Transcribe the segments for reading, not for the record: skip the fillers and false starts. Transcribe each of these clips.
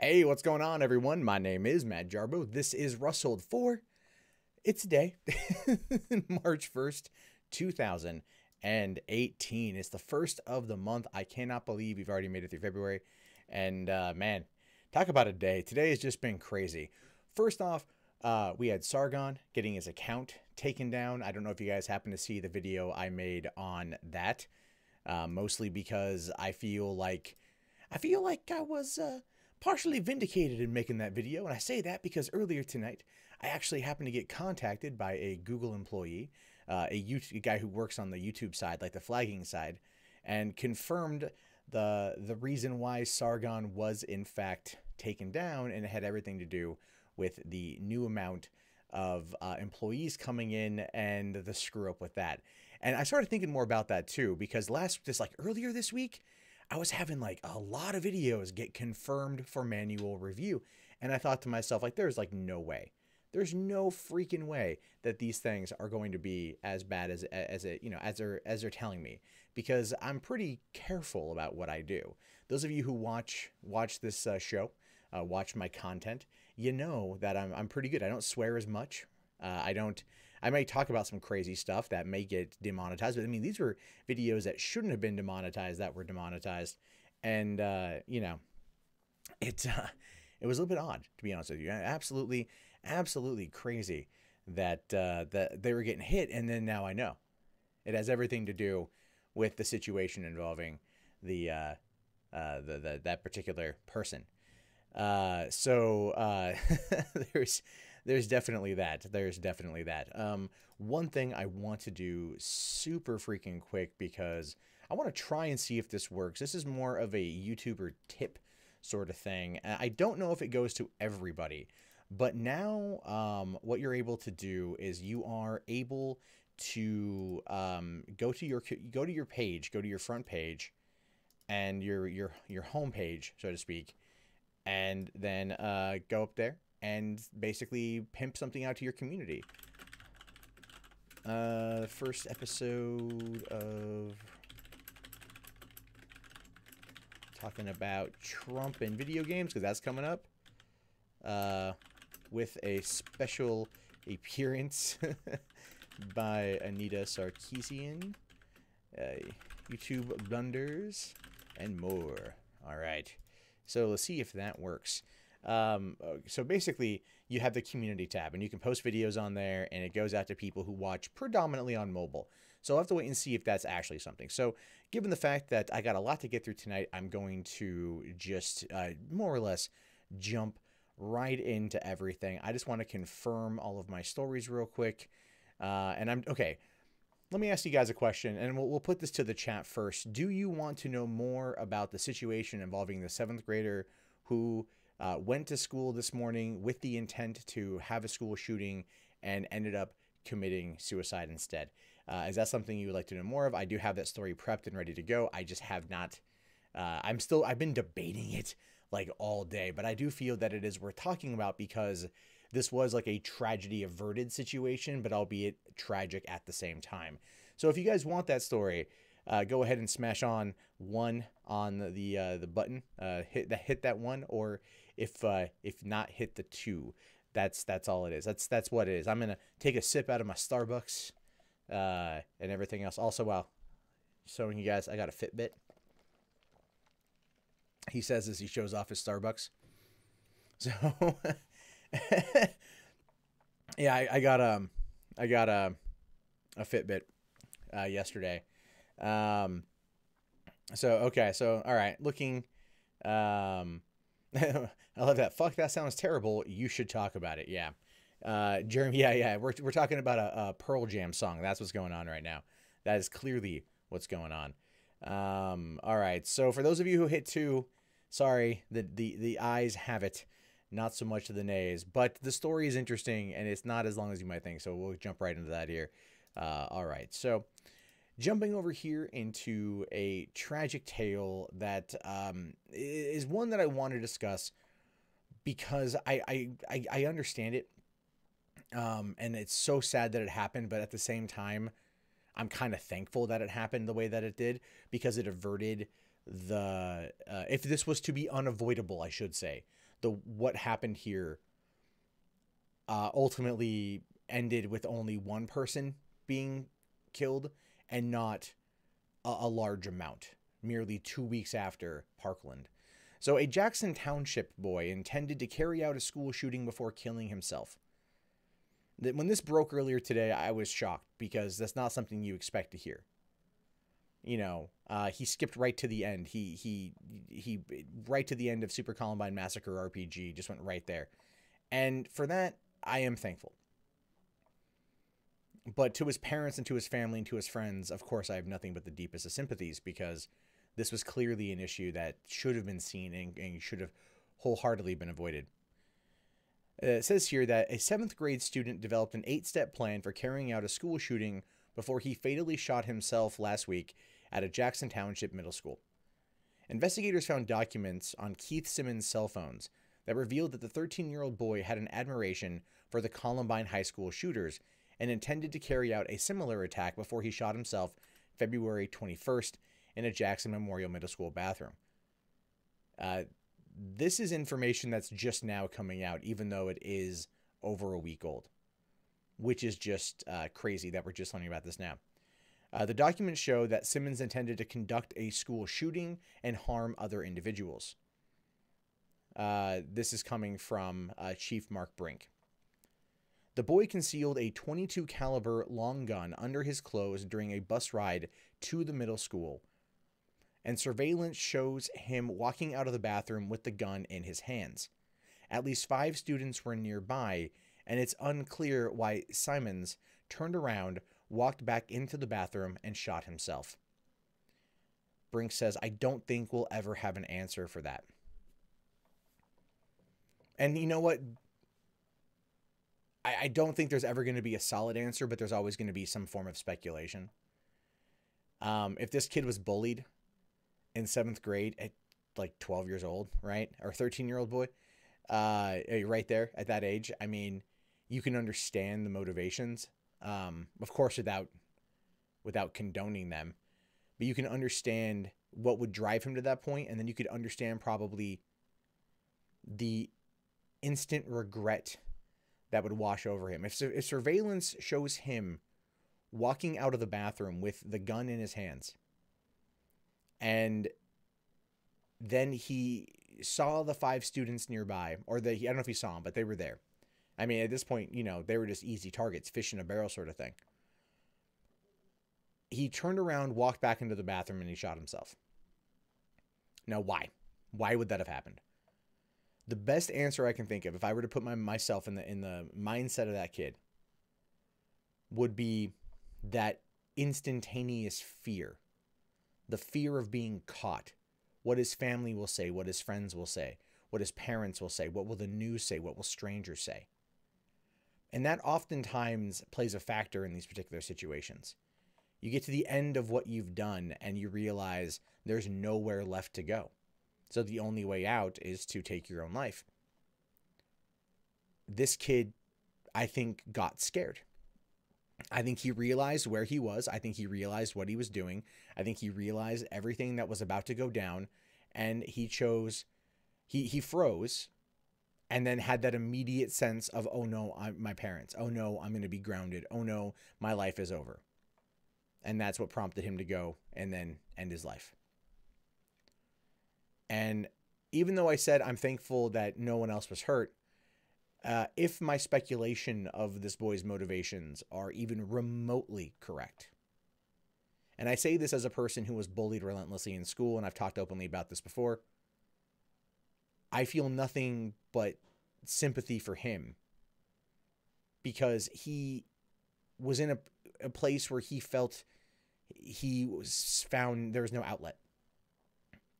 Hey, what's going on, everyone? My name is Matt Jarbo. This is Rustl'd for it's today, March 1st, 2018. It's the first of the month. I cannot believe we've already made it through February. And man, talk about a day. Today has just been crazy. First off, we had Sargon getting his account taken down. I don't know if you guys happen to see the video I made on that. Mostly because I feel like I was partially vindicated in making that video, and I say that because earlier tonight I actually happened to get contacted by a Google employee, a guy who works on the YouTube side, like the flagging side, and confirmed the reason why Sargon was in fact taken down, and it had everything to do with the new amount of employees coming in and the screw up with that. And I started thinking more about that too, because earlier this week, I was having like a lot of videos get confirmed for manual review. And I thought to myself, like, there's like no way. There's no freaking way that these things are going to be as bad as they're telling me, because I'm pretty careful about what I do. Those of you who watch this show, watch my content, you know that I'm pretty good. I don't swear as much. I may talk about some crazy stuff that may get demonetized, but I mean, these were videos that shouldn't have been demonetized that were demonetized. And, it was a little bit odd, to be honest with you. Absolutely, absolutely crazy that they were getting hit. And then now I know it has everything to do with the situation involving that particular person. So there's definitely that. There's definitely that. One thing I want to do super freaking quick, because I want to try and see if this works. This is more of a YouTuber tip sort of thing. I don't know if it goes to everybody, but now what you're able to do is you are able to go to your page, go to your front page, and your home page, so to speak, and then go up there and basically pimp something out to your community. The first episode of talking about Trump and video games, because that's coming up, with a special appearance by Anita Sarkeesian, YouTube blunders, and more. All right. So let's see if that works. So basically, you have the community tab, and you can post videos on there, and it goes out to people who watch predominantly on mobile. So I'll have to wait and see if that's actually something. So given the fact that I got a lot to get through tonight, I'm going to just more or less jump right into everything. I just want to confirm all of my stories real quick. And I'm okay. Let me ask you guys a question, and we'll put this to the chat first. Do you want to know more about the situation involving the 7th grader who went to school this morning with the intent to have a school shooting and ended up committing suicide instead? Is that something you would like to know more of? I do have that story prepped and ready to go. I just have not. I've been debating it like all day, but I do feel that it is worth talking about, because this was like a tragedy averted situation, but albeit tragic at the same time. So if you guys want that story, go ahead and smash on 1 on the button. Hit that 1, or if not, hit the 2. That's all it is. That's what it is. I'm gonna take a sip out of my Starbucks and everything else. Also, while showing you guys, I got a Fitbit. He says as he shows off his Starbucks. So yeah, I got a Fitbit yesterday. So okay, so all right, looking. I love that. Fuck, that sounds terrible. You should talk about it. Yeah, Jeremy. Yeah. We're talking about a Pearl Jam song. That's what's going on right now. That is clearly what's going on. All right. So for those of you who hit 2, sorry, the ayes have it. Not so much the nays, but the story is interesting, and it's not as long as you might think. So we'll jump right into that here. All right. So jumping over here into a tragic tale that is one that I want to discuss, because I understand it. And it's so sad that it happened, but at the same time, I'm kind of thankful that it happened the way that it did, because it averted the, if this was to be unavoidable, I should say, what happened here ultimately ended with only one person being killed and not a large amount, merely 2 weeks after Parkland. So a Jackson Township boy intended to carry out a school shooting before killing himself. When this broke earlier today, I was shocked because that's not something you expect to hear. You know, he skipped right to the end. He right to the end of Super Columbine Massacre RPG, just went right there. And for that, I am thankful. But to his parents and to his family and to his friends, of course, I have nothing but the deepest of sympathies, because this was clearly an issue that should have been seen and should have wholeheartedly been avoided. It says here that a 7th grade student developed an 8-step plan for carrying out a school shooting before he fatally shot himself last week at a Jackson Township middle school. Investigators found documents on Keith Simmons' cell phones that revealed that the 13-year-old boy had an admiration for the Columbine High School shooters and intended to carry out a similar attack before he shot himself February 21st in a Jackson Memorial Middle School bathroom. This is information that's just now coming out, even though it is over a week old, which is just crazy that we're just learning about this now. The documents show that Simmons intended to conduct a school shooting and harm other individuals. This is coming from Chief Mark Brink. The boy concealed a .22 caliber long gun under his clothes during a bus ride to the middle school, and surveillance shows him walking out of the bathroom with the gun in his hands. At least 5 students were nearby, and it's unclear why Simmons turned around, walked back into the bathroom, and shot himself. Brink says, "I don't think we'll ever have an answer for that." And you know what? I don't think there's ever going to be a solid answer, but there's always going to be some form of speculation. If this kid was bullied in 7th grade at like 12 years old, right? Or 13-year-old boy, right there at that age, I mean, you can understand the motivations, of course, without condoning them, but you can understand what would drive him to that point. And then you could understand probably the instant regret that would wash over him. If surveillance shows him walking out of the bathroom with the gun in his hands, and then he saw the 5 students nearby, or I don't know if he saw them, but they were there. I mean, at this point, you know, they were just easy targets, fish in a barrel sort of thing. He turned around, walked back into the bathroom, and he shot himself. Now, why? Why would that have happened? The best answer I can think of, if I were to put myself in the mindset of that kid, would be that instantaneous fear. The fear of being caught. What his family will say, what his friends will say, what his parents will say, what will the news say, what will strangers say. And that oftentimes plays a factor in these particular situations. You get to the end of what you've done and you realize there's nowhere left to go. So the only way out is to take your own life. This kid, I think, got scared. I think he realized where he was. I think he realized what he was doing. I think he realized everything that was about to go down. And he froze, and then had that immediate sense of, oh no, my parents. Oh no, I'm going to be grounded. Oh no, my life is over. And that's what prompted him to go and then end his life. And even though I said I'm thankful that no one else was hurt, if my speculation of this boy's motivations are even remotely correct, and I say this as a person who was bullied relentlessly in school, and I've talked openly about this before, I feel nothing but sympathy for him, because he was in a place where he felt he was found, there was no outlet.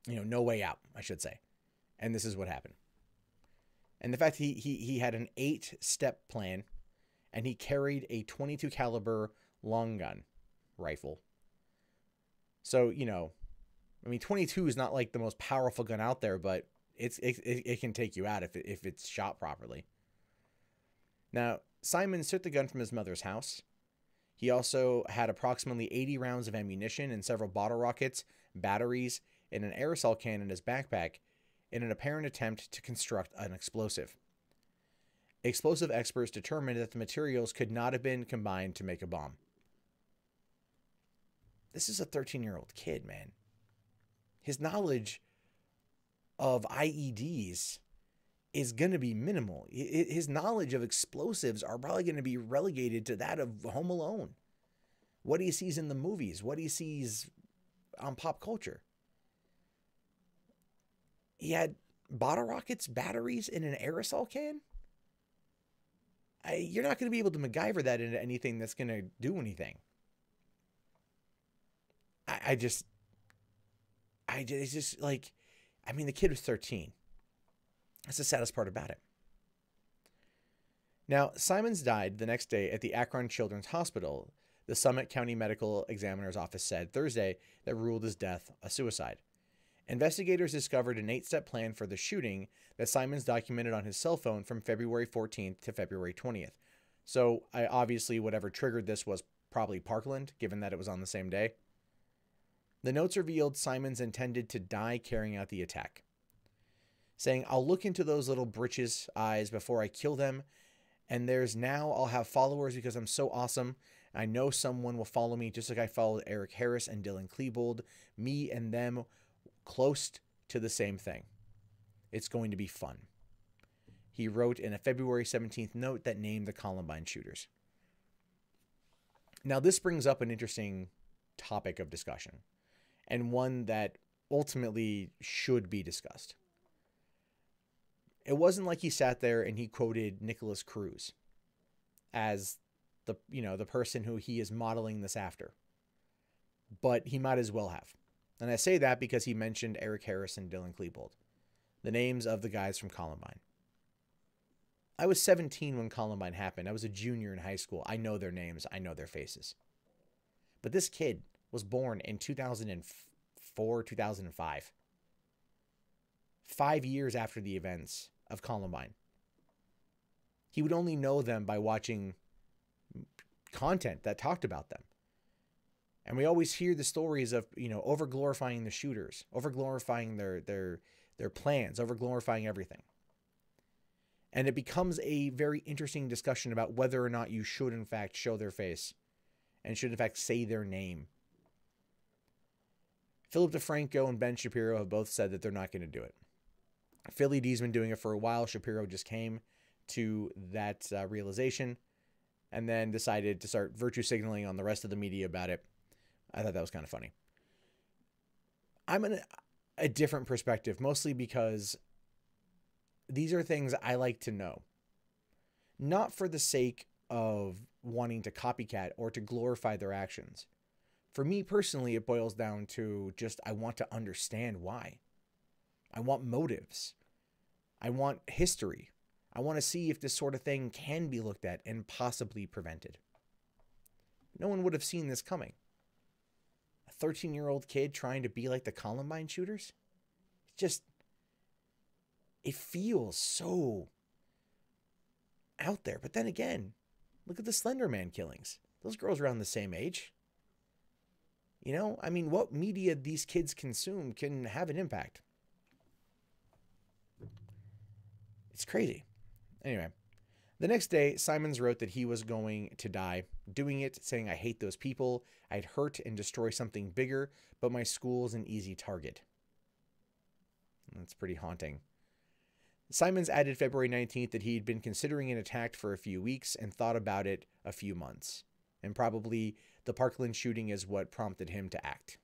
You know, no way out, I should say. And this is what happened. And the fact he had an 8-step plan, and he carried a .22 caliber long gun rifle. So, you know, I mean, 22 is not like the most powerful gun out there, but it can take you out if it's shot properly. Now, Simon took the gun from his mother's house. He also had approximately 80 rounds of ammunition and several bottle rockets, batteries, and an aerosol can in his backpack in an apparent attempt to construct an explosive. Explosive experts determined that the materials could not have been combined to make a bomb. This is a 13-year-old kid, man. His knowledge of IEDs is going to be minimal. His knowledge of explosives are probably going to be relegated to that of Home Alone. What he sees in the movies, what he sees on pop culture. He had bottle rockets, batteries in an aerosol can? You're not going to be able to MacGyver that into anything that's going to do anything. It's just like, I mean, the kid was 13. That's the saddest part about it. Now, Simons died the next day at the Akron Children's Hospital. The Summit County Medical Examiner's Office said Thursday that ruled his death a suicide. Investigators discovered an 8-step plan for the shooting that Simons documented on his cell phone from February 14th to February 20th. So, obviously, whatever triggered this was probably Parkland, given that it was on the same day. The notes revealed Simons intended to die carrying out the attack, saying, "I'll look into those little britches' eyes before I kill them, and I'll have followers because I'm so awesome. I know someone will follow me just like I followed Eric Harris and Dylan Klebold, me and them close to the same thing. It's going to be fun." He wrote in a February 17th note that named the Columbine shooters. Now, this brings up an interesting topic of discussion, and one that ultimately should be discussed. It wasn't like he sat there and he quoted Nicholas Cruz as the person who he is modeling this after. But he might as well have. And I say that because he mentioned Eric Harris and Dylan Klebold, the names of the guys from Columbine. I was 17 when Columbine happened. I was a junior in high school. I know their names. I know their faces. But this kid was born in 2004, 2005. 5 years after the events of Columbine. He would only know them by watching content that talked about them. And we always hear the stories of, over-glorifying the shooters, over-glorifying their plans, over-glorifying everything. And it becomes a very interesting discussion about whether or not you should, in fact, show their face and should, in fact, say their name. Philip DeFranco and Ben Shapiro have both said that they're not going to do it. Philly D's been doing it for a while. Shapiro just came to that realization and then decided to start virtue signaling on the rest of the media about it. I thought that was kind of funny. I'm in a different perspective, mostly because these are things I like to know. Not for the sake of wanting to copycat or to glorify their actions. For me personally, it boils down to just I want to understand why. I want motives. I want history. I want to see if this sort of thing can be looked at and possibly prevented. No one would have seen this coming. A 13-year-old kid trying to be like the Columbine shooters? It feels so out there. But then again, look at the Slender Man killings. Those girls are around the same age. What media these kids consume can have an impact. It's crazy. Anyway, the next day, Simons wrote that he was going to die, doing it, saying, "I hate those people. I'd hurt and destroy something bigger, but my school's an easy target." That's pretty haunting. Simons added February 19th that he'd been considering an attack for a few weeks and thought about it a few months. And probably the Parkland shooting is what prompted him to act.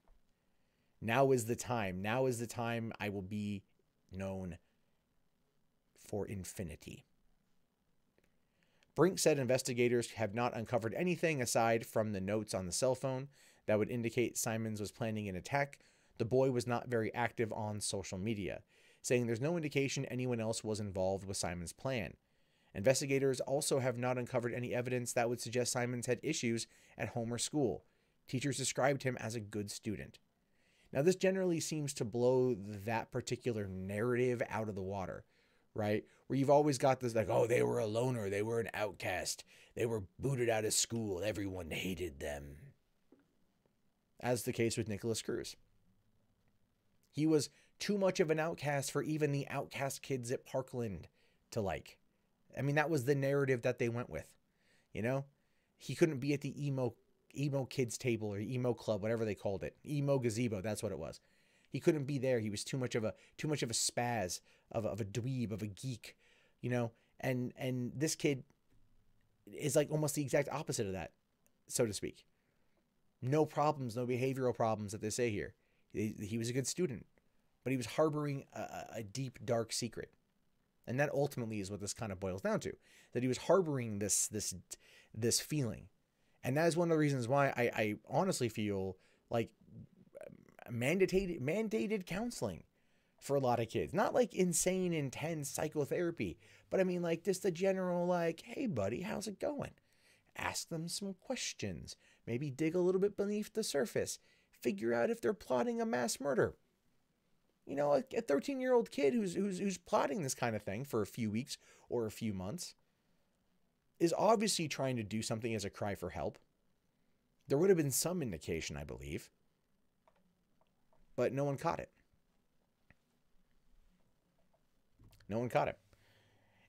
Now is the time. Now is the time I will be known for infinity. Brink said investigators have not uncovered anything aside from the notes on the cell phone that would indicate Simons was planning an attack. The boy was not very active on social media, saying there's no indication anyone else was involved with Simons' plan. Investigators also have not uncovered any evidence that would suggest Simons had issues at home or school. Teachers described him as a good student. Now, this generally seems to blow that particular narrative out of the water, right? Where you've always got this like, oh, they were a loner, they were an outcast, they were booted out of school, everyone hated them. As the case with Nicholas Cruz. He was too much of an outcast for even the outcast kids at Parkland to like. I mean, that was the narrative that they went with, you know? He couldn't be at the emo kids table or emo club, whatever they called it. Emo gazebo, that's what it was. He couldn't be there. He was too much of a spaz, of a dweeb, of a geek, you know? And this kid is like almost the exact opposite of that, so to speak. No problems, no behavioral problems that they say here. He was a good student, but he was harboring a deep, dark secret. And that ultimately is what this kind of boils down to, that he was harboring this feeling. And that is one of the reasons why I honestly feel like mandated counseling for a lot of kids. Not like insane, intense psychotherapy, but I mean like just a general like, hey buddy, how's it going? Ask them some questions. Maybe dig a little bit beneath the surface. Figure out if they're plotting a mass murder. You know, a 13-year-old kid who's plotting this kind of thing for a few weeks or a few months is obviously trying to do something as a cry for help. There would have been some indication, I believe. But no one caught it. No one caught it.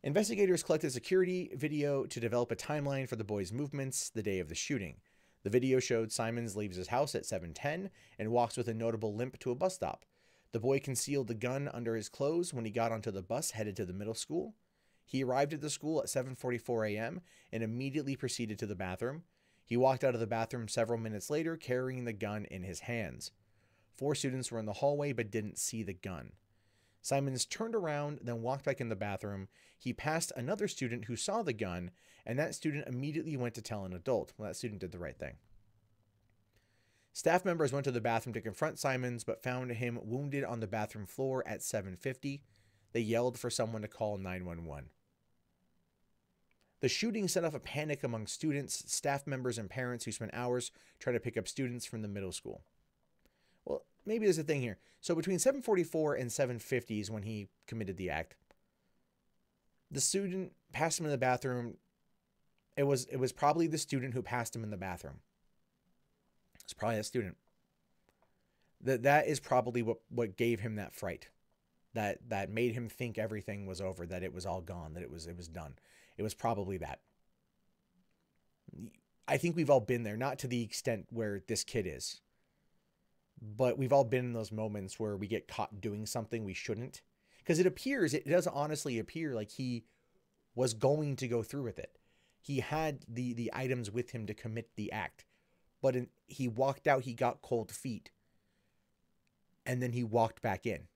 Investigators collected security video to develop a timeline for the boy's movements the day of the shooting. The video showed Simons leaves his house at 7:10 and walks with a notable limp to a bus stop. The boy concealed the gun under his clothes when he got onto the bus headed to the middle school. He arrived at the school at 7:44 a.m. and immediately proceeded to the bathroom. He walked out of the bathroom several minutes later carrying the gun in his hands. 4 students were in the hallway but didn't see the gun. Simons turned around, then walked back in the bathroom. He passed another student who saw the gun, and that student immediately went to tell an adult. Well, that student did the right thing. Staff members went to the bathroom to confront Simons, but found him wounded on the bathroom floor at 7:50. They yelled for someone to call 911. The shooting set off a panic among students, staff members, and parents who spent hours trying to pick up students from the middle school. Well, maybe there's a thing here. So between 7:44 and 7:50 is when he committed the act. The student passed him in the bathroom. It was probably the student who passed him in the bathroom. It's probably a student. That is probably what gave him that fright. That made him think everything was over, that it was all gone, that it was done. It was probably that. I think we've all been there, not to the extent where this kid is, but we've all been in those moments where we get caught doing something we shouldn't. Because it does honestly appear like he was going to go through with it. He had the items with him to commit the act. But he walked out, he got cold feet. And then he walked back in.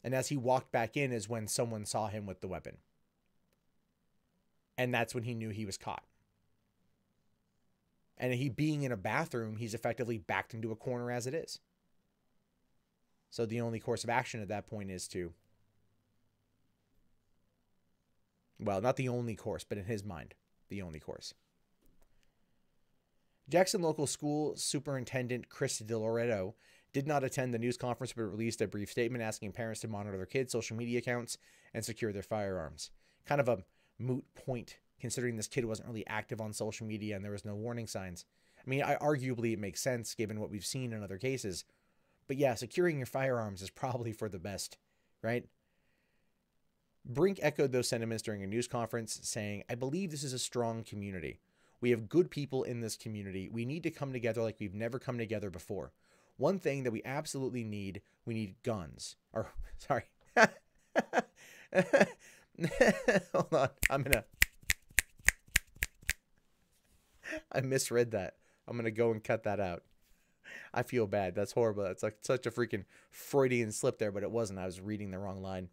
And as he walked back in is when someone saw him with the weapon. And that's when he knew he was caught. And he being in a bathroom, he's effectively backed into a corner as it is. So the only course of action at that point is to, well, not the only course, but in his mind, the only course. Jackson Local School Superintendent Chris DiLoretto did not attend the news conference, but released a brief statement asking parents to monitor their kids' social media accounts and secure their firearms. Kind of a moot point, considering this kid wasn't really active on social media and there was no warning signs. I mean, arguably it makes sense given what we've seen in other cases. But yeah, securing your firearms is probably for the best, right? Brink echoed those sentiments during a news conference, saying, "I believe this is a strong community. We have good people in this community. We need to come together like we've never come together before. One thing that we absolutely need, we need guns." Or, sorry. Hold on. I misread that. I'm going to go and cut that out. I feel bad. That's horrible. That's like such a freaking Freudian slip there, but it wasn't. I was reading the wrong line.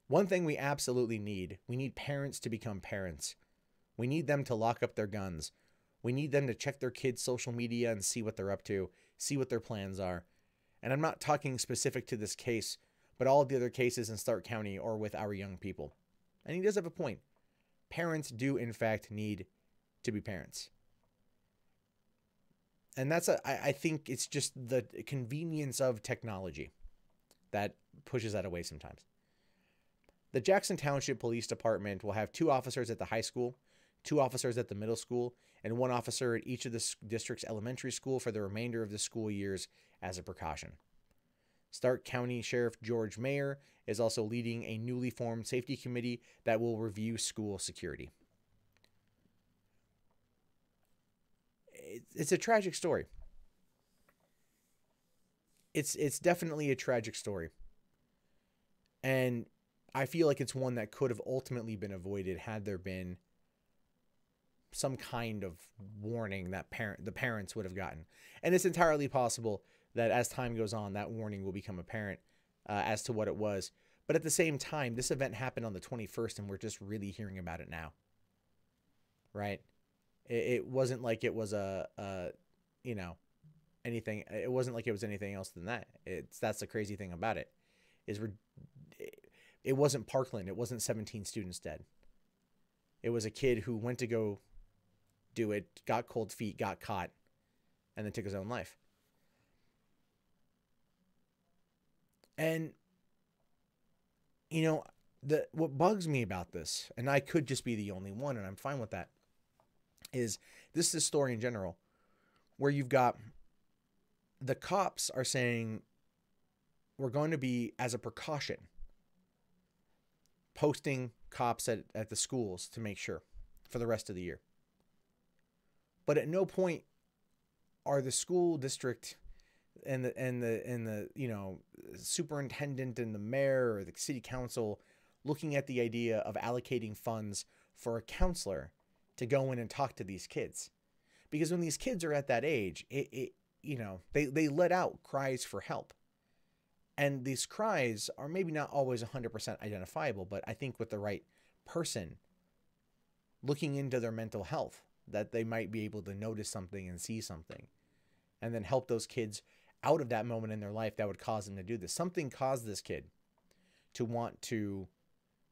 One thing we absolutely need, we need parents to become parents. We need them to lock up their guns. We need them to check their kids' social media and see what they're up to, see what their plans are. And I'm not talking specific to this case, but all of the other cases in Stark County or with our young people. And he does have a point. Parents do, in fact, need to be parents. And that's, I think it's just the convenience of technology that pushes that away sometimes. The Jackson Township Police Department will have 2 officers at the high school, 2 officers at the middle school, and one officer at each of the district's elementary school for the remainder of the school years as a precaution. Stark County Sheriff George Mayer is also leading a newly formed safety committee that will review school security. It's a tragic story. It's definitely a tragic story. And I feel like it's one that could have ultimately been avoided had there been some kind of warning that the parents would have gotten. And it's entirely possible that as time goes on, that warning will become apparent as to what it was. But at the same time, this event happened on the 21st, and we're just really hearing about it now. Right? It wasn't like it was anything. It wasn't like it was anything else than that. That's the crazy thing about it, is it wasn't Parkland. It wasn't 17 students dead. It was a kid who went to go do it, got cold feet, got caught, and then took his own life. And, what bugs me about this, and I could just be the only one, and I'm fine with that, is this story in general, where you've got the cops are saying, we're going to be, as a precaution, posting cops at the schools to make sure for the rest of the year. But at no point are the school district and the superintendent and the mayor or the city council looking at the idea of allocating funds for a counselor to go in and talk to these kids. Because when these kids are at that age, they let out cries for help. And these cries are maybe not always 100% identifiable, but I think with the right person looking into their mental health, that they might be able to notice something and see something, and then help those kids out of that moment in their life that would cause them to do this. Something caused this kid to want to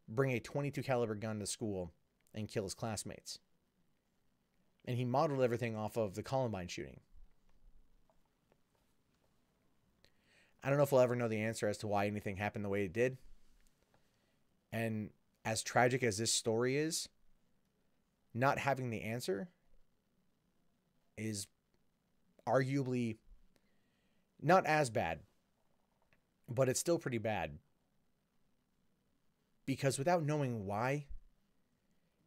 bring a .22 caliber gun to school and kill his classmates. And he modeled everything off of the Columbine shooting. I don't know if we'll ever know the answer as to why anything happened the way it did. And as tragic as this story is, not having the answer is arguably not as bad, but it's still pretty bad. Because without knowing why,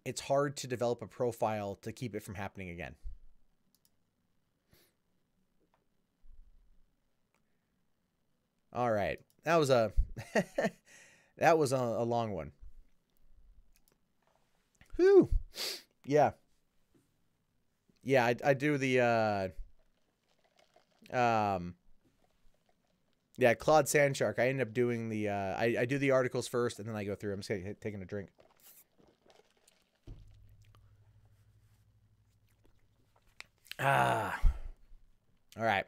it's hard to develop a profile to keep it from happening again. All right. That was a long one. Whew. Yeah. Yeah, I do the Claude Sandshark. I end up doing the I do the articles first and then I go through. I'm just taking a drink. All right.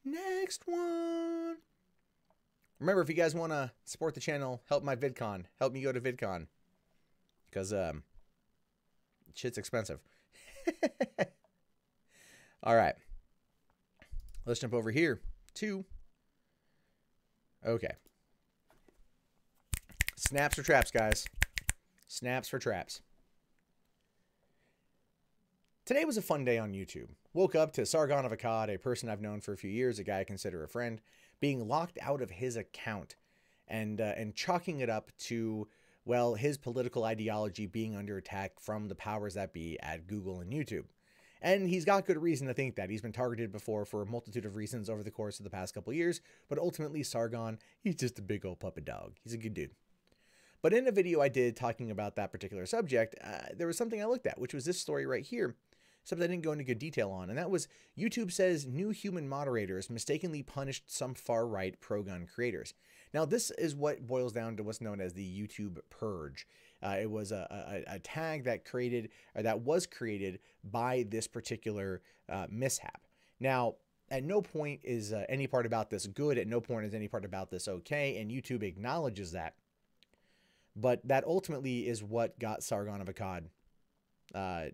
Next one. Remember, if you guys want to support the channel, help my VidCon. Help me go to VidCon. Because shit's expensive. All right. Let's jump over here to... Okay. Snaps for traps, guys. Snaps for traps. Today was a fun day on YouTube. Woke up to Sargon of Akkad, a person I've known for a few years, a guy I consider a friend, being locked out of his account and chalking it up to, well, his political ideology being under attack from the powers that be at Google and YouTube. And he's got good reason to think that. He's been targeted before for a multitude of reasons over the course of the past couple of years, but ultimately Sargon, he's just a big old puppet dog. He's a good dude. But in a video I did talking about that particular subject, there was something I looked at, which was this story right here. Something I didn't go into good detail on, and that was YouTube says new human moderators mistakenly punished some far-right pro-gun creators. Now, this is what boils down to what's known as the YouTube purge. It was a tag that was created by this particular mishap. Now, at no point is any part about this good. At no point is any part about this okay, and YouTube acknowledges that. But that ultimately is what got Sargon of Akkad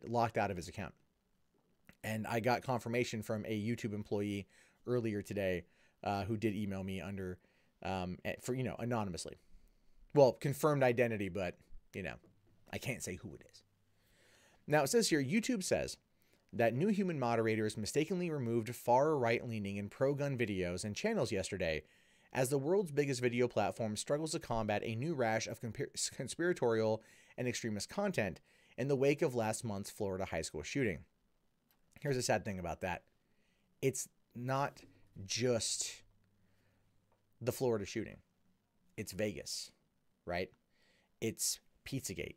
locked out of his account. And I got confirmation from a YouTube employee earlier today who did email me under, anonymously. Well, confirmed identity, but, I can't say who it is. Now, it says here, YouTube says that new human moderators mistakenly removed far right-leaning and pro-gun videos and channels yesterday as the world's biggest video platform struggles to combat a new rash of conspiratorial and extremist content in the wake of last month's Florida high school shooting. Here's the sad thing about that. It's not just the Florida shooting. It's Vegas, right? It's Pizzagate.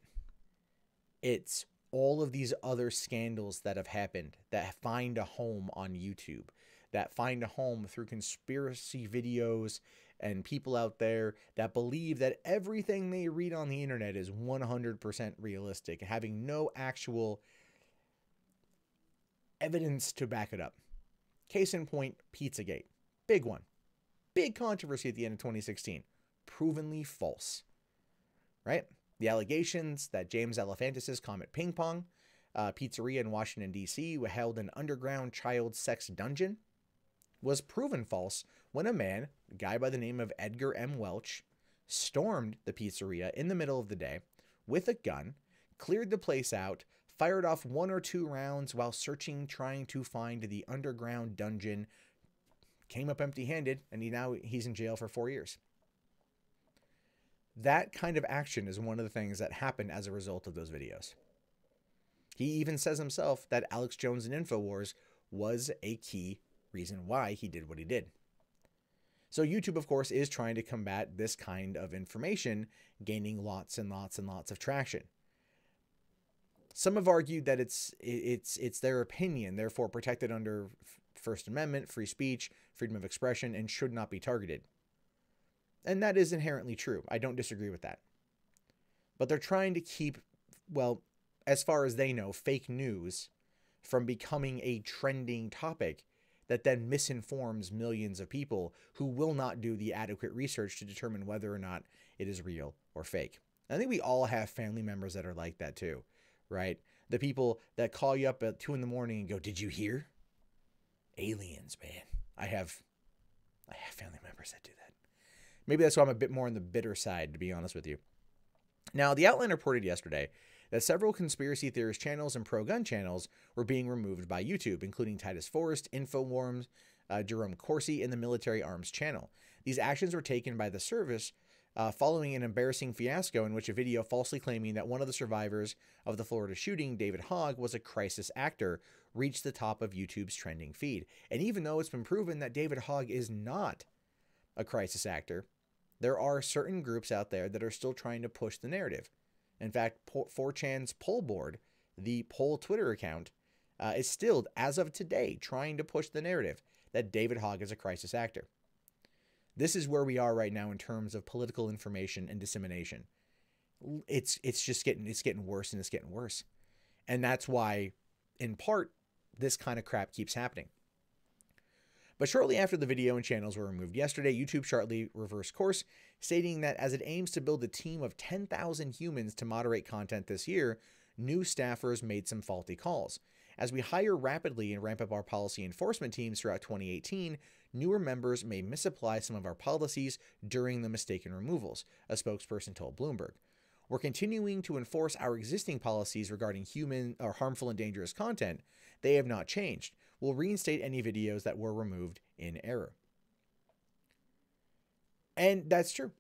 It's all of these other scandals that have happened that find a home on YouTube, that find a home through conspiracy videos and people out there that believe that everything they read on the internet is 100% realistic, having no actual evidence to back it up. Case in point, Pizzagate. Big one. Big controversy at the end of 2016. Provenly false. Right? The allegations that James Alefantis' Comet Ping Pong pizzeria in Washington, D.C. held an underground child sex dungeon was proven false when a man, a guy by the name of Edgar M. Welch, stormed the pizzeria in the middle of the day with a gun, cleared the place out, fired off 1 or 2 rounds while searching, trying to find the underground dungeon, came up empty-handed, and he's in jail for 4 years. That kind of action is one of the things that happened as a result of those videos. He even says himself that Alex Jones and InfoWars was a key reason why he did what he did. So YouTube, of course, is trying to combat this kind of information, gaining lots and lots and lots of traction. Some have argued that it's their opinion, therefore protected under First Amendment, free speech, freedom of expression, and should not be targeted. And that is inherently true. I don't disagree with that. But they're trying to keep, well, as far as they know, fake news from becoming a trending topic that then misinforms millions of people who will not do the adequate research to determine whether or not it is real or fake. I think we all have family members that are like that too, right? The people that call you up at 2 in the morning and go, "Did you hear? Aliens, man." I have family members that do that. Maybe that's why I'm a bit more on the bitter side, to be honest with you. Now, the Outline reported yesterday that several conspiracy theorist channels and pro-gun channels were being removed by YouTube, including Titus Forrest, InfoWars, Jerome Corsi, and the Military Arms channel. These actions were taken by the service following an embarrassing fiasco in which a video falsely claiming that one of the survivors of the Florida shooting, David Hogg, was a crisis actor, reached the top of YouTube's trending feed. And even though it's been proven that David Hogg is not a crisis actor, there are certain groups out there that are still trying to push the narrative. In fact, 4chan's poll board, the poll Twitter account, is still, as of today, trying to push the narrative that David Hogg is a crisis actor. This is where we are right now in terms of political information and dissemination. It's getting worse and it's getting worse. And that's why, in part, this kind of crap keeps happening. But shortly after the video and channels were removed yesterday, YouTube sharply reversed course, stating that as it aims to build a team of 10,000 humans to moderate content this year, new staffers made some faulty calls. As we hire rapidly and ramp up our policy enforcement teams throughout 2018, newer members may misapply some of our policies during the mistaken removals, a spokesperson told Bloomberg. We're continuing to enforce our existing policies regarding human or harmful and dangerous content. They have not changed. We'll reinstate any videos that were removed in error. And that's true.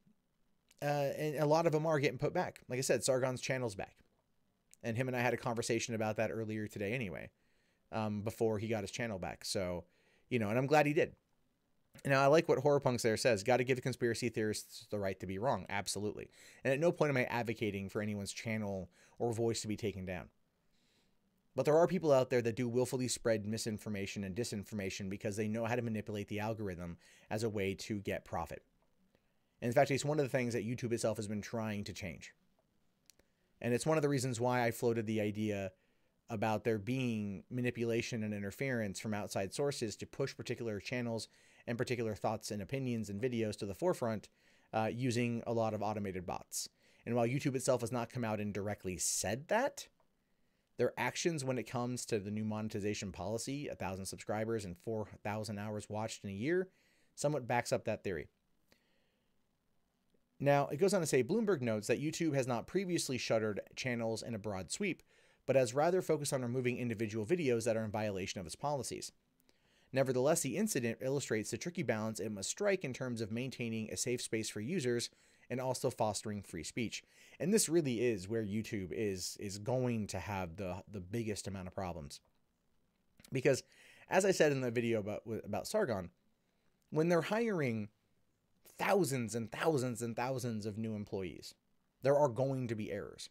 And a lot of them are getting put back. Like I said, Sargon's channel's back. And him and I had a conversation about that earlier today anyway, before he got his channel back. So, and I'm glad he did. Now, I like what Horrorpunks there says. Got to give conspiracy theorists the right to be wrong. Absolutely. And at no point am I advocating for anyone's channel or voice to be taken down. But there are people out there that do willfully spread misinformation and disinformation because they know how to manipulate the algorithm as a way to get profit. And in fact, it's one of the things that YouTube itself has been trying to change. And it's one of the reasons why I floated the idea about there being manipulation and interference from outside sources to push particular channels and particular thoughts and opinions and videos to the forefront using a lot of automated bots. And while YouTube itself has not come out and directly said that, their actions when it comes to the new monetization policy, 1,000 subscribers and 4,000 hours watched in a year, somewhat backs up that theory. Now, it goes on to say, Bloomberg notes that YouTube has not previously shuttered channels in a broad sweep, but has rather focused on removing individual videos that are in violation of its policies. Nevertheless, the incident illustrates the tricky balance it must strike in terms of maintaining a safe space for users and also fostering free speech. And this really is where YouTube is going to have the biggest amount of problems. Because, as I said in the video about Sargon, when they're hiring thousands and thousands and thousands of new employees, there are going to be errors.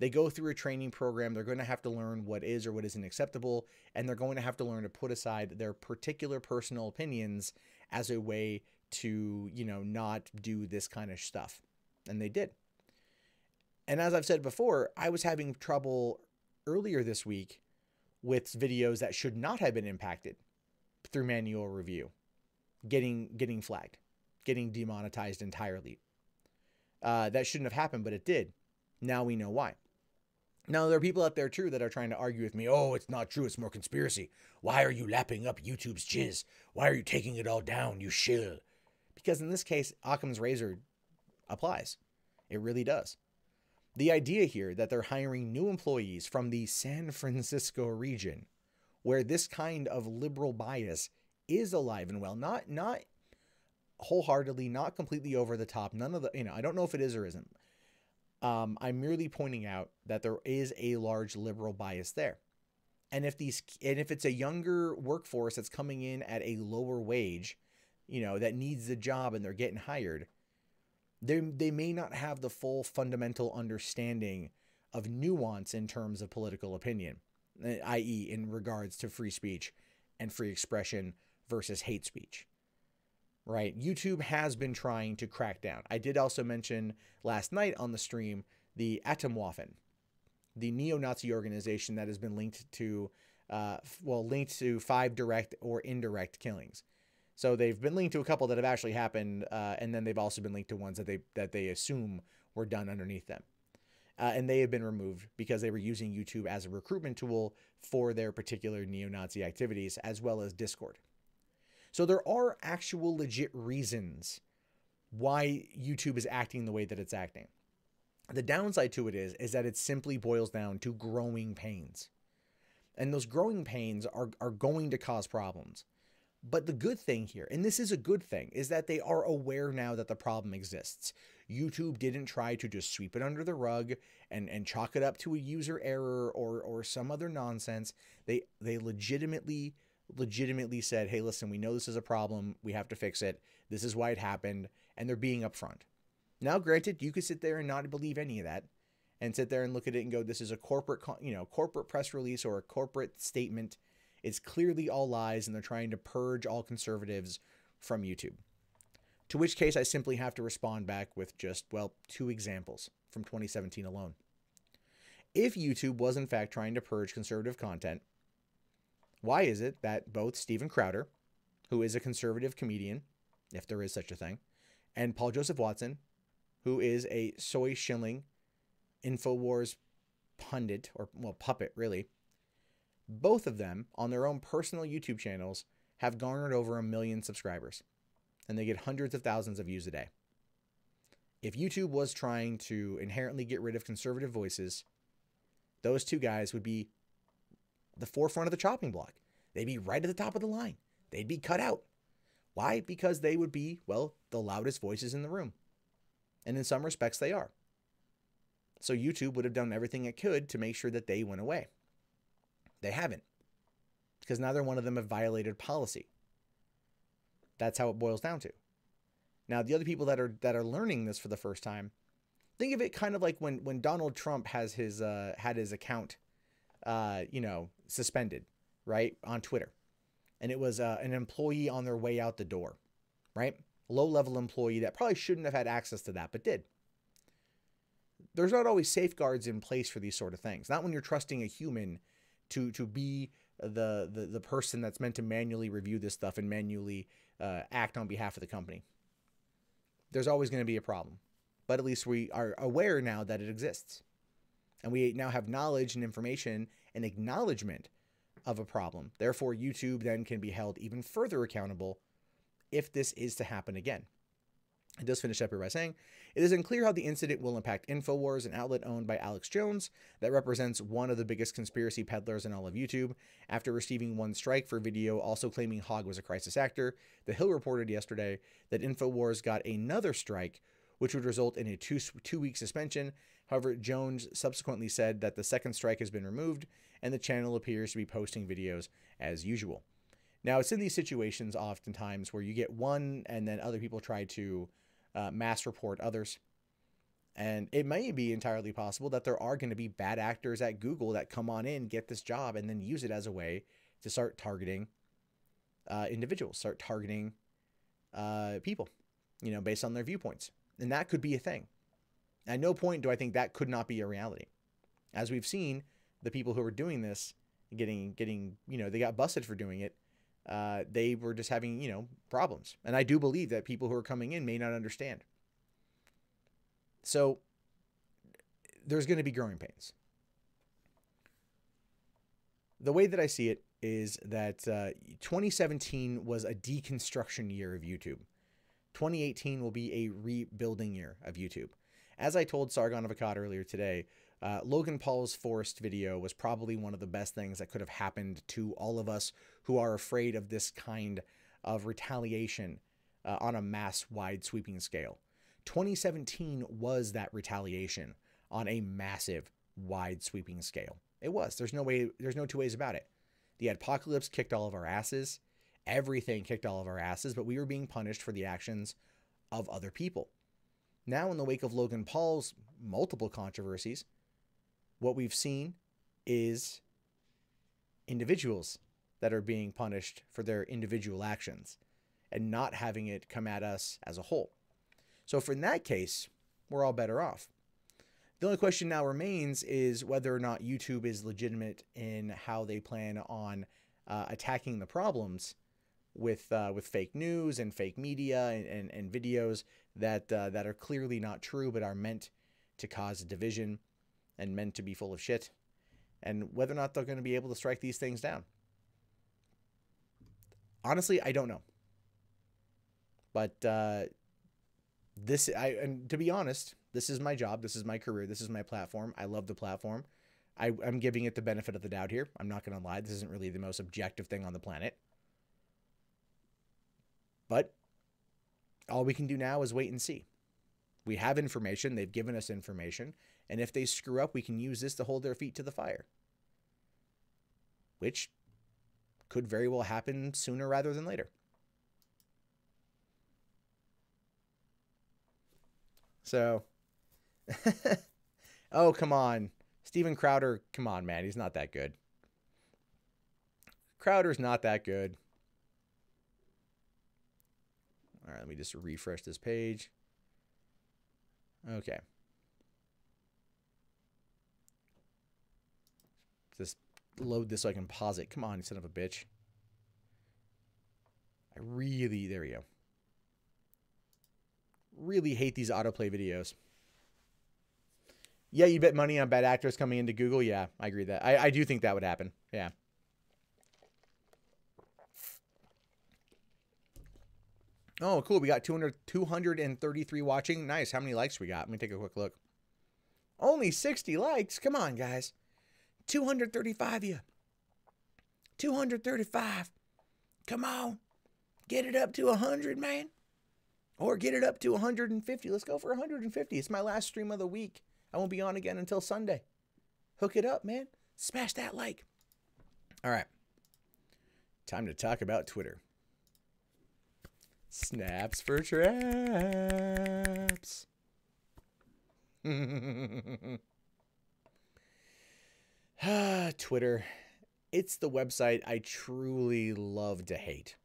They go through a training program. They're going to have to learn what is or what isn't acceptable, and they're going to have to learn to put aside their particular personal opinions as a way to, not do this kind of stuff. And they did. And as I've said before, I was having trouble earlier this week with videos that should not have been impacted through manual review, getting flagged, getting demonetized entirely. That shouldn't have happened, but it did. Now we know why. Now, there are people out there, too, that are trying to argue with me. Oh, it's not true. It's more conspiracy. Why are you lapping up YouTube's jizz? Why are you taking it all down, you shill? Because in this case, Occam's razor applies. It really does. The idea here that they're hiring new employees from the San Francisco region, where this kind of liberal bias is alive and well, not wholeheartedly, not completely over the top. None of the, I don't know if it is or isn't. I'm merely pointing out that there is a large liberal bias there. And if it's a younger workforce that's coming in at a lower wage, that needs the job and they're getting hired, they may not have the full fundamental understanding of nuance in terms of political opinion, i.e. in regards to free speech and free expression versus hate speech. Right? YouTube has been trying to crack down. I did also mention last night on the stream the Atomwaffen, the neo-Nazi organization that has been linked to 5 direct or indirect killings. So they've been linked to a couple that have actually happened, and then they've also been linked to ones that they assume were done underneath them. And they have been removed because they were using YouTube as a recruitment tool for their particular neo-Nazi activities, as well as Discord. So there are actual legit reasons why YouTube is acting the way that it's acting. The downside to it is that it simply boils down to growing pains. And those growing pains are going to cause problems. But the good thing here, and this is a good thing, is that they are aware now that the problem exists. YouTube didn't try to just sweep it under the rug and chalk it up to a user error or some other nonsense. They legitimately said, hey, listen, we know this is a problem. We have to fix it. This is why it happened. And they're being upfront. Now, granted, you could sit there and not believe any of that and sit there and look at it and go, this is a corporate press release or a corporate statement. It's clearly all lies, and they're trying to purge all conservatives from YouTube. To which case I simply have to respond back with just, 2 examples from 2017 alone. If YouTube was in fact trying to purge conservative content, why is it that both Steven Crowder, who is a conservative comedian, if there is such a thing, and Paul Joseph Watson, who is a soy shilling InfoWars pundit, or puppet really, both of them on their own personal YouTube channels have garnered over 1 million subscribers, and they get hundreds of thousands of views a day. If YouTube was trying to inherently get rid of conservative voices, those 2 guys would be the forefront of the chopping block. They'd be right at the top of the line. They'd be cut out. Why? Because they would be, the loudest voices in the room. And in some respects, they are. So YouTube would have done everything it could to make sure that they went away. They haven't. Because neither one of them have violated policy. That's how it boils down to. Now, the other people that are learning this for the first time, think of it kind of like when Donald Trump has had his account suspended, right, on Twitter. And it was an employee on their way out the door, right? Low-level employee that probably shouldn't have had access to that, but did. There's not always safeguards in place for these sort of things. Not when you're trusting a human to be the person that's meant to manually review this stuff and manually act on behalf of the company. There's always going to be a problem. But at least we are aware now that it exists. And we now have knowledge and information and acknowledgement of a problem. Therefore, YouTube then can be held even further accountable if this is to happen again. It does finish up here by saying, it is unclear how the incident will impact InfoWars, an outlet owned by Alex Jones that represents one of the biggest conspiracy peddlers in all of YouTube. After receiving one strike for video also claiming Hogg was a crisis actor, The Hill reported yesterday that InfoWars got another strike, which would result in a two-week suspension. However, Jones subsequently said that the second strike has been removed and the channel appears to be posting videos as usual. Now, it's in these situations oftentimes where you get one and then other people try to mass report others. And it may be entirely possible that there are going to be bad actors at Google that come on in, get this job, and then use it as a way to start targeting individuals, start targeting people, you know, based on their viewpoints. And that could be a thing. At no point do I think that could not be a reality. As we've seen, the people who were doing this, getting, you know, they got busted for doing it. They were just having, you know, problems. And I do believe that people who are coming in may not understand. So there's going to be growing pains. The way that I see it is that 2017 was a deconstruction year of YouTube. 2018 will be a rebuilding year of YouTube. As I told Sargon of Akkad earlier today, Logan Paul's Forest video was probably one of the best things that could have happened to all of us who are afraid of this kind of retaliation on a mass wide sweeping scale. 2017 was that retaliation on a massive wide sweeping scale. It was. There's no two ways about it. The apocalypse kicked all of our asses. Everything kicked all of our asses, but we were being punished for the actions of other people. Now, in the wake of Logan Paul's multiple controversies, what we've seen is individuals that are being punished for their individual actions and not having it come at us as a whole. So for in that case, we're all better off. The only question now remains is whether or not YouTube is legitimate in how they plan on attacking the problems with fake news and fake media and videos that are clearly not true but are meant to cause division and meant to be full of shit, and whether or not they're going to be able to strike these things down. Honestly, I don't know. But and to be honest, this is my job, this is my career, this is my platform. I love the platform. I'm giving it the benefit of the doubt here. I'm not going to lie. This isn't really the most objective thing on the planet. But all we can do now is wait and see. We have information. They've given us information. And if they screw up, we can use this to hold their feet to the fire. Which could very well happen sooner rather than later. So, oh, come on. Steven Crowder, come on, man. He's not that good. Crowder's not that good. All right, let me just refresh this page. Okay. Just load this so I can pause it. Come on, you son of a bitch. There we go. Really hate these autoplay videos. Yeah, you bet money on bad actors coming into Google. Yeah, I agree with that. I do think that would happen. Yeah. Oh, cool. We got 233 watching. Nice. How many likes we got? Let me take a quick look. Only 60 likes. Come on, guys. 235 of you. 235. Come on. Get it up to 100, man. Or get it up to 150. Let's go for 150. It's my last stream of the week. I won't be on again until Sunday. Hook it up, man. Smash that like. All right. Time to talk about Twitter. Snaps for traps. Twitter. It's the website I truly love to hate.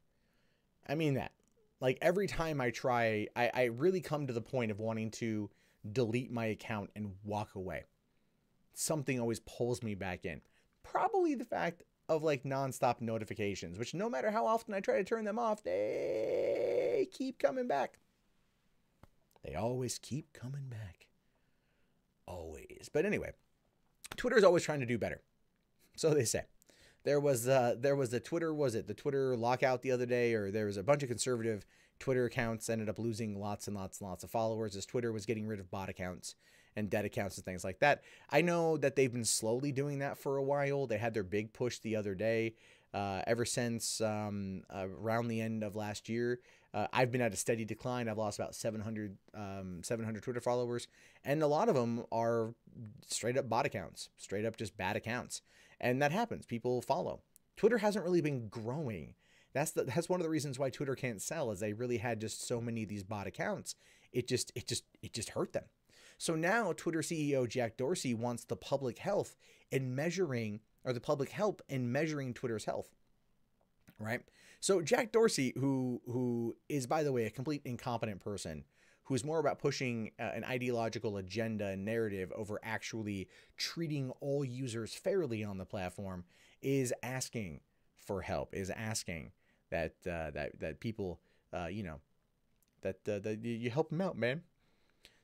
I mean that. Like every time I try, I really come to the point of wanting to delete my account and walk away. Something always pulls me back in. Probably the fact of like nonstop notifications, which no matter how often I try to turn them off, they keep coming back. They always keep coming back. Always. But anyway, Twitter is always trying to do better. So they say. There was the Twitter, was it the Twitter lockout the other day, or there was a bunch of conservative Twitter accounts ended up losing lots and lots and lots of followers as Twitter was getting rid of bot accounts and dead accounts and things like that. I know that they've been slowly doing that for a while. They had their big push the other day. Ever since around the end of last year, I've been at a steady decline. I've lost about 700 Twitter followers, and a lot of them are straight up bot accounts, straight up just bad accounts. And that happens. People follow. Twitter hasn't really been growing. That's one of the reasons why Twitter can't sell, is they really had just so many of these bot accounts. It just hurt them. So now Twitter CEO Jack Dorsey wants the public health in measuring, or the public help in measuring Twitter's health, right? So Jack Dorsey, who is, by the way, a complete incompetent person, who's more about pushing an ideological agenda and narrative over actually treating all users fairly on the platform, is asking for help, is asking that people, that you help him out, man.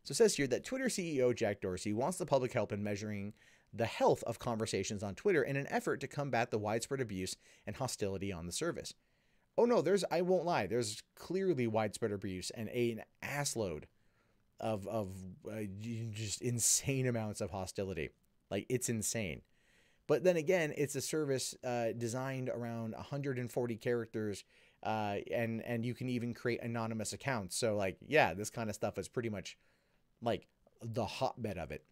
So it says here that Twitter CEO Jack Dorsey wants the public help in measuring the health of conversations on Twitter in an effort to combat the widespread abuse and hostility on the service. Oh no, I won't lie, there's clearly widespread abuse and an assload of just insane amounts of hostility. Like, it's insane. But then again, it's a service designed around 140 characters, and you can even create anonymous accounts. So, like, yeah, this kind of stuff is pretty much like the hotbed of it.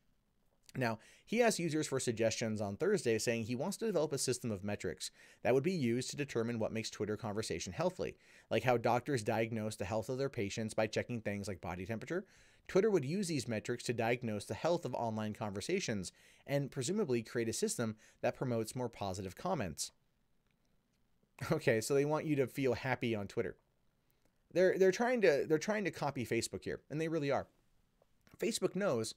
Now, he asked users for suggestions on Thursday, saying he wants to develop a system of metrics that would be used to determine what makes Twitter conversation healthy, like how doctors diagnose the health of their patients by checking things like body temperature. Twitter would use these metrics to diagnose the health of online conversations and presumably create a system that promotes more positive comments. Okay, so they want you to feel happy on Twitter. They're trying to copy Facebook here, and they really are. Facebook knows,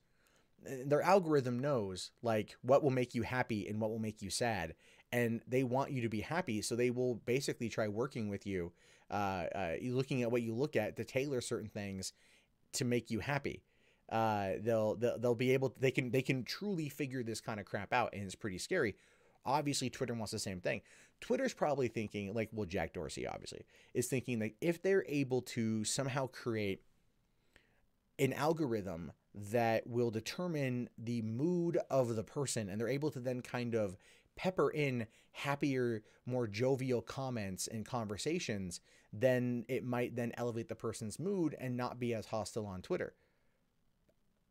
their algorithm knows, like, what will make you happy and what will make you sad, and they want you to be happy, so they will basically try working with you, looking at what you look at to tailor certain things to make you happy. They'll be able, they can truly figure this kind of crap out, and it's pretty scary. Obviously, Twitter wants the same thing. Twitter's probably thinking, like, well, Jack Dorsey obviously is thinking that if they're able to somehow create an algorithm that will determine the mood of the person, and they're able to then kind of pepper in happier, more jovial comments and conversations, then it might then elevate the person's mood and not be as hostile on Twitter.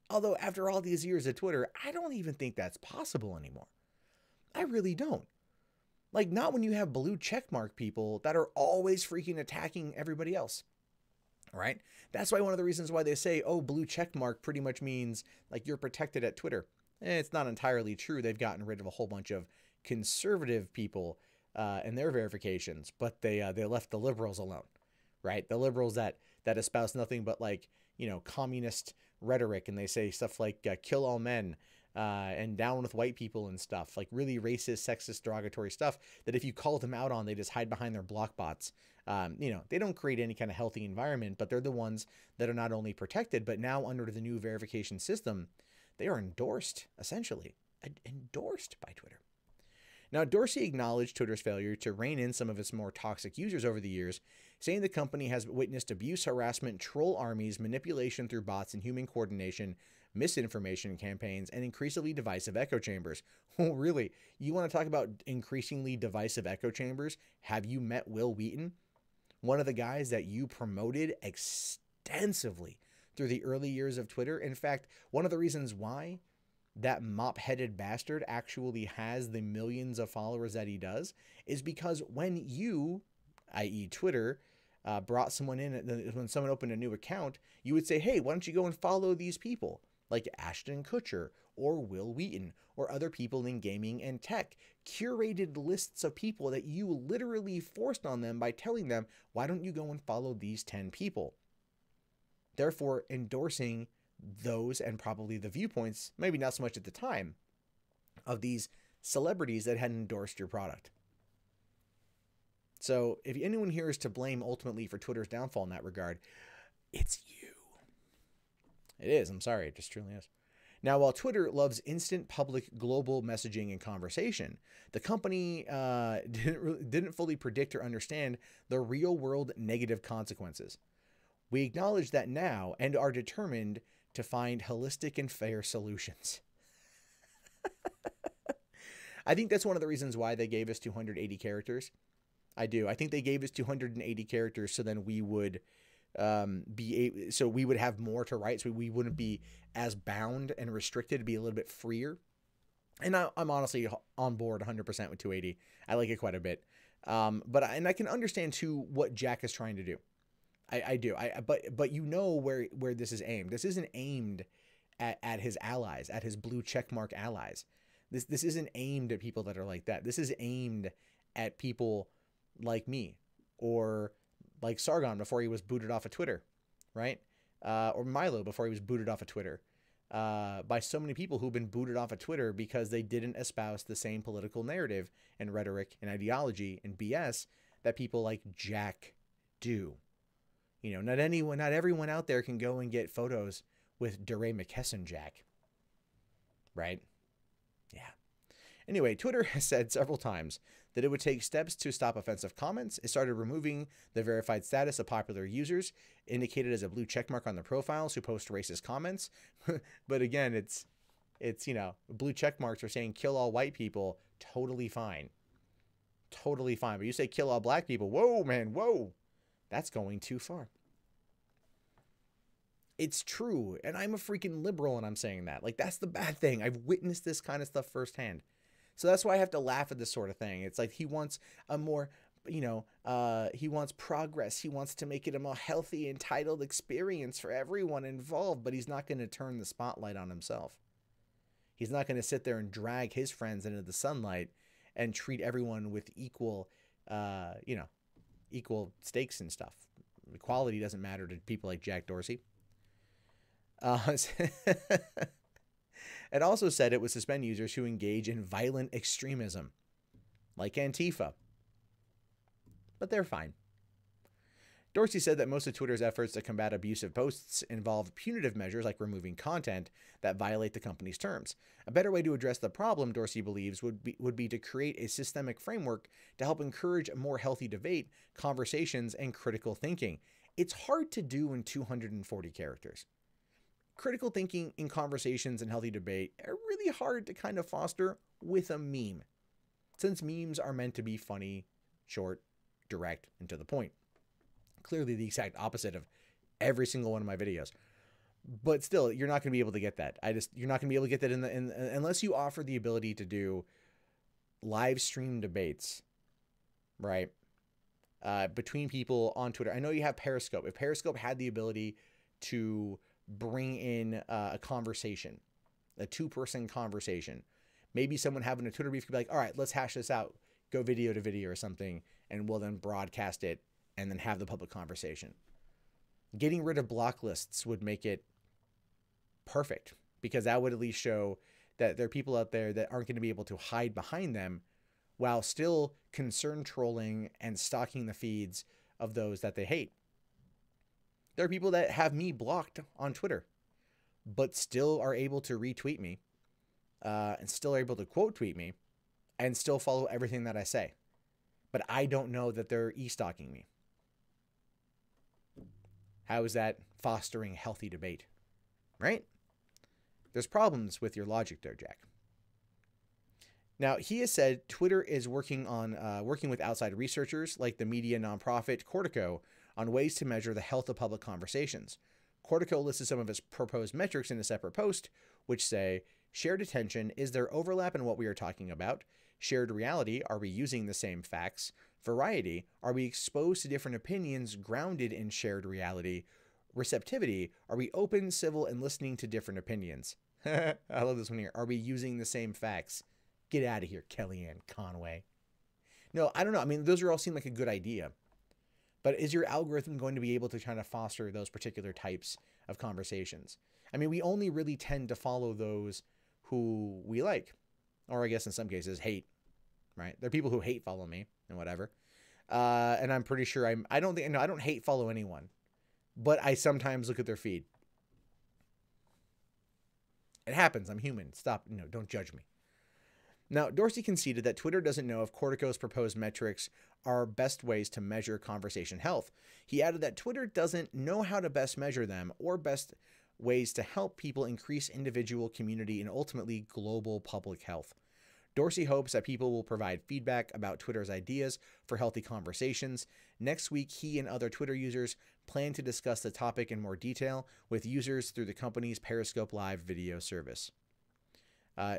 Although after all these years of Twitter, I don't even think that's possible anymore. I really don't. Like, not when you have blue checkmark people that are always freaking attacking everybody else. Right? That's why one of the reasons why they say, oh, blue check mark pretty much means like you're protected at Twitter. It's not entirely true. They've gotten rid of a whole bunch of conservative people and their verifications, but they left the liberals alone, right? The liberals that espouse nothing but, like, communist rhetoric, and they say stuff like kill all men and down with white people and stuff, like really racist, sexist, derogatory stuff that if you call them out on, they just hide behind their block bots. They don't create any kind of healthy environment, but they're the ones that are not only protected, but now under the new verification system, they are endorsed, essentially, endorsed by Twitter. Now, Dorsey acknowledged Twitter's failure to rein in some of its more toxic users over the years, saying the company has witnessed abuse, harassment, troll armies, manipulation through bots, and human coordination, misinformation campaigns, and increasingly divisive echo chambers. Oh, really? You want to talk about increasingly divisive echo chambers? Have you met Will Wheaton? One of the guys that you promoted extensively through the early years of Twitter. In fact, one of the reasons why that mop-headed bastard actually has the millions of followers that he does is because when you, i.e. Twitter, brought someone in, when someone opened a new account, you would say, hey, why don't you go and follow these people? Like Ashton Kutcher or Will Wheaton or other people in gaming and tech, curated lists of people that you literally forced on them by telling them, why don't you go and follow these 10 people? Therefore, endorsing those and probably the viewpoints, maybe not so much at the time, of these celebrities that had endorsed your product. So if anyone here is to blame ultimately for Twitter's downfall in that regard, it's you. It is. I'm sorry. It just truly is. Now, while Twitter loves instant public global messaging and conversation, the company didn't fully predict or understand the real world negative consequences. We acknowledge that now and are determined to find holistic and fair solutions. I think that's one of the reasons why they gave us 280 characters. I do. I think they gave us 280 characters so then we would so we would have more to write, so we wouldn't be as bound and restricted, to be a little bit freer. And I'm honestly on board 100% with 280. I like it quite a bit. But I can understand too what Jack is trying to do. I do. But you know where this is aimed. This isn't aimed at his allies, at his blue checkmark allies. This isn't aimed at people that are like that. This is aimed at people like me, or like Sargon before he was booted off of Twitter, right? Or Milo before he was booted off of Twitter. By so many people who've been booted off of Twitter because they didn't espouse the same political narrative and rhetoric and ideology and BS that people like Jack do. You know, not everyone out there can go and get photos with DeRay McKesson Jack, right? Yeah. Anyway, Twitter has said several times that it would take steps to stop offensive comments. It started removing the verified status of popular users, indicated as a blue checkmark on the profiles who post racist comments. But again, it's you know, blue checkmarks are saying kill all white people, totally fine. Totally fine. But you say kill all black people, whoa, man, whoa. That's going too far. It's true, and I'm a freaking liberal and I'm saying that. Like, that's the bad thing. I've witnessed this kind of stuff firsthand. So that's why I have to laugh at this sort of thing. It's like he wants a more, you know, he wants progress. He wants to make it a more healthy, entitled experience for everyone involved, but he's not going to turn the spotlight on himself. He's not going to sit there and drag his friends into the sunlight and treat everyone with equal, you know, equal stakes and stuff. Equality doesn't matter to people like Jack Dorsey. It also said it would suspend users who engage in violent extremism, like Antifa. But they're fine. Dorsey said that most of Twitter's efforts to combat abusive posts involve punitive measures like removing content that violate the company's terms. A better way to address the problem, Dorsey believes, would be to create a systemic framework to help encourage a more healthy debate, conversations, and critical thinking. It's hard to do in 240 characters. Critical thinking in conversations and healthy debate are really hard to kind of foster with a meme, since memes are meant to be funny, short, direct, and to the point. Clearly the exact opposite of every single one of my videos. But still, you're not going to be able to get that. You're not going to be able to get that unless you offer the ability to do live stream debates, right? Between people on Twitter. I know you have Periscope. If Periscope had the ability to bring in a conversation, a two-person conversation, maybe someone having a Twitter beef could be like, all right, let's hash this out, go video to video or something, and we'll then broadcast it and then have the public conversation. Getting rid of block lists would make it perfect, because that would at least show that there are people out there that aren't going to be able to hide behind them while still concern trolling and stalking the feeds of those that they hate. There are people that have me blocked on Twitter, but still are able to retweet me, and still are able to quote tweet me, and still follow everything that I say. But I don't know that they're e-stalking me. How is that fostering healthy debate? Right? There's problems with your logic there, Jack. Now, he has said Twitter is working with outside researchers like the media nonprofit Cortico on ways to measure the health of public conversations. Cortico listed some of its proposed metrics in a separate post, which say, shared attention, is there overlap in what we are talking about? Shared reality, are we using the same facts? Variety, are we exposed to different opinions grounded in shared reality? Receptivity, are we open, civil, and listening to different opinions? I love this one here. Are we using the same facts? Get out of here, Kellyanne Conway. No, I don't know. I mean, those all seem like a good idea. But is your algorithm going to be able to try to foster those particular types of conversations? I mean, we only really tend to follow those who we like, or I guess in some cases hate, right? There are people who hate follow me and whatever. And I'm pretty sure I don't hate follow anyone, but I sometimes look at their feed. It happens. I'm human. Stop. No, don't judge me. Now, Dorsey conceded that Twitter doesn't know if Cortico's proposed metrics are best ways to measure conversation health. He added that Twitter doesn't know how to best measure them or best ways to help people increase individual, community, and ultimately global public health. Dorsey hopes that people will provide feedback about Twitter's ideas for healthy conversations. Next week, he and other Twitter users plan to discuss the topic in more detail with users through the company's Periscope Live video service.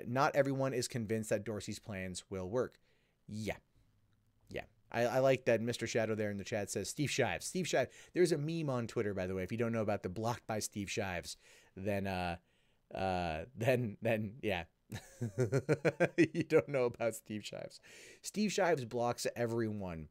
Not everyone is convinced that Dorsey's plans will work. Yeah. I like that Mr. Shadow there in the chat says Steve Shives. Steve Shives. There's a meme on Twitter, by the way. If you don't know about the blocked by Steve Shives, then yeah. You don't know about Steve Shives. Steve Shives blocks everyone.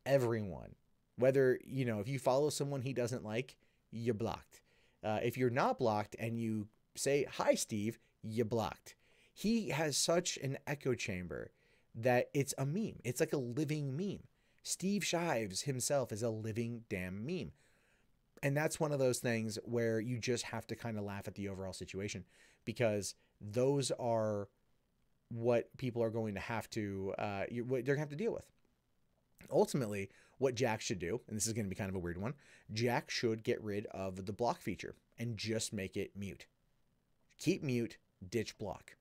Everyone. Whether, if you follow someone he doesn't like, you're blocked. If you're not blocked and you say, hi, Steve, you're blocked. He has such an echo chamber that it's a meme. It's like a living meme. Steve Shives himself is a living damn meme. And that's one of those things where you just have to kind of laugh at the overall situation, because those are what people are going to have to, they're going to have to deal with. Ultimately, what Jack should do, and this is going to be kind of a weird one, Jack should get rid of the block feature and just make it mute. Keep mute, ditch block.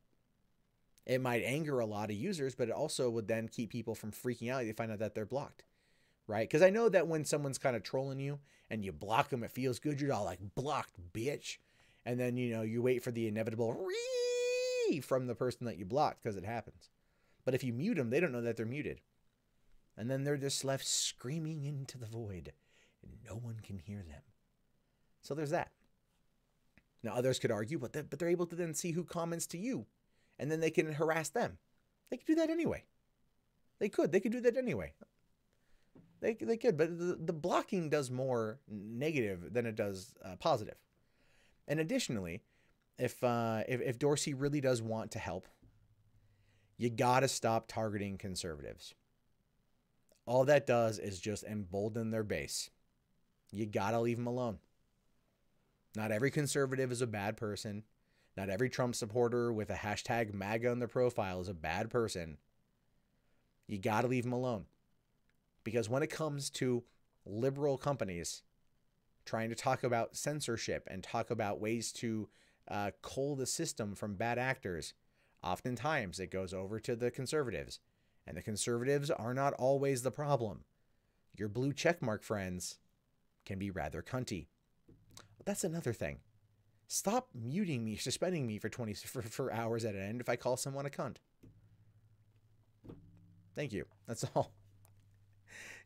It might anger a lot of users, but it also would then keep people from freaking out if they find out that they're blocked, right? Because I know that when someone's kind of trolling you and you block them, it feels good. You're all like, blocked, bitch. And then, you wait for the inevitable ree from the person that you blocked, because it happens. But if you mute them, they don't know that they're muted. And then they're just left screaming into the void, and no one can hear them. So there's that. Now, others could argue, but they're able to then see who comments to you, and then they can harass them. They could do that anyway. They could do that anyway. They could, but the blocking does more negative than it does positive. And additionally, if Dorsey really does want to help, you gotta stop targeting conservatives. All that does is just embolden their base. You gotta leave them alone. Not every conservative is a bad person. Not every Trump supporter with a hashtag MAGA on their profile is a bad person. You gotta leave them alone. Because when it comes to liberal companies trying to talk about censorship and talk about ways to cull the system from bad actors, oftentimes it goes over to the conservatives. And the conservatives are not always the problem. Your blue checkmark friends can be rather cunty. But that's another thing. Stop muting me, suspending me for hours at an end if I call someone a cunt. Thank you. That's all.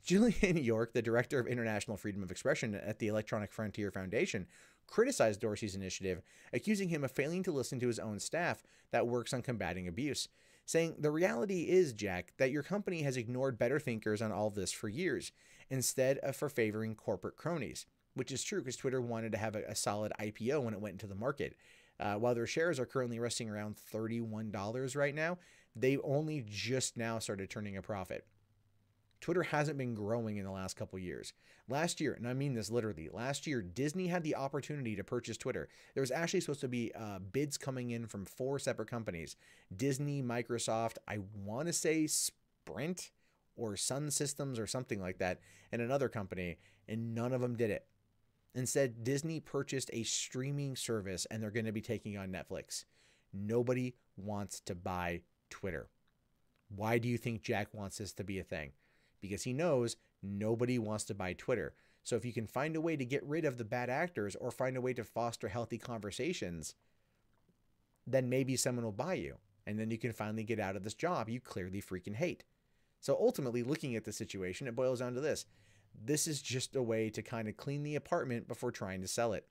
Julian York, the director of International Freedom of Expression at the Electronic Frontier Foundation, criticized Dorsey's initiative, accusing him of failing to listen to his own staff that works on combating abuse, saying, "The reality is, Jack, that your company has ignored better thinkers on all of this for years, instead of for favoring corporate cronies," which is true because Twitter wanted to have a solid IPO when it went into the market. While their shares are currently resting around $31 right now, they only just now started turning a profit. Twitter hasn't been growing in the last couple years. Last year, and I mean this literally, last year, Disney had the opportunity to purchase Twitter. There was actually supposed to be bids coming in from 4 separate companies. Disney, Microsoft, I want to say Sprint or Sun Systems or something like that, and another company, and none of them did it. Instead, Disney purchased a streaming service, and they're going to be taking on Netflix. Nobody wants to buy Twitter. Why do you think Jack wants this to be a thing? Because he knows nobody wants to buy Twitter. So if you can find a way to get rid of the bad actors or find a way to foster healthy conversations, then maybe someone will buy you. And then you can finally get out of this job you clearly freaking hate. So ultimately, looking at the situation, it boils down to this. This is just a way to kind of clean the apartment before trying to sell it.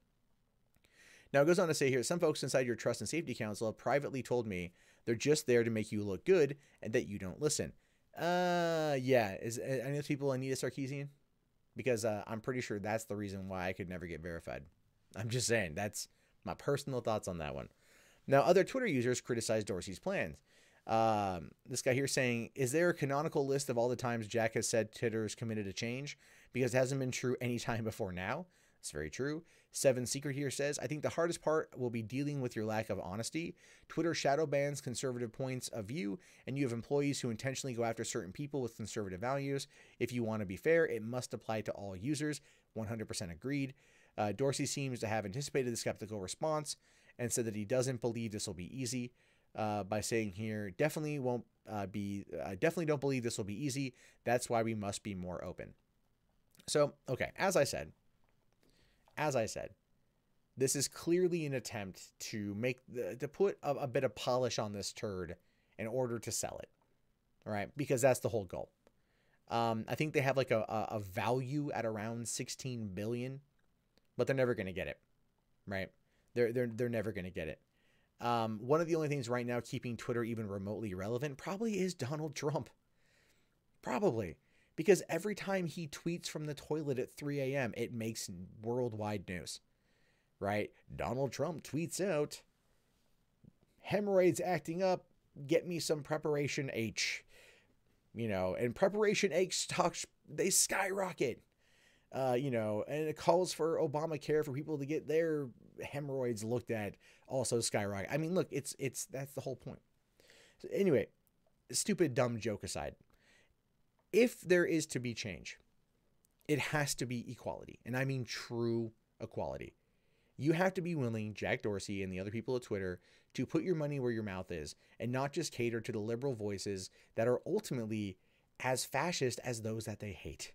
Now, it goes on to say here, some folks inside your Trust and Safety Council have privately told me they're just there to make you look good and that you don't listen. Yeah. Is any of those people Anita Sarkeesian? Because I'm pretty sure that's the reason why I could never get verified. I'm just saying. That's my personal thoughts on that one. Now, other Twitter users criticize Dorsey's plans. This guy here saying, is there a canonical list of all the times Jack has said Twitter is committed to change? Because it hasn't been true any time before now. It's very true. Seven Secret here says, I think the hardest part will be dealing with your lack of honesty. Twitter shadow bans conservative points of view, and you have employees who intentionally go after certain people with conservative values. If you want to be fair, it must apply to all users. 100% agreed. Dorsey seems to have anticipated the skeptical response and said that he doesn't believe this will be easy. By saying here, definitely don't believe this will be easy. That's why we must be more open. So, okay, as I said, this is clearly an attempt to put a bit of polish on this turd in order to sell it. All right, because that's the whole goal. I think they have like a value at around 16 billion, but they're never going to get it. Right? They're never going to get it. One of the only things right now keeping Twitter even remotely relevant probably is Donald Trump. Probably. Because every time he tweets from the toilet at 3 a.m., it makes worldwide news. Right? Donald Trump tweets out, hemorrhoids acting up, get me some Preparation H. And Preparation H stocks, they skyrocket. And it calls for Obamacare for people to get their hemorrhoids looked at, also skyrocket. I mean, look, that's the whole point. So anyway, stupid, dumb joke aside, if there is to be change, it has to be equality. And I mean true equality. You have to be willing, Jack Dorsey and the other people at Twitter, to put your money where your mouth is and not just cater to the liberal voices that are ultimately as fascist as those that they hate.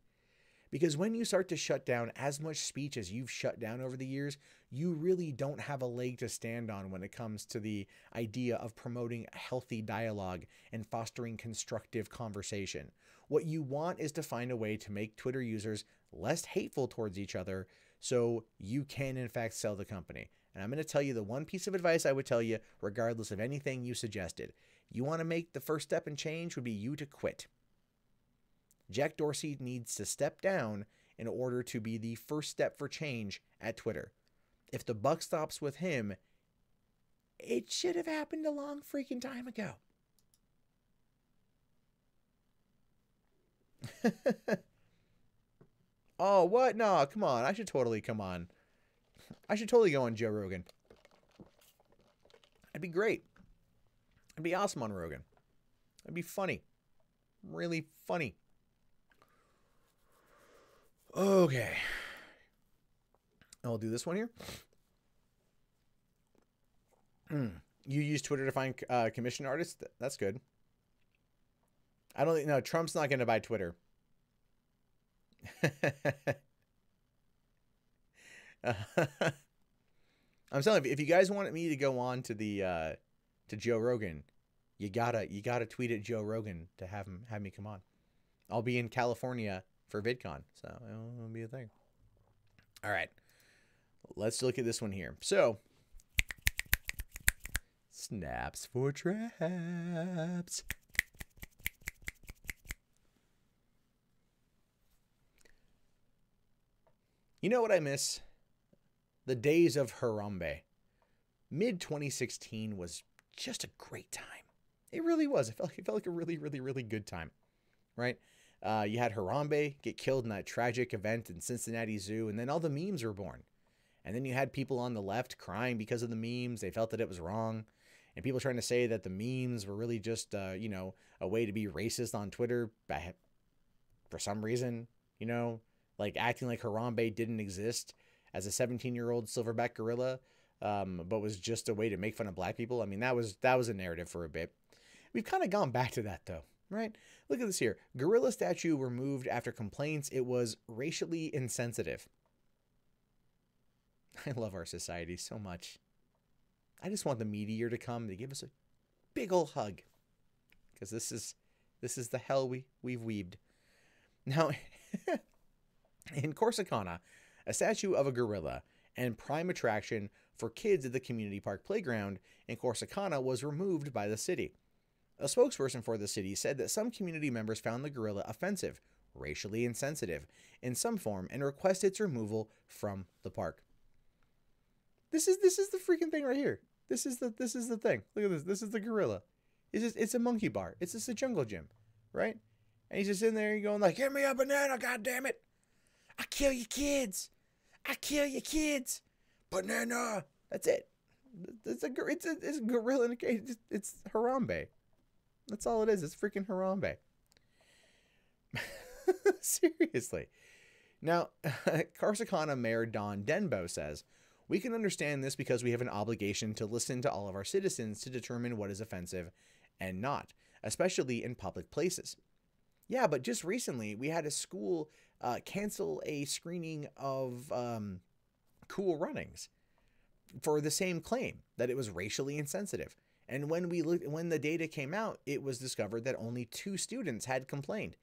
Because when you start to shut down as much speech as you've shut down over the years, you really don't have a leg to stand on when it comes to the idea of promoting a healthy dialogue and fostering constructive conversation. What you want is to find a way to make Twitter users less hateful towards each other so you can, in fact, sell the company. And I'm going to tell you the one piece of advice I would tell you, regardless of anything you suggested. You want to make the first step in change would be you to quit. Jack Dorsey needs to step down in order to be the first step for change at Twitter. If the buck stops with him, it should have happened a long freaking time ago. Oh, what? No, come on. I should totally go on Joe Rogan. It'd be great. It'd be awesome on Rogan. It'd be funny. Really funny. Okay. I'll do this one here. You use Twitter to find commission artists? That's good. I don't think, no, Trump's not going to buy Twitter. I'm telling you, if you guys want me to go on to the to Joe Rogan, you gotta tweet at Joe Rogan to have me come on. I'll be in California for VidCon, so it'll be a thing. All right, let's look at this one here. So, snaps for traps. You know what I miss? The days of Harambe. Mid-2016 was just a great time. It really was. It felt like a really, really, really good time, right? You had Harambe get killed in that tragic event in Cincinnati Zoo, and then all the memes were born. And then you had people on the left crying because of the memes. They felt that it was wrong. And people trying to say that the memes were really just, a way to be racist on Twitter for some reason, like acting like Harambe didn't exist as a 17-year-old silverback gorilla, but was just a way to make fun of black people. I mean, that was a narrative for a bit. We've kind of gone back to that, though, right? Look at this here. Gorilla statue removed after complaints it was racially insensitive. I love our society so much. I just want the meteor to come to give us a big ol' hug, because this is the hell we've weaved. Now, in Corsicana, a statue of a gorilla and prime attraction for kids at the community park playground in Corsicana was removed by the city. A spokesperson for the city said that some community members found the gorilla offensive, racially insensitive in some form, and requested its removal from the park. This is the freaking thing right here. This is the thing. Look at this. This is the gorilla. It's a monkey bar. It's just a jungle gym, right? And he's just in there going like, "Give me a banana, goddammit! I kill your kids. I kill your kids. Banana. That's it. It's a gorilla in a cage. It's Harambe. That's all it is. It's freaking Harambe. Seriously. Now, Corsicana Mayor Don Denbo says, we can understand this because we have an obligation to listen to all of our citizens to determine what is offensive and not, especially in public places. Yeah, but just recently, we had a school cancel a screening of Cool Runnings for the same claim that it was racially insensitive. And when the data came out, it was discovered that only 2 students had complained.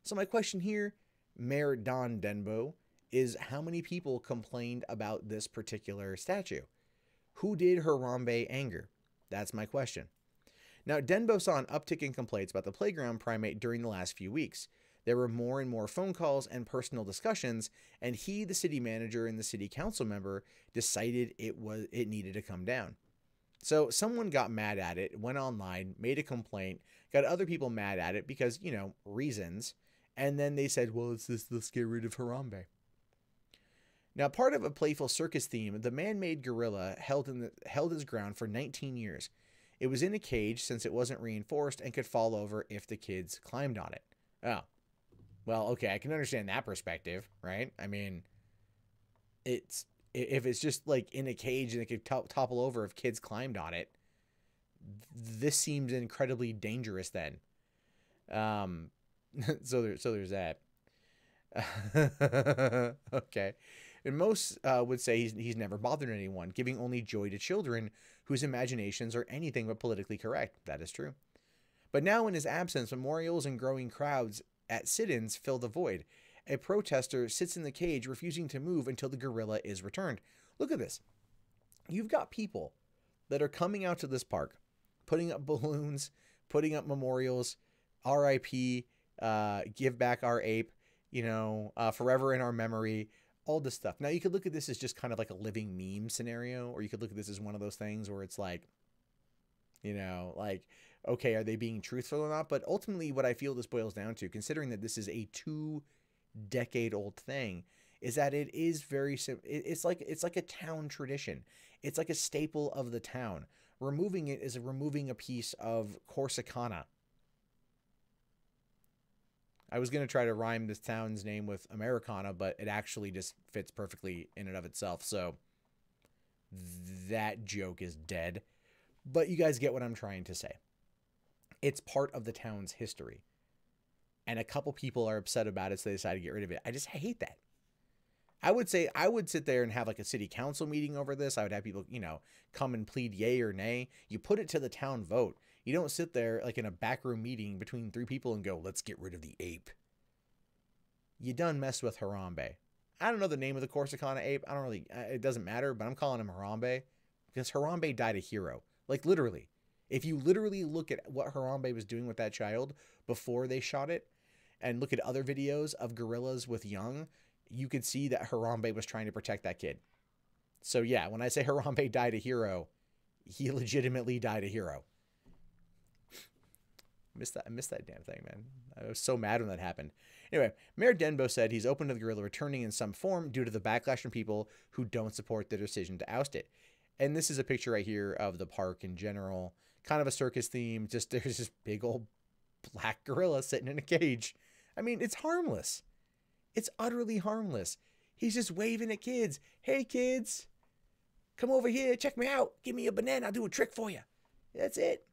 So my question here, Mayor Don Denbo, is how many people complained about this particular statue? Who did Harambe anger? That's my question. Now, Denbo saw an uptick in complaints about the playground primate during the last few weeks. There were more and more phone calls and personal discussions, and he, the city manager and the city council member, decided it needed to come down. So someone got mad at it, went online, made a complaint, got other people mad at it because, reasons, and then they said, well, let's get rid of Harambe. Now, part of a playful circus theme, the man-made gorilla held his ground for 19 years. It was in a cage since it wasn't reinforced and could fall over if the kids climbed on it. Oh, well, okay, I can understand that perspective, right? I mean, if it's just like in a cage and it could topple over if kids climbed on it, this seems incredibly dangerous then. So there's that. Okay. And most would say he's never bothered anyone, giving only joy to children whose imaginations are anything but politically correct. That is true. But now in his absence, memorials and growing crowds at sit-ins fill the void. A protester sits in the cage, refusing to move until the gorilla is returned. Look at this. You've got people that are coming out to this park, putting up balloons, putting up memorials, RIP, give back our ape, forever in our memory, all this stuff. Now, you could look at this as just kind of like a living meme scenario, or you could look at this as one of those things where it's like, okay, are they being truthful or not? But ultimately, what I feel this boils down to, considering that this is a 2-decade-old thing, is that it is very simple. It's like a town tradition. It's like a staple of the town. Removing it is removing a piece of Corsicana. I was going to try to rhyme this town's name with Americana, but it actually just fits perfectly in and of itself. So that joke is dead. But you guys get what I'm trying to say. It's part of the town's history. And a couple people are upset about it, so they decide to get rid of it. I just hate that. I would sit there and have like a city council meeting over this. I would have people, come and plead yay or nay. You put it to the town vote. You don't sit there like in a backroom meeting between 3 people and go, let's get rid of the ape. You done messed with Harambe. I don't know the name of the Corsicana ape. It doesn't matter, but I'm calling him Harambe because Harambe died a hero. Like literally. If you literally look at what Harambe was doing with that child before they shot it and look at other videos of gorillas with young, you could see that Harambe was trying to protect that kid. So yeah, when I say Harambe died a hero, he legitimately died a hero. I missed that damn thing, man. I was so mad when that happened. Anyway, Mayor Denbo said he's open to the gorilla returning in some form due to the backlash from people who don't support the decision to oust it. And this is a picture right here of the park in general. Kind of a circus theme. Just there's this big old black gorilla sitting in a cage. I mean, it's harmless. It's utterly harmless. He's just waving at kids. Hey, kids, come over here. Check me out. Give me a banana. I'll do a trick for you. That's it.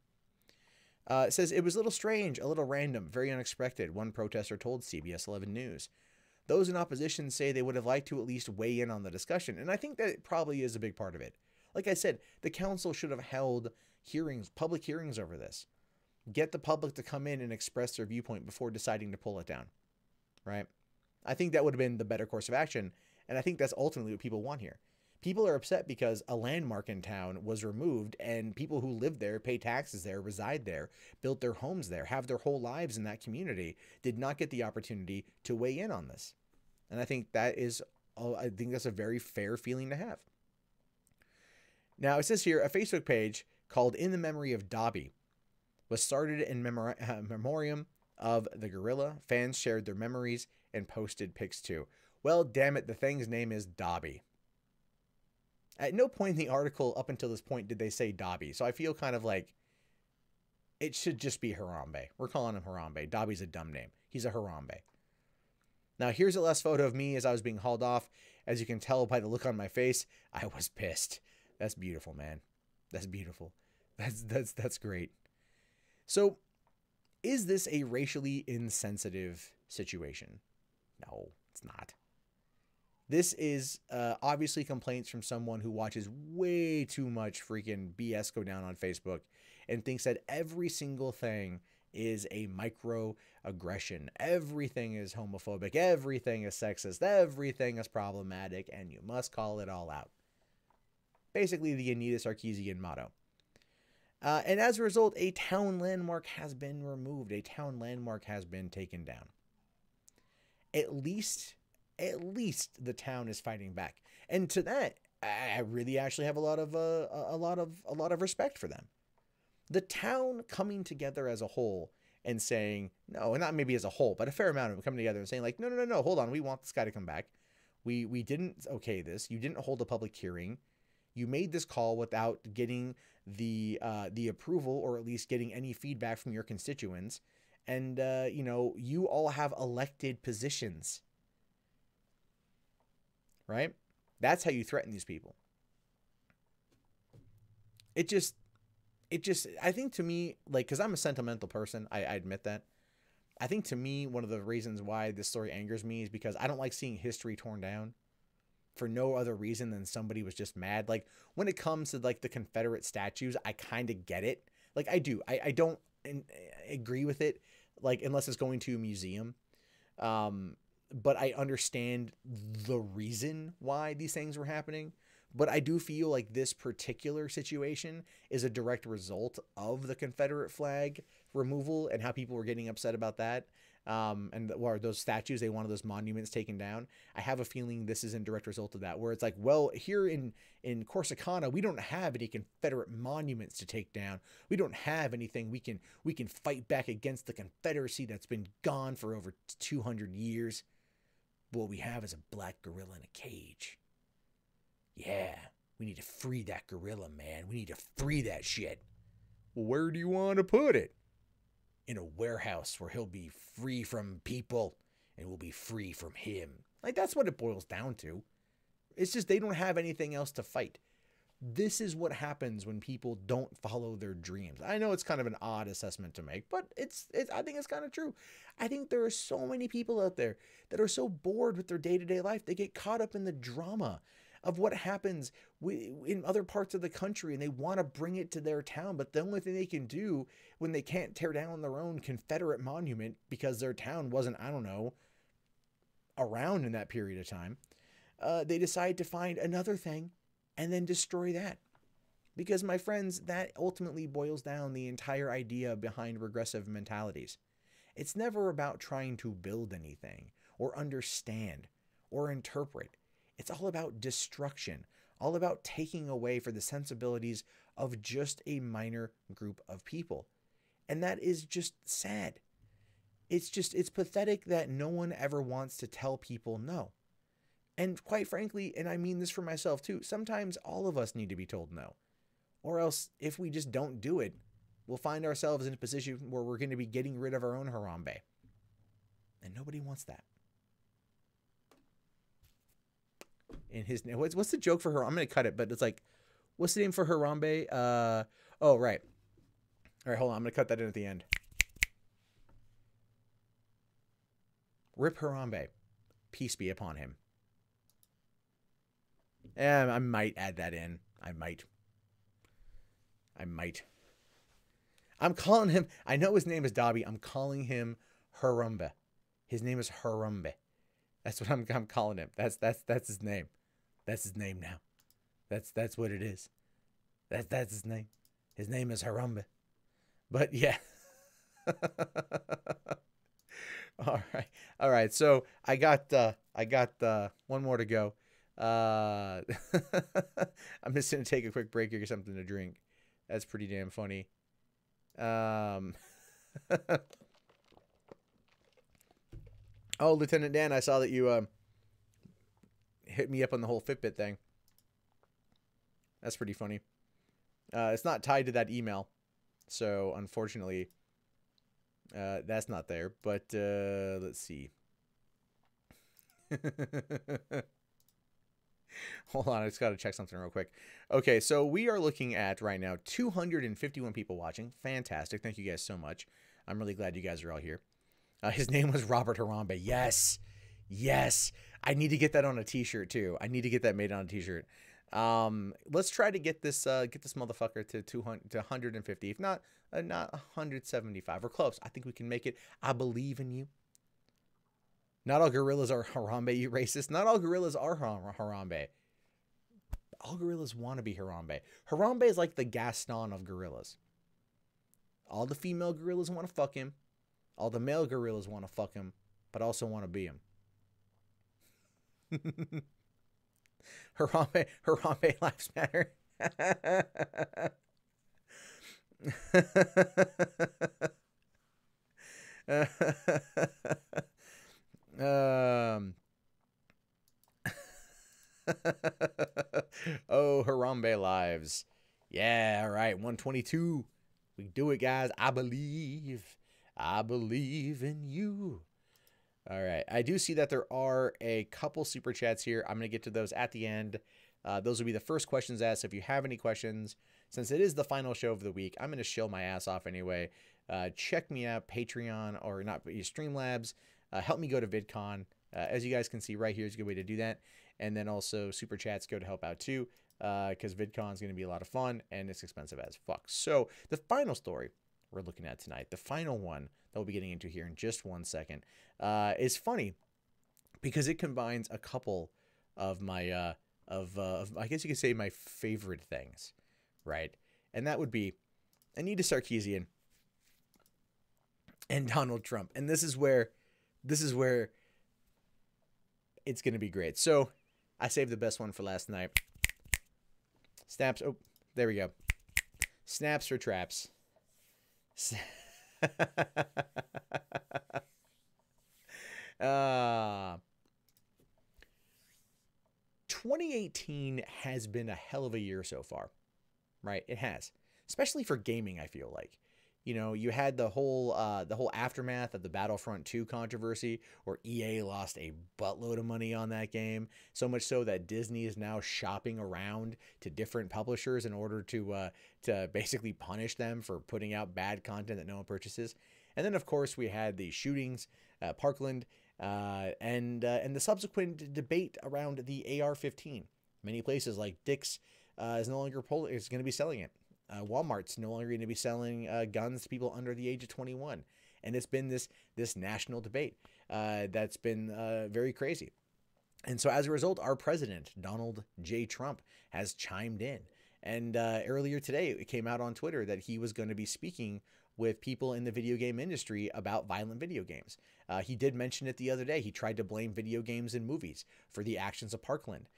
It says, it was a little strange, a little random, very unexpected, one protester told CBS 11 News. Those in opposition say they would have liked to at least weigh in on the discussion, and I think that probably is a big part of it. Like I said, the council should have held hearings, public hearings over this. Get the public to come in and express their viewpoint before deciding to pull it down, right? I think that would have been the better course of action, and I think that's ultimately what people want here. People are upset because a landmark in town was removed and people who live there, pay taxes there, reside there, built their homes there, have their whole lives in that community, did not get the opportunity to weigh in on this. And I think that's a very fair feeling to have. Now, it says here, a Facebook page called In the Memory of Dobby was started in memoriam of the gorilla. Fans shared their memories and posted pics too. Well, damn it, the thing's name is Dobby. At no point in the article up until this point did they say Dobby, so I feel kind of like it should just be Harambe. We're calling him Harambe. Dobby's a dumb name. He's a Harambe. Now, here's a last photo of me as I was being hauled off. As you can tell by the look on my face, I was pissed. That's beautiful, man. That's beautiful. That's great. So, is this a racially insensitive situation? No, it's not. This is obviously complaints from someone who watches way too much freaking BS go down on Facebook and thinks that every single thing is a microaggression. Everything is homophobic. Everything is sexist. Everything is problematic, and you must call it all out. Basically, the Anita Sarkeesian motto. And as a result, a town landmark has been removed. A town landmark has been taken down. At least the town is fighting back, and to that, I really actually have a lot of respect for them. The town coming together as a whole and saying no, and not maybe as a whole, but a fair amount of them coming together and saying like, no, hold on, we want this guy to come back. We didn't okay this. You didn't hold a public hearing. You made this call without getting the approval or at least getting any feedback from your constituents. And, you all have elected positions, right? That's how you threaten these people. It just, I think to me, like, cause I'm a sentimental person. I admit that. I think to me, one of the reasons why this story angers me is because I don't like seeing history torn down for no other reason than somebody was just mad. Like when it comes to like the Confederate statues, I kind of get it. Like I do, I don't agree with it. Like, unless it's going to a museum. But I understand the reason why these things were happening. But I do feel like this particular situation is a direct result of the Confederate flag removal and how people were getting upset about that. And those statues, they wanted those monuments taken down. I have a feeling this is in direct result of that, where it's like, well, here in Corsicana, we don't have any Confederate monuments to take down. We don't have anything we can fight back against the Confederacy that's been gone for over 200 years. But what we have is a black gorilla in a cage. Yeah, we need to free that gorilla, man. We need to free that shit. Well, where do you want to put it? In a warehouse where he'll be free from people and we'll be free from him. Like, that's what it boils down to. It's just they don't have anything else to fight. This is what happens when people don't follow their dreams. I know it's kind of an odd assessment to make, but I think it's kind of true. I think there are so many people out there that are so bored with their day-to-day life. They get caught up in the drama of what happens in other parts of the country, and they want to bring it to their town. But the only thing they can do when they can't tear down their own Confederate monument because their town wasn't, I don't know, around in that period of time, they decide to find another thing and then destroy that. Because, my friends, that ultimately boils down the entire idea behind regressive mentalities. It's never about trying to build anything or understand or interpret. It's all about destruction, all about taking away for the sensibilities of just a minor group of people. And that is just sad. It's pathetic that no one ever wants to tell people no. And quite frankly, and I mean this for myself too, sometimes all of us need to be told no. Or else, if we just don't do it, we'll find ourselves in a position where we're going to be getting rid of our own Harambe. And nobody wants that. In his name, what's the joke for her? I'm going to cut it, but it's like, what's the name for Harambe? Oh, right. All right, hold on. I'm going to cut that in at the end. Rip Harambe. Peace be upon him. I might add that in. I might. I'm calling him, I know his name is Dobby. I'm calling him Harambe. His name is Harambe. That's what I'm calling him. That's his name. That's his name now. That's what it is. That's his name. His name is Harambe. But yeah. All right. So I got one more to go. I'm just gonna take a quick break here, get something to drink. That's pretty damn funny. Oh, Lieutenant Dan, I saw that you hit me up on the whole Fitbit thing. That's pretty funny. It's not tied to that email, so unfortunately, that's not there. But let's see. Hold on, I just got to check something real quick. Okay, so we are looking at right now 251 people watching. Fantastic. Thank you guys so much. I'm really glad you guys are all here. His name was Robert Harambe. Yes. Yes. I need to get that on a t-shirt too. I need to get that made on a t-shirt. Let's try to get this motherfucker to 200 to 150. If not 175. We're close. I think we can make it. I believe in you. Not all gorillas are Harambe, you racist. Not all gorillas are Harambe. All gorillas want to be Harambe. Harambe is like the Gaston of gorillas. All the female gorillas want to fuck him. All the male gorillas want to fuck him, but also want to be him. Harambe lives matter. Oh, Harambe lives. Yeah, all right, 122. We do it, guys. I believe in you. All right, I do see that there are a couple super chats here. I'm going to get to those at the end. Those will be the first questions asked. So if you have any questions, since it is the final show of the week, I'm going to shill my ass off anyway. Check me out, Patreon, or not, Streamlabs. Help me go to VidCon. As you guys can see right here is a good way to do that. And then also super chats go to help out too, because VidCon is going to be a lot of fun and it's expensive as fuck. So the final story we're looking at tonight, the final one that we'll be getting into here in just 1 second, is funny because it combines a couple of my I guess you could say my favorite things, right? And that would be Anita Sarkeesian and Donald Trump. And this is where it's going to be great. So I saved the best one for last night. Snaps. Oh, there we go. Snaps for traps. 2018 has been a hell of a year so far, right? It has, especially for gaming. I feel like, you know, you had the whole aftermath of the Battlefront 2 controversy, where EA lost a buttload of money on that game, so much so that Disney is now shopping around to different publishers in order to basically punish them for putting out bad content that no one purchases. And then, of course, we had the shootings at Parkland, and the subsequent debate around the AR-15. Many places like Dick's is no longer is going to be selling it. Walmart's no longer going to be selling guns to people under the age of 21. And it's been this national debate that's been very crazy. And so as a result, our president, Donald J. Trump, has chimed in. And earlier today, it came out on Twitter that he was going to be speaking with people in the video game industry about violent video games. He did mention it the other day. He tried to blame video games and movies for the actions of Parkland.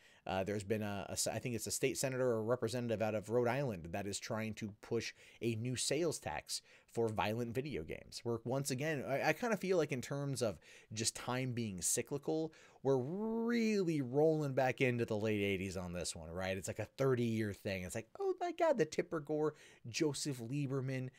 There's been I think it's a state senator or a representative out of Rhode Island that is trying to push a new sales tax for violent video games. Where once again, I kind of feel like in terms of just time being cyclical, we're really rolling back into the late 80s on this one, right? It's like a 30-year thing. It's like, oh my God, the Tipper Gore, Joseph Lieberman,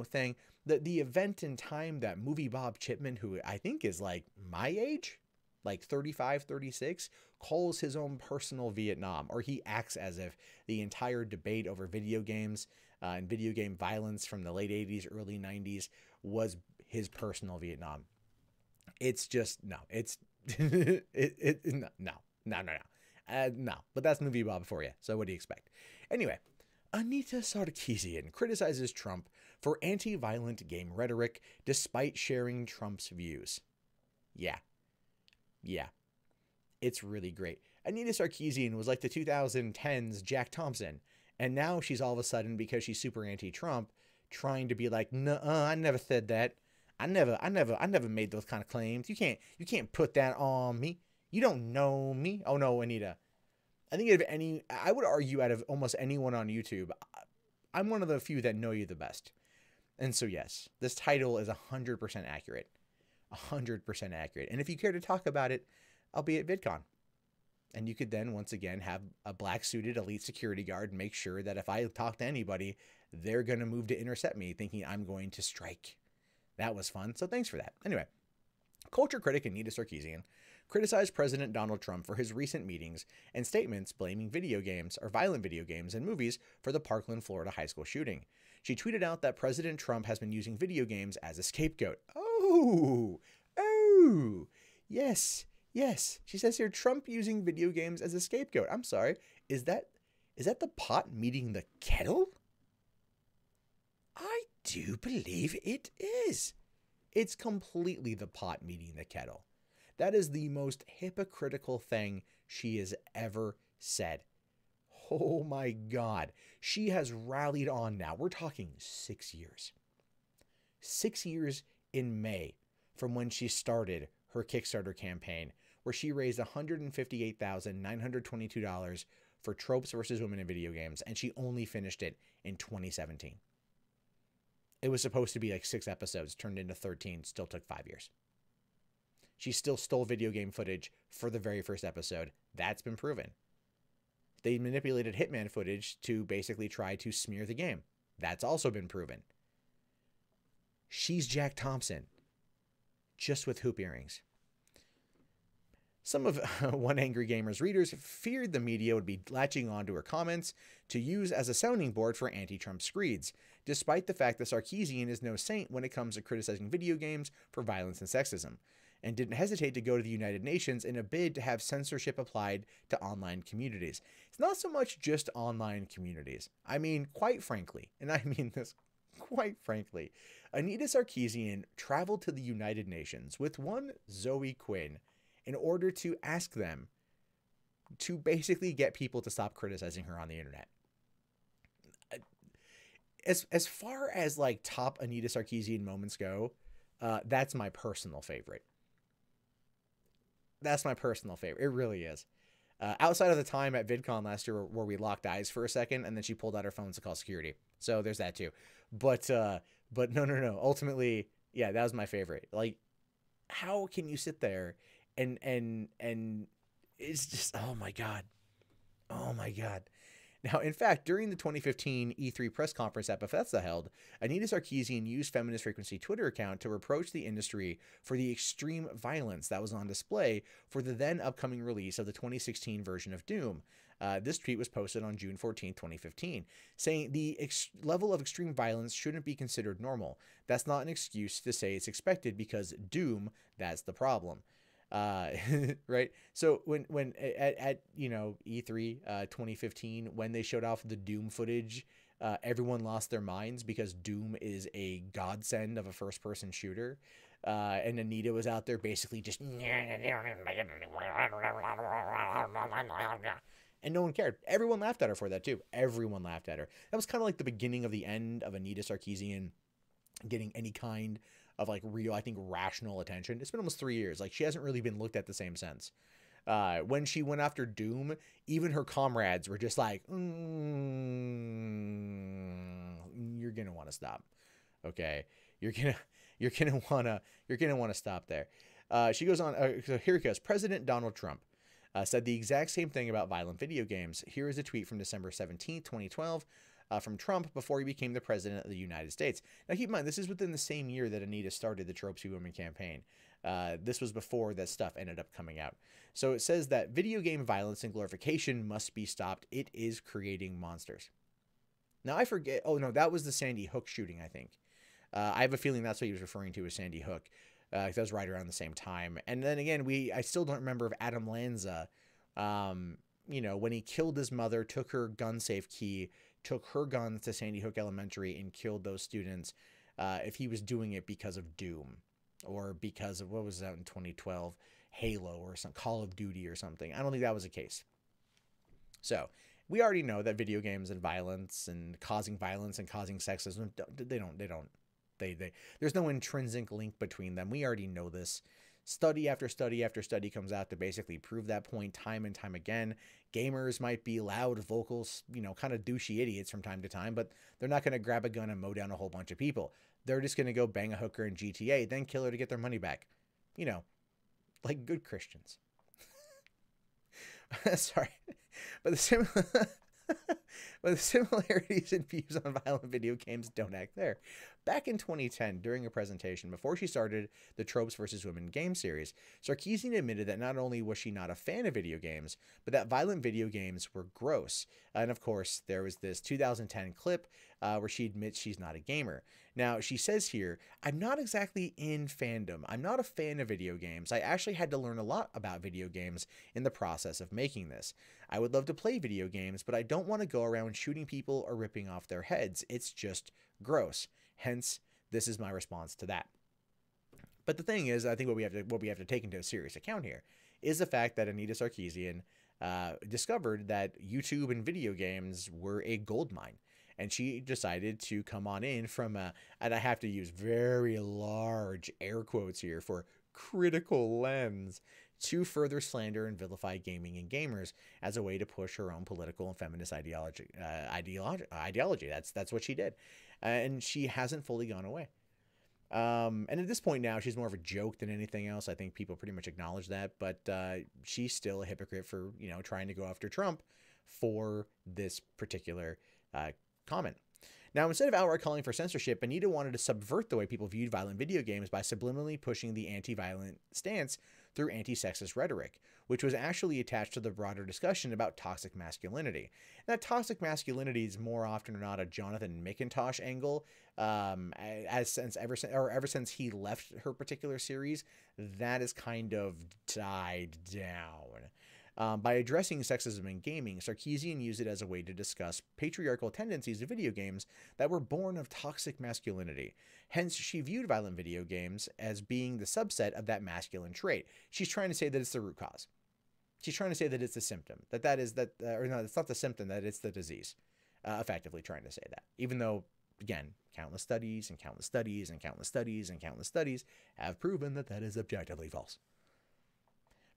thing. The event in time that movie Bob Chipman, who I think is like my age, like 35, 36, calls his own personal Vietnam, or he acts as if the entire debate over video games and video game violence from the late 80s, early 90s was his personal Vietnam. It's just, no, it's, no, but that's movie Bob for you. So what do you expect? Anyway, Anita Sarkeesian criticizes Trump for anti-violent game rhetoric despite sharing Trump's views. Yeah. It's really great. Anita Sarkeesian was like the 2010s Jack Thompson, and now she's all of a sudden, because she's super anti-Trump, trying to be like, "No, I never said that. I never made those kind of claims. You can't put that on me. You don't know me." Oh no, Anita. I think I would argue out of almost anyone on YouTube, I'm one of the few that know you the best. And so yes, this title is 100% accurate. 100% accurate. And if you care to talk about it, I'll be at VidCon. And you could then, once again, have a black suited elite security guard make sure that if I talk to anybody, they're going to move to intercept me, thinking I'm going to strike. That was fun. So thanks for that. Anyway, culture critic Anita Sarkeesian criticized President Donald Trump for his recent meetings and statements blaming video games or violent video games and movies for the Parkland, Florida high school shooting. She tweeted out that President Trump has been using video games as a scapegoat. Oh, yes. Yes, she says here, Trump using video games as a scapegoat. I'm sorry, is that the pot meeting the kettle? I do believe it is. It's completely the pot meeting the kettle. That is the most hypocritical thing she has ever said. Oh my God. She has rallied on now. We're talking 6 years. 6 years in May from when she started her Kickstarter campaign, where she raised $158,922 for tropes versus women in video games, and she only finished it in 2017. It was supposed to be like 6 episodes, turned into 13, still took 5 years. She still stole video game footage for the very first episode. That's been proven. They manipulated Hitman footage to basically try to smear the game. That's also been proven. She's Jack Thompson, just with hoop earrings. Some of One Angry Gamer's readers feared the media would be latching onto her comments to use as a sounding board for anti-Trump screeds, despite the fact that Sarkeesian is no saint when it comes to criticizing video games for violence and sexism, and didn't hesitate to go to the United Nations in a bid to have censorship applied to online communities. It's not so much just online communities. I mean, quite frankly, and I mean this quite frankly, Anita Sarkeesian traveled to the United Nations with one Zoe Quinn in order to ask them to basically get people to stop criticizing her on the internet. As far as like top Anita Sarkeesian moments go, that's my personal favorite. That's my personal favorite. It really is. Outside of the time at VidCon last year where we locked eyes for a second and then she pulled out her phone to call security. So there's that too. But no. Ultimately, yeah, that was my favorite. Like, how can you sit there and it's just, oh my God. Now, in fact, during the 2015 E3 press conference that Bethesda held, Anita Sarkeesian used Feminist Frequency Twitter account to reproach the industry for the extreme violence that was on display for the then upcoming release of the 2016 version of Doom. This tweet was posted on June 14, 2015, saying the level of extreme violence shouldn't be considered normal. That's not an excuse to say it's expected because Doom, that's the problem. Right. So when at E3 2015, when they showed off the Doom footage, everyone lost their minds because Doom is a godsend of a first person shooter. And Anita was out there basically just, and no one cared. Everyone laughed at her for that too. Everyone laughed at her. That was kind of like the beginning of the end of Anita Sarkeesian getting any kind of like real, I think, rational attention. It's been almost 3 years. Like, she hasn't really been looked at the same since. When she went after Doom, even her comrades were just like, you're gonna want to stop. Okay, you're gonna want to stop there. She goes on. So here it goes. President Donald Trump said the exact same thing about violent video games. Here is a tweet from December 17th, 2012. From Trump before he became the president of the United States. Now, keep in mind, this is within the same year that Anita started the Tropes We Women campaign. This was before that stuff ended up coming out. So it says that video game violence and glorification must be stopped. It is creating monsters. Now, I forget. Oh, no, that was the Sandy Hook shooting, I think. I have a feeling that's what he was referring to as Sandy Hook. That was right around the same time. And then again, I still don't remember if Adam Lanza, when he killed his mother, took her gun safe key, took her guns to Sandy Hook Elementary and killed those students, if he was doing it because of Doom or because of, what was that in 2012, Halo or some Call of Duty or something. I don't think that was the case. So we already know that video games and violence and causing sexism, there's no intrinsic link between them. We already know this. Study after study after study comes out to basically prove that point time and time again. Gamers might be loud, vocal, kind of douchey idiots from time to time, but they're not going to grab a gun and mow down a whole bunch of people. They're just going to go bang a hooker in GTA, then kill her to get their money back. Like good Christians. Sorry, but the sim but the similarities in views on violent video games don't act there. Back in 2010, during a presentation before she started the Tropes vs. Women game series, Sarkeesian admitted that not only was she not a fan of video games, but that violent video games were gross. And of course, there was this 2010 clip where she admits she's not a gamer. Now, she says here, I'm not exactly in fandom. I'm not a fan of video games. I actually had to learn a lot about video games in the process of making this. I would love to play video games, but I don't want to go around shooting people or ripping off their heads. It's just gross. Hence, this is my response to that. But the thing is, I think what we have to take into a serious account here is the fact that Anita Sarkeesian discovered that YouTube and video games were a goldmine. And she decided to come on in from and I have to use very large air quotes here for critical lens, to further slander and vilify gaming and gamers as a way to push her own political and feminist ideology. That's what she did. And she hasn't fully gone away. And at this point now, she's more of a joke than anything else. I think people pretty much acknowledge that, but she's still a hypocrite for, trying to go after Trump for this particular comment. Now, instead of outright calling for censorship, Anita wanted to subvert the way people viewed violent video games by subliminally pushing the anti-violent stance through anti-sexist rhetoric, which was actually attached to the broader discussion about toxic masculinity. Now, toxic masculinity is more often or not a Jonathan McIntosh angle, ever since he left her particular series, that has kind of died down. By addressing sexism in gaming, Sarkeesian used it as a way to discuss patriarchal tendencies of video games that were born of toxic masculinity. Hence, she viewed violent video games as being the subset of that masculine trait. She's trying to say that it's the root cause. She's trying to say that it's the symptom. It's not the symptom, that it's the disease. Effectively trying to say that. Even though, again, countless studies and countless studies and countless studies and countless studies have proven that that is objectively false.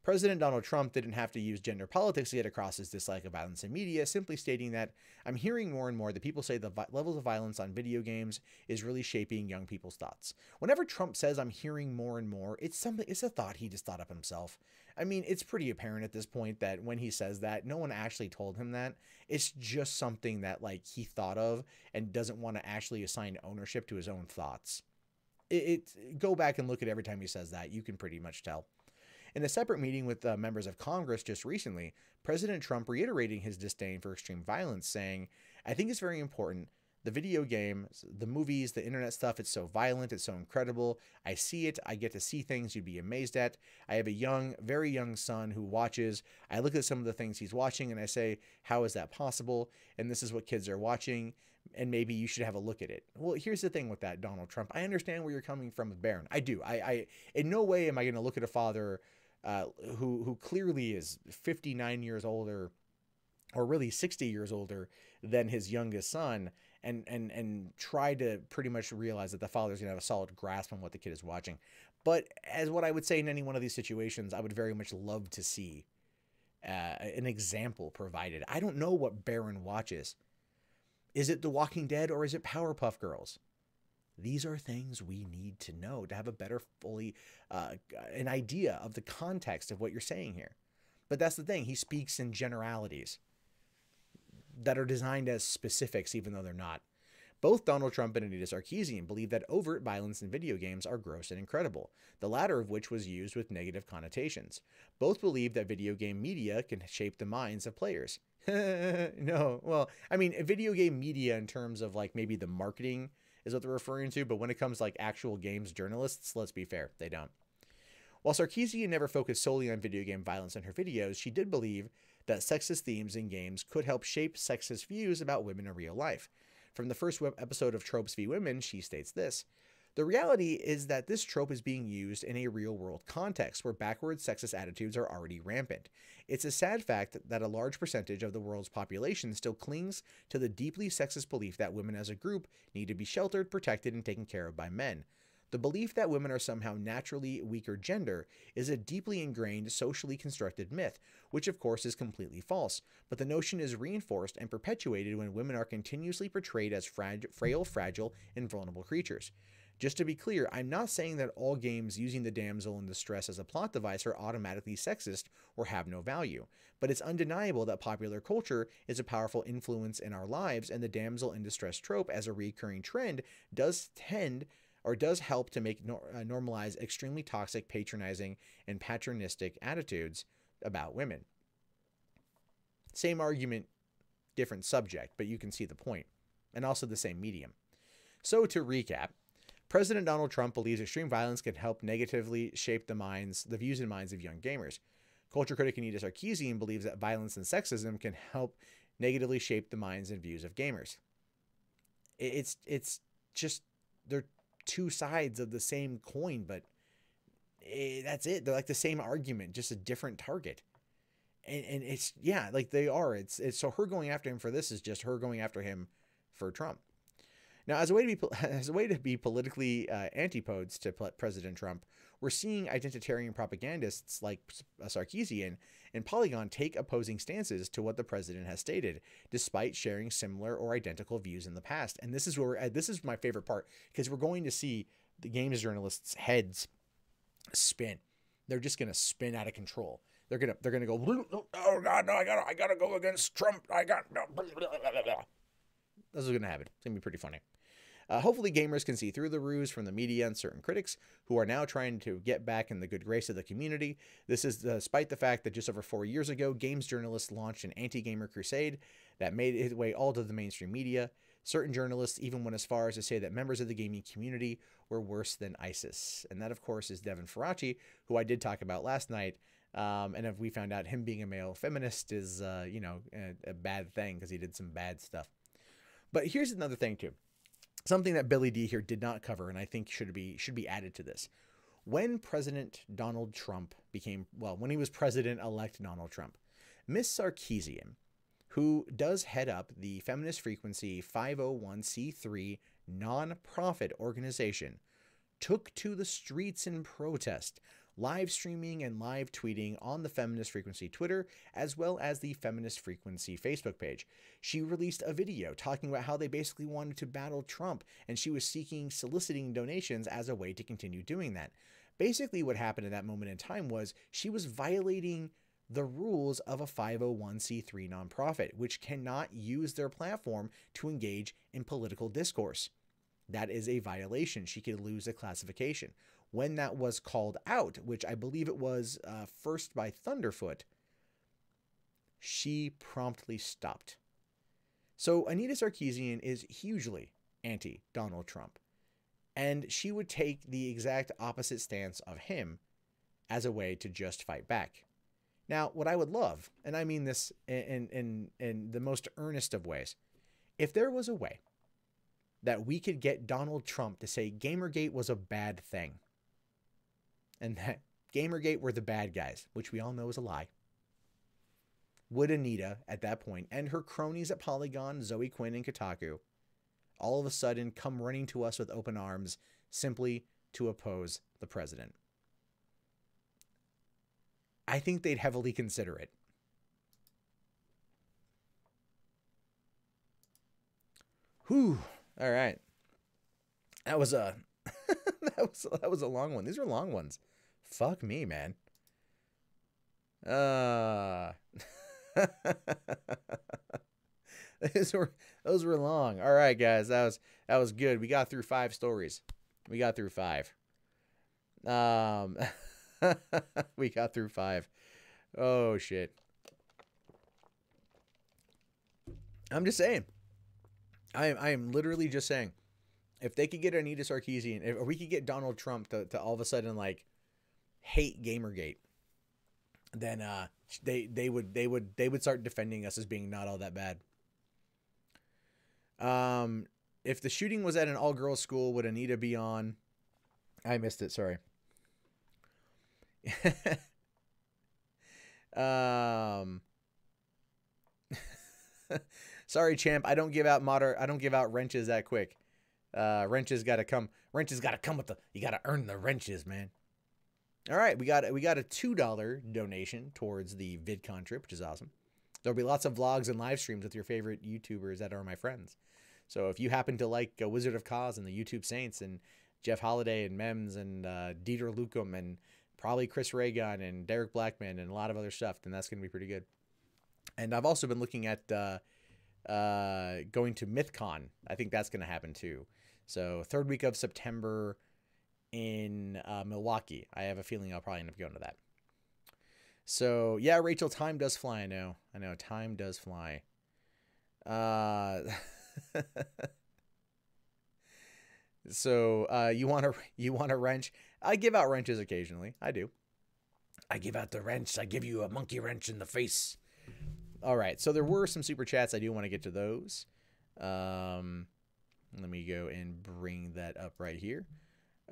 President Donald Trump didn't have to use gender politics to get across his dislike of violence in media, simply stating that, I'm hearing more and more that people say the levels of violence on video games is really shaping young people's thoughts. Whenever Trump says I'm hearing more and more, it's a thought he just thought up himself. I mean, it's pretty apparent at this point that when he says that, no one actually told him that. It's just something that he thought of and doesn't want to actually assign ownership to his own thoughts. Go back and look at every time he says that. You can pretty much tell. In a separate meeting with members of Congress just recently, President Trump reiterating his disdain for extreme violence, saying, I think it's very important. The video games, the movies, the internet stuff, it's so violent, it's so incredible. I see it. I get to see things you'd be amazed at. I have a very young son who watches. I look at some of the things he's watching and I say, how is that possible? And this is what kids are watching. And maybe you should have a look at it. Well, here's the thing with that, Donald Trump. I understand where you're coming from with Barron. I do. I in no way am I going to look at a father who clearly is 59 years older, or really 60 years older than his youngest son, and try to pretty much realize that the father's going to have a solid grasp on what the kid is watching. But as what I would say in any one of these situations, I would very much love to see an example provided. I don't know what Barron watches. Is it The Walking Dead or is it Powerpuff Girls? These are things we need to know to have a better an idea of the context of what you're saying here. But that's the thing. He speaks in generalities that are designed as specifics, even though they're not. Both Donald Trump and Anita Sarkeesian believe that overt violence in video games are gross and incredible, the latter of which was used with negative connotations. Both believe that video game media can shape the minds of players. No, well, I mean, video game media in terms of maybe the marketing is what they're referring to, but when it comes to actual games journalists, let's be fair, they don't. While Sarkeesian never focused solely on video game violence in her videos, she did believe that sexist themes in games could help shape sexist views about women in real life. From the first episode of Tropes v. Women, she states this: the reality is that this trope is being used in a real-world context where backward sexist attitudes are already rampant. It's a sad fact that a large percentage of the world's population still clings to the deeply sexist belief that women as a group need to be sheltered, protected, and taken care of by men. The belief that women are somehow naturally weaker gender is a deeply ingrained, socially constructed myth, which of course is completely false, but the notion is reinforced and perpetuated when women are continuously portrayed as frail, fragile, and vulnerable creatures. Just to be clear, I'm not saying that all games using the damsel in distress as a plot device are automatically sexist or have no value, but it's undeniable that popular culture is a powerful influence in our lives, and the damsel in distress trope as a recurring trend does help to make normalize extremely toxic, patronizing, and patronistic attitudes about women. Same argument, different subject, but you can see the point, and also the same medium. So to recap, President Donald Trump believes extreme violence can help negatively shape the views and minds of young gamers. Culture critic Anita Sarkeesian believes that violence and sexism can help negatively shape the minds and views of gamers. It's just, they're two sides of the same coin, but that's it. They're like the same argument, just a different target. And it's, yeah, like they are. It's so her going after him for this is just her going after him for Trump. Now, as a way to be politically antipodes to President Trump, we're seeing identitarian propagandists like Sarkeesian and Polygon take opposing stances to what the president has stated, despite sharing similar or identical views in the past. And this is where this is my favorite part, because we're going to see the games journalists' heads spin. They're just going to spin out of control. They're gonna go, oh God, no, I gotta go against Trump. No. This is gonna happen. It's gonna be pretty funny. Hopefully gamers can see through the ruse from the media and certain critics who are now trying to get back in the good grace of the community. This is despite the fact that just over 4 years ago, games journalists launched an anti-gamer crusade that made its way all to the mainstream media. Certain journalists even went as far as to say that members of the gaming community were worse than ISIS. And that, of course, is Devin Faraci, who I did talk about last night. And if we found out him being a male feminist is, a bad thing because he did some bad stuff. But here's another thing, too. Something that Billy D here did not cover, and I think should be added to this. When President Donald Trump when he was President-elect Donald Trump, Miss Sarkeesian, who does head up the Feminist Frequency 501c3 nonprofit organization, took to the streets in protest, live streaming and live tweeting on the Feminist Frequency Twitter, as well as the Feminist Frequency Facebook page. She released a video talking about how they basically wanted to battle Trump, and she was soliciting donations as a way to continue doing that. Basically, what happened at that moment in time was she was violating the rules of a 501c3 nonprofit, which cannot use their platform to engage in political discourse. That is a violation. She could lose a classification. When that was called out, which I believe it was first by Thunderfoot, she promptly stopped. So Anita Sarkeesian is hugely anti-Donald Trump, and she would take the exact opposite stance of him as a way to just fight back. Now, what I would love, and I mean this in the most earnest of ways, if there was a way that we could get Donald Trump to say Gamergate was a bad thing, and that Gamergate were the bad guys, which we all know is a lie, would Anita, at that point, and her cronies at Polygon, Zoe Quinn and Kotaku, all of a sudden come running to us with open arms simply to oppose the president? I think they'd heavily consider it. Whew. All right. That was a that was a long one. These are long ones. Fuck me, man. Those were long. All right, guys. That was good. We got through 5 stories. We got through 5. We got through 5. Oh shit. I'm just saying. I am literally just saying, if they could get Anita Sarkeesian, if we could get Donald Trump to all of a sudden like hate Gamergate, then they would start defending us as being not all that bad. If the shooting was at an all-girls school, would Anita be on? I missed it. Sorry. Sorry, champ. I don't give out wrenches that quick. Wrenches gotta come. Wrenches gotta come with you gotta earn the wrenches, man. All right, we got a $2 donation towards the VidCon trip, which is awesome. There'll be lots of vlogs and live streams with your favorite YouTubers that are my friends. So if you happen to like Wizard of Cause and the YouTube Saints and Jeff Holiday and Mems and Dieter Lucum and probably Chris Reagan and Derek Blackman and a lot of other stuff, then that's going to be pretty good. And I've also been looking at going to MythCon. I think that's going to happen too. So third week of September in Milwaukee. I have a feeling I'll probably end up going to that. So yeah, Rachel, time does fly. I know, time does fly. So you want a wrench? I give out wrenches occasionally. I do. I give out the wrench. I give you a monkey wrench in the face. All right. So there were some super chats. I do want to get to those. Let me go and bring that up right here.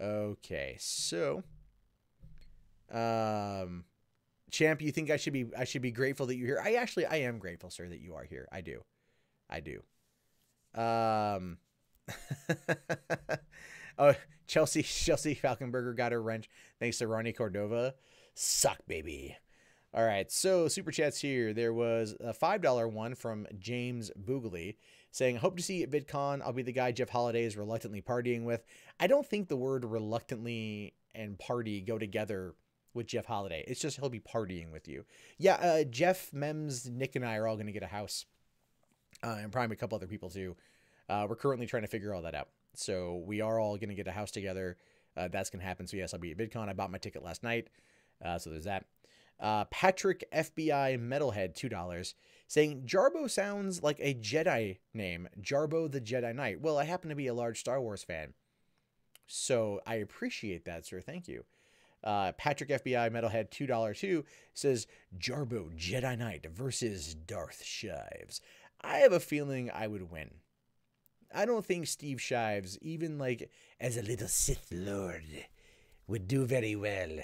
Okay. So, Champ, you think I should be grateful that you're here? I am grateful, sir, that you are here. I do. Oh, Chelsea Falkenberger got her wrench thanks to Ronnie Cordova. Suck, baby. All right, so super chats here. There was a $5 one from James Boogly saying, hope to see you at VidCon. I'll be the guy Jeff Holiday is reluctantly partying with. I don't think the word reluctantly and party go together with Jeff Holiday. It's just he'll be partying with you. Yeah, Jeff, Mems, Nick, and I are all going to get a house. And probably a couple other people too. We're currently trying to figure all that out. So we are all going to get a house together. That's going to happen. So yes, I'll be at VidCon. I bought my ticket last night. So there's that. Patrick FBI Metalhead, $2, saying Jarbo sounds like a Jedi name. Jarbo the Jedi Knight. Well, I happen to be a large Star Wars fan. So I appreciate that, sir. Thank you. Patrick FBI Metalhead, $2 too, says Jarbo Jedi Knight versus Darth Shives. I have a feeling I would win. I don't think Steve Shives, even like as a little Sith Lord, would do very well.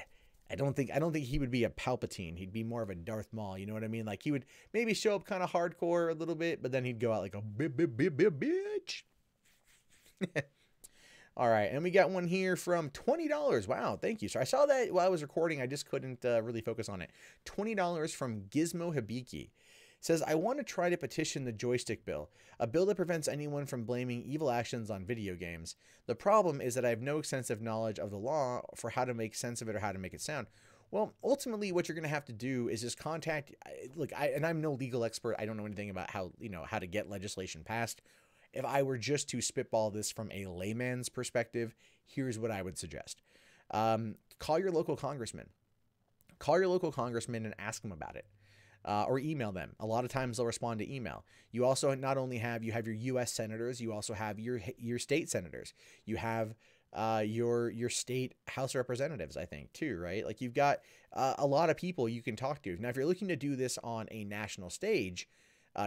I don't think he would be a Palpatine. He'd be more of a Darth Maul. You know what I mean? Like he would maybe show up kind of hardcore a little bit, but then he'd go out like a bitch. All right, and we got one here from $20. Wow, thank you, sir. I saw that while I was recording. I just couldn't really focus on it. $20 from Gizmo Hibiki. Says, I want to try to petition the joystick bill, a bill that prevents anyone from blaming evil actions on video games. The problem is that I have no extensive knowledge of the law for how to make sense of it or how to make it sound. Well, ultimately, what you're going to have to do is just contact, and I'm no legal expert. I don't know anything about how to get legislation passed. If I were just to spitball this from a layman's perspective, here's what I would suggest. Call your local congressman. Call your local congressman and ask them about it. Or email them. A lot of times they'll respond to email. You also not only have your U.S. senators, you also have your state senators. You have your state House representatives, I think, too, right? Like you've got a lot of people you can talk to. Now, if you're looking to do this on a national stage,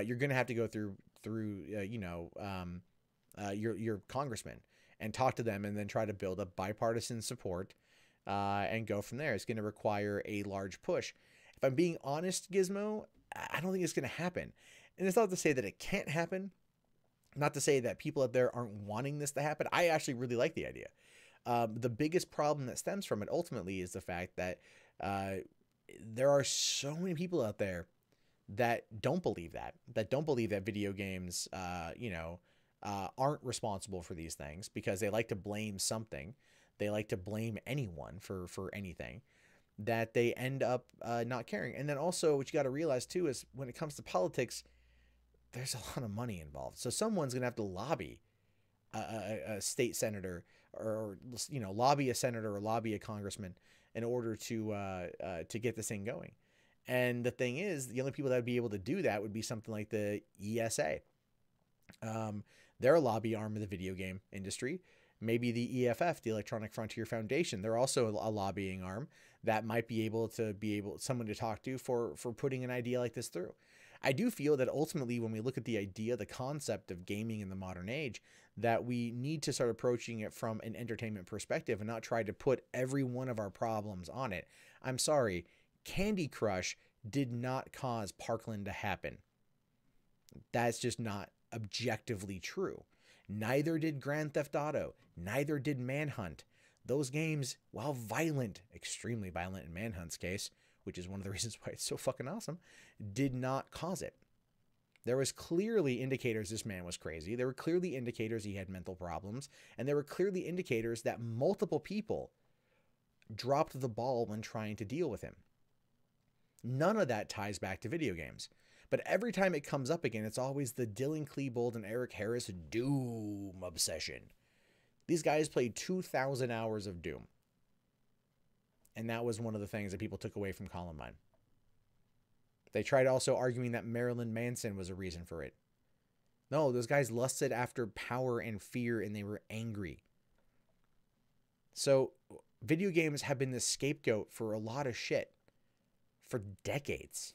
you're going to have to go through your congressman and talk to them, and then try to build up bipartisan support and go from there. It's going to require a large push. If I'm being honest, Gizmo, I don't think it's going to happen. And it's not to say that it can't happen. Not to say that people out there aren't wanting this to happen. I actually really like the idea. The biggest problem that stems from it ultimately is the fact that there are so many people out there that don't believe that video games, aren't responsible for these things, because they like to blame something. They like to blame anyone for anything, that they end up not caring. And then also what you got to realize too is when it comes to politics, there's a lot of money involved. So someone's going to have to lobby a state senator or lobby a senator or lobby a congressman in order to get this thing going. And the thing is, the only people that would be able to do that would be something like the ESA. They're a lobby arm of the video game industry. Maybe the EFF, the Electronic Frontier Foundation, they're also a lobbying arm that might be someone to talk to for putting an idea like this through. I do feel that ultimately, when we look at the idea, the concept of gaming in the modern age, that we need to start approaching it from an entertainment perspective and not try to put every one of our problems on it. I'm sorry, Candy Crush did not cause Parkland to happen. That's just not objectively true. Neither did Grand Theft Auto. Neither did Manhunt. Those games, while violent, extremely violent in Manhunt's case, which is one of the reasons why it's so fucking awesome, did not cause it. There was clearly indicators this man was crazy. There were clearly indicators he had mental problems. And there were clearly indicators that multiple people dropped the ball when trying to deal with him. None of that ties back to video games. But every time it comes up again, it's always the Dylan Klebold and Eric Harris Doom obsession. These guys played 2,000 hours of Doom. And that was one of the things that people took away from Columbine. They tried also arguing that Marilyn Manson was a reason for it. No, those guys lusted after power and fear, and they were angry. So video games have been the scapegoat for a lot of shit for decades.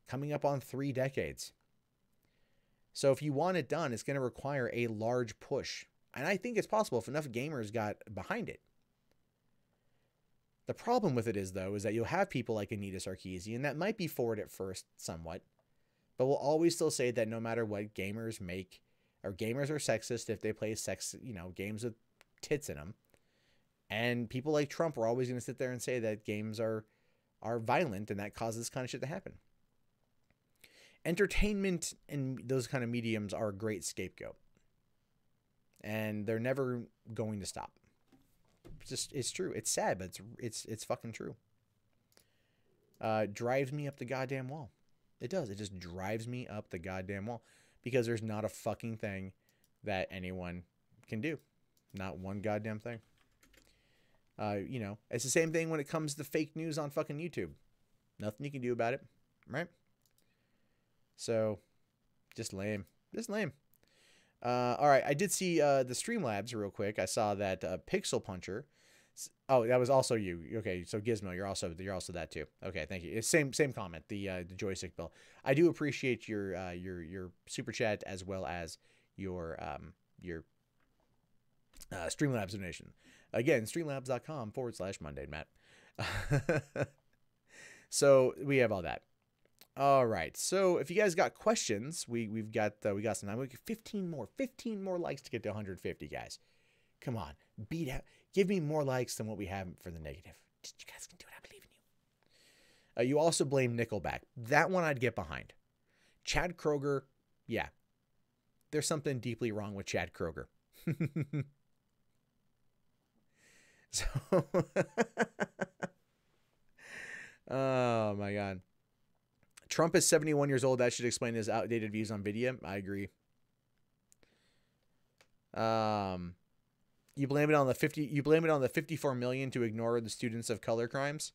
Coming up on 3 decades. So if you want it done, it's going to require a large push. And I think it's possible if enough gamers got behind it. The problem with it is, though, is that you'll have people like Anita Sarkeesian that might be for it at first somewhat, but will always still say that no matter what, gamers make, or gamers are sexist if they play games with tits in them. And people like Trump are always going to sit there and say that games are violent and that causes this kind of shit to happen. Entertainment and those kind of mediums are a great scapegoat. And they're never going to stop. It's true. It's sad, but it's fucking true. Drives me up the goddamn wall. It does. It just drives me up the goddamn wall because there's not a fucking thing that anyone can do. Not one goddamn thing. It's the same thing when it comes to fake news on fucking YouTube. Nothing you can do about it, right? So, just lame. Just lame. All right, I did see the Streamlabs real quick. I saw that Pixel Puncher. Oh, that was also you. Okay, so Gizmo, you're also that too. Okay, thank you. It's same comment. The joystick bill. I do appreciate your super chat as well as your Streamlabs donation. Again, streamlabs.com/Monday, Matt. So we have all that. All right. So if you guys got questions, we got some time. We get 15 more likes to get to 150, guys. Come on, beat out. Give me more likes than what we have for the negative. You guys can do it. I believe in you. You also blame Nickelback. That one I'd get behind. Chad Kroeger, yeah. There's something deeply wrong with Chad Kroeger. So, oh my God. Trump is 71 years old. That should explain his outdated views on video. I agree. You blame it on the 54 million to ignore the students of color crimes.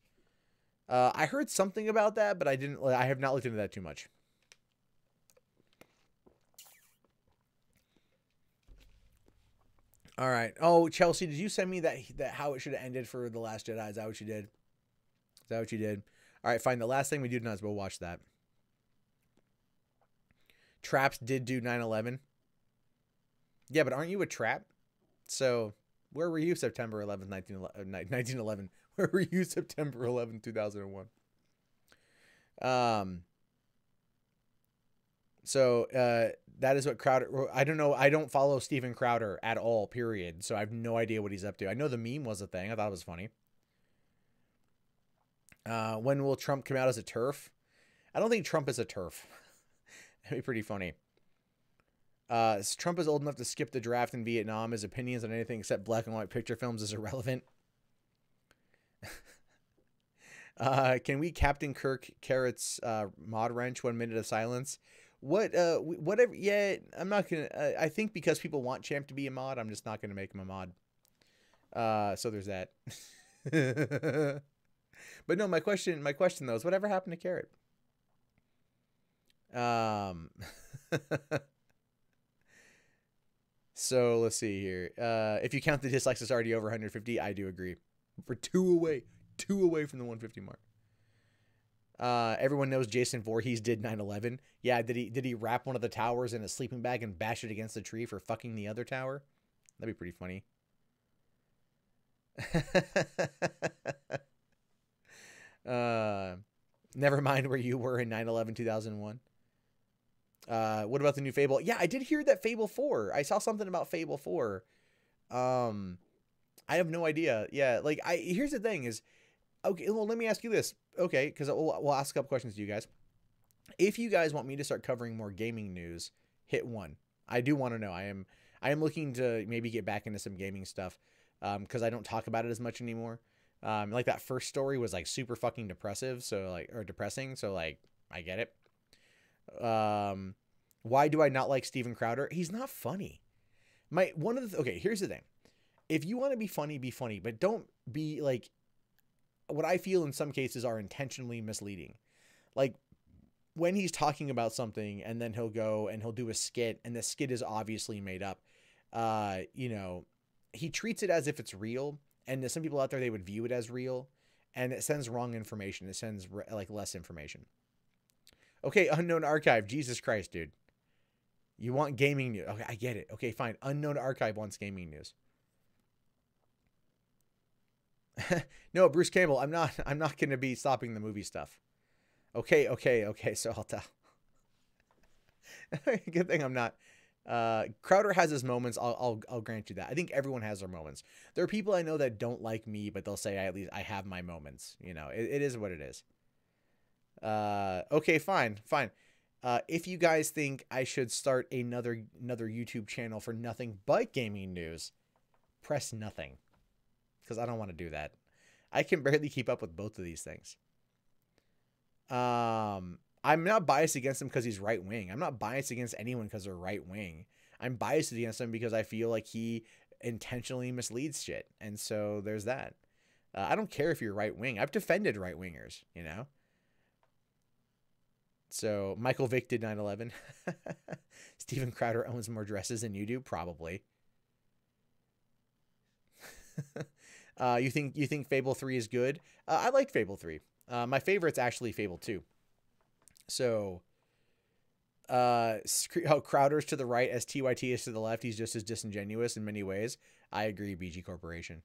I heard something about that, but I have not looked into that too much. All right. Oh, Chelsea, did you send me that how it should have ended for The Last Jedi? Is that what you did? Is that what you did? All right, fine. The last thing we do tonight is we'll watch that. Traps did do 9/11. Yeah, but aren't you a trap? So where were you September 11th, 1911? Where were you September 11th, 2001? So that is what Crowder... I don't know. I don't follow Steven Crowder at all, period. So I have no idea what he's up to. I know the meme was a thing. I thought it was funny. When will Trump come out as a TERF? I don't think Trump is a TERF. That'd be pretty funny. Trump is old enough to skip the draft in Vietnam. His opinions on anything except black and white picture films is irrelevant. Can we Captain Kirk Carrot's mod wrench 1 minute of silence? Whatever. Yeah, I'm not going to... I think because people want Champ to be a mod, I'm just not going to make him a mod. So there's that. But no, my question though is whatever happened to Carrot? So let's see here. If you count the dislikes, it's already over 150. I do agree. We're two away from the 150 mark. Everyone knows Jason Voorhees did 9/11. Yeah, did he wrap one of the towers in a sleeping bag and bash it against the tree for fucking the other tower? That'd be pretty funny. Never mind where you were in 9/11 2001. What about the new Fable? Yeah, I did hear that Fable 4. I saw something about Fable 4. I have no idea. Yeah, like here's the thing is, okay, well, let me ask you this. Okay, because we'll ask a couple questions to you guys. If you guys want me to start covering more gaming news, hit 1. I do want to know. I am looking to maybe get back into some gaming stuff, because I don't talk about it as much anymore. Like that first story was like super fucking depressive, or depressing. So like, I get it. Why do I not like Steven Crowder? He's not funny. Okay, here's the thing. If you want to be funny, but don't be like, what I feel in some cases are intentionally misleading. Like when he's talking about something and then he'll go and he'll do a skit, and the skit is obviously made up. He treats it as if it's real, and there's some people out there, they would view it as real, and it sends wrong information. It sends like less information. Okay, Unknown Archive. Jesus Christ, dude. You want gaming news? Okay, I get it. Okay, fine. Unknown Archive wants gaming news. No, Bruce Campbell, I'm not going to be stopping the movie stuff. Okay. So I'll tell. Good thing I'm not. Crowder has his moments. I'll grant you that. I think everyone has their moments. There are people I know that don't like me, but they'll say at least I have my moments. You know, it is what it is. Okay, fine. If you guys think I should start another YouTube channel for nothing but gaming news, press nothing, because I don't want to do that. I can barely keep up with both of these things. I'm not biased against him because he's right wing. I'm not biased against anyone because they're right wing. I'm biased against him because I feel like he intentionally misleads shit. And so there's that. I don't care if you're right wing. I've defended right wingers, you know? So Michael Vick did 9/11. Steven Crowder owns more dresses than you do, probably. You think Fable 3 is good? I like Fable 3. My favorite's actually Fable 2. So, Crowder's to the right as TYT is to the left. He's just as disingenuous in many ways. I agree, BG Corporation.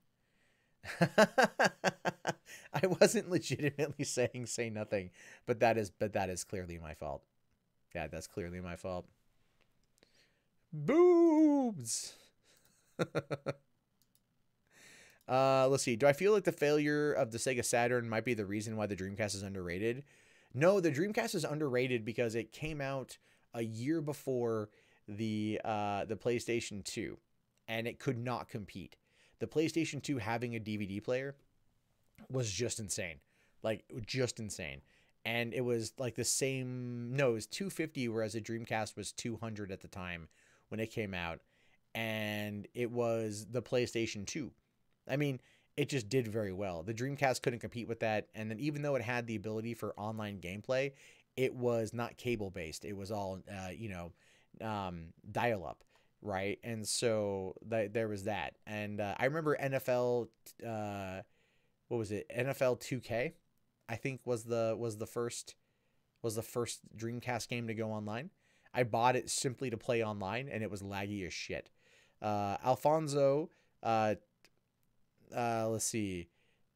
I wasn't legitimately saying say nothing, but that is clearly my fault. Yeah, that's clearly my fault. Boobs. Let's see. Do I feel like the failure of the Sega Saturn might be the reason why the Dreamcast is underrated? No, the Dreamcast is underrated because it came out a year before the PlayStation 2, and it could not compete. The PlayStation 2 having a DVD player was just insane. Like, just insane. And it was like the same, no, it was $250, whereas the Dreamcast was $200 at the time when it came out. And it was the PlayStation 2. I mean, it just did very well. The Dreamcast couldn't compete with that. And then even though it had the ability for online gameplay, it was not cable-based. It was all, dial-up, right? And so there was that. And I remember NFL, what was it? NFL 2K, I think was the first Dreamcast game to go online. I bought it simply to play online, and it was laggy as shit. Alfonso, let's see,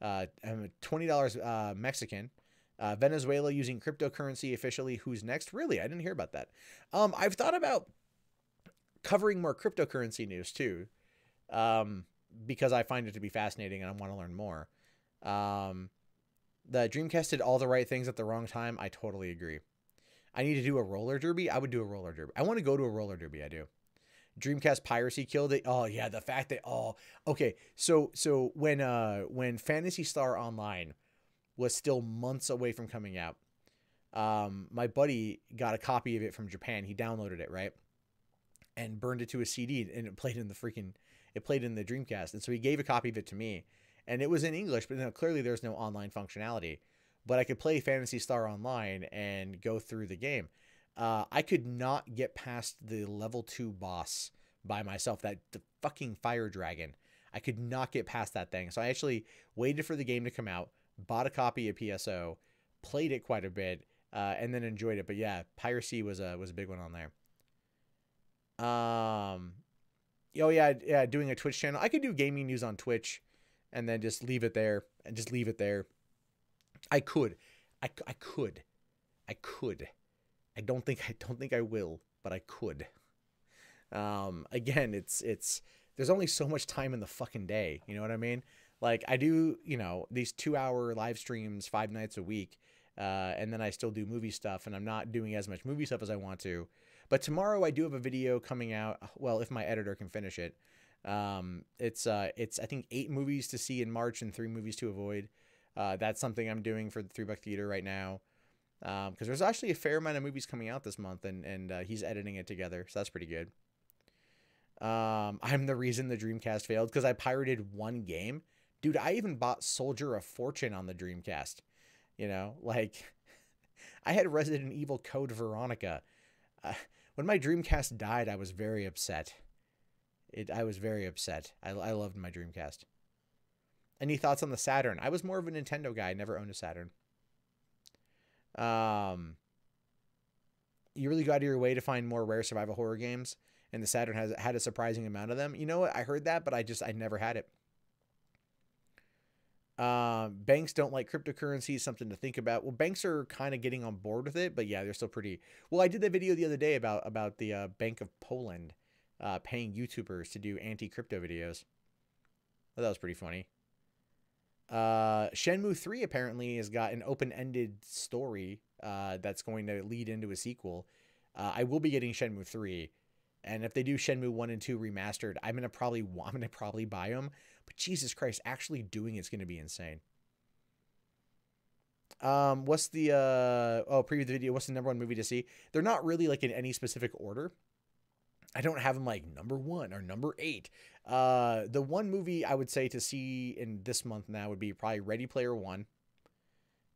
$20 Mexican. Venezuela using cryptocurrency officially. Who's next? Really? I didn't hear about that. I've thought about covering more cryptocurrency news too, because I find it to be fascinating and I want to learn more. The Dreamcast did all the right things at the wrong time. I totally agree. I need to do a roller derby. I would do a roller derby. I want to go to a roller derby. I do. Dreamcast piracy killed it. Oh yeah, the fact that okay. So when Phantasy Star Online was still months away from coming out, my buddy got a copy of it from Japan. He downloaded it, right, and burned it to a CD, and it played in the Dreamcast. And so he gave a copy of it to me, and it was in English, but clearly there's no online functionality. But I could play Phantasy Star Online and go through the game. I could not get past the level 2 boss by myself, the fucking fire dragon. I could not get past that thing. So I actually waited for the game to come out, bought a copy of PSO, played it quite a bit, and then enjoyed it. But yeah, piracy was a big one on there. Oh yeah, doing a Twitch channel. I could do gaming news on Twitch and then just leave it there I could. I don't think I will, but I could. Again, it's there's only so much time in the fucking day. You know what I mean? Like I do, these 2-hour live streams 5 nights a week. and then I still do movie stuff, and I'm not doing as much movie stuff as I want to. But tomorrow I do have a video coming out. Well, if my editor can finish it. It's I think 8 movies to see in March and 3 movies to avoid. That's something I'm doing for the $3 Theater right now. Because there's actually a fair amount of movies coming out this month, and he's editing it together, so that's pretty good. I'm the reason the Dreamcast failed because I pirated one game. Dude, I even bought Soldier of Fortune on the Dreamcast. You know, like, I had Resident Evil Code Veronica. When my Dreamcast died, I was very upset. I was very upset. I loved my Dreamcast. Any thoughts on the Saturn? I was more of a Nintendo guy. I never owned a Saturn. You really go out of your way to find more rare survival horror games, and the Saturn has had a surprising amount of them. You know what? I heard that, but I never had it. Banks don't like cryptocurrency, something to think about. Well, banks are kind of getting on board with it, but yeah, they're still pretty... Well, I did that video the other day about the Bank of Poland paying YouTubers to do anti-crypto videos. Well, that was pretty funny. Shenmue 3 apparently has got an open-ended story that's going to lead into a sequel. I will be getting Shenmue 3, and if they do Shenmue 1 and 2 remastered, I'm gonna probably buy them. But Jesus Christ, actually doing it's gonna be insane. What's the preview the video? What's the #1 movie to see? They're not really like in any specific order. I don't have them like #1 or #8. The one movie I would say to see in this month now would be probably Ready Player One.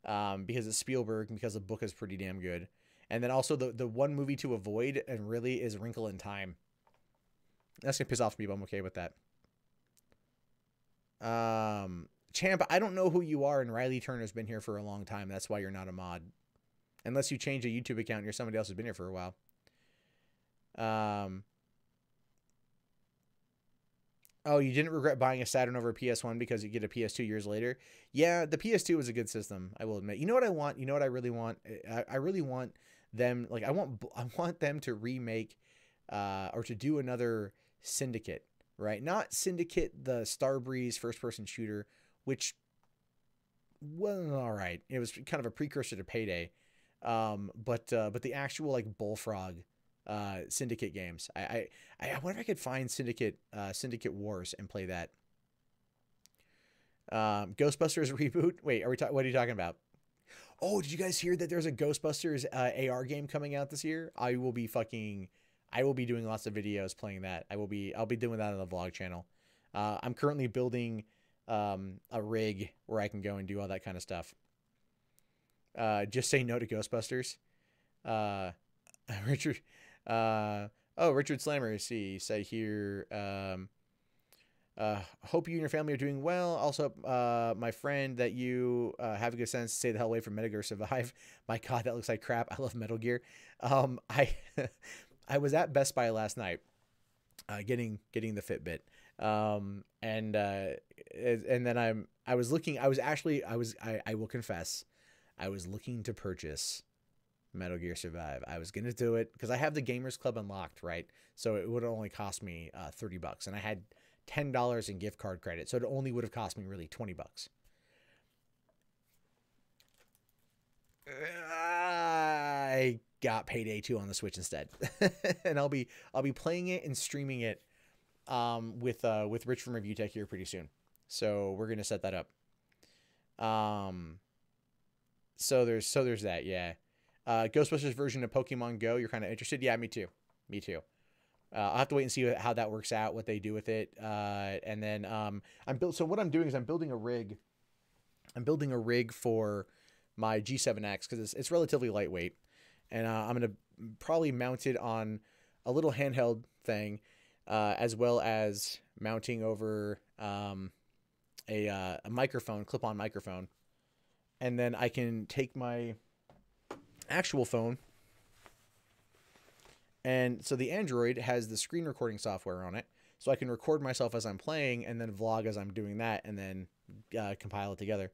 Because it's Spielberg and because the book is pretty damn good. And then also the one movie to avoid and really is Wrinkle in Time. That's gonna piss off me, but I'm okay with that. Champ, I don't know who you are, and Riley Turner's been here for a long time. That's why you're not a mod. Unless you change a YouTube account and you're somebody else who's been here for a while. Oh, you didn't regret buying a Saturn over a PS1 because you get a PS2 years later? Yeah, the PS2 was a good system, I will admit. You know what I want? You know what I really want? I really want them, like, I want them to remake or to do another Syndicate, right? Not Syndicate, the Starbreeze first-person shooter, which, well, all right. It was kind of a precursor to Payday. But the actual, like, Bullfrog Syndicate games. I wonder if I could find Syndicate Wars and play that. Ghostbusters reboot. Wait, what are you talking about? Oh, did you guys hear that there's a Ghostbusters AR game coming out this year? I will be doing lots of videos playing that. I'll be doing that on the vlog channel. I'm currently building a rig where I can go and do all that kind of stuff. Just say no to Ghostbusters. Richard Slammer, see, say here, hope you and your family are doing well. Also, my friend, that you have a good sense, stay the hell away from Metal Gear Survive. My God, that looks like crap. I love Metal Gear. I was at Best Buy last night, getting the Fitbit. And then I will confess, I was looking to purchase Metal Gear Survive. I was going to do it because I have the Gamers Club unlocked, right? So it would only cost me $30, and I had $10 in gift card credit. So it only would have cost me really $20. I got Payday 2 on the Switch instead. And I'll be playing it and streaming it with Rich from Review Tech here pretty soon. So we're going to set that up. So there's that, yeah. Ghostbusters version of Pokemon Go, you're kind of interested? Yeah, me too. I'll have to wait and see how that works out, what they do with it. And then so what I'm doing is I'm building a rig. I'm building a rig for my G7X because it's relatively lightweight. And I'm going to probably mount it on a little handheld thing, as well as mounting over a microphone, clip-on microphone. And then I can take my actual phone, and so the Android has the screen recording software on it, so I can record myself as I'm playing and then vlog as I'm doing that, and then compile it together.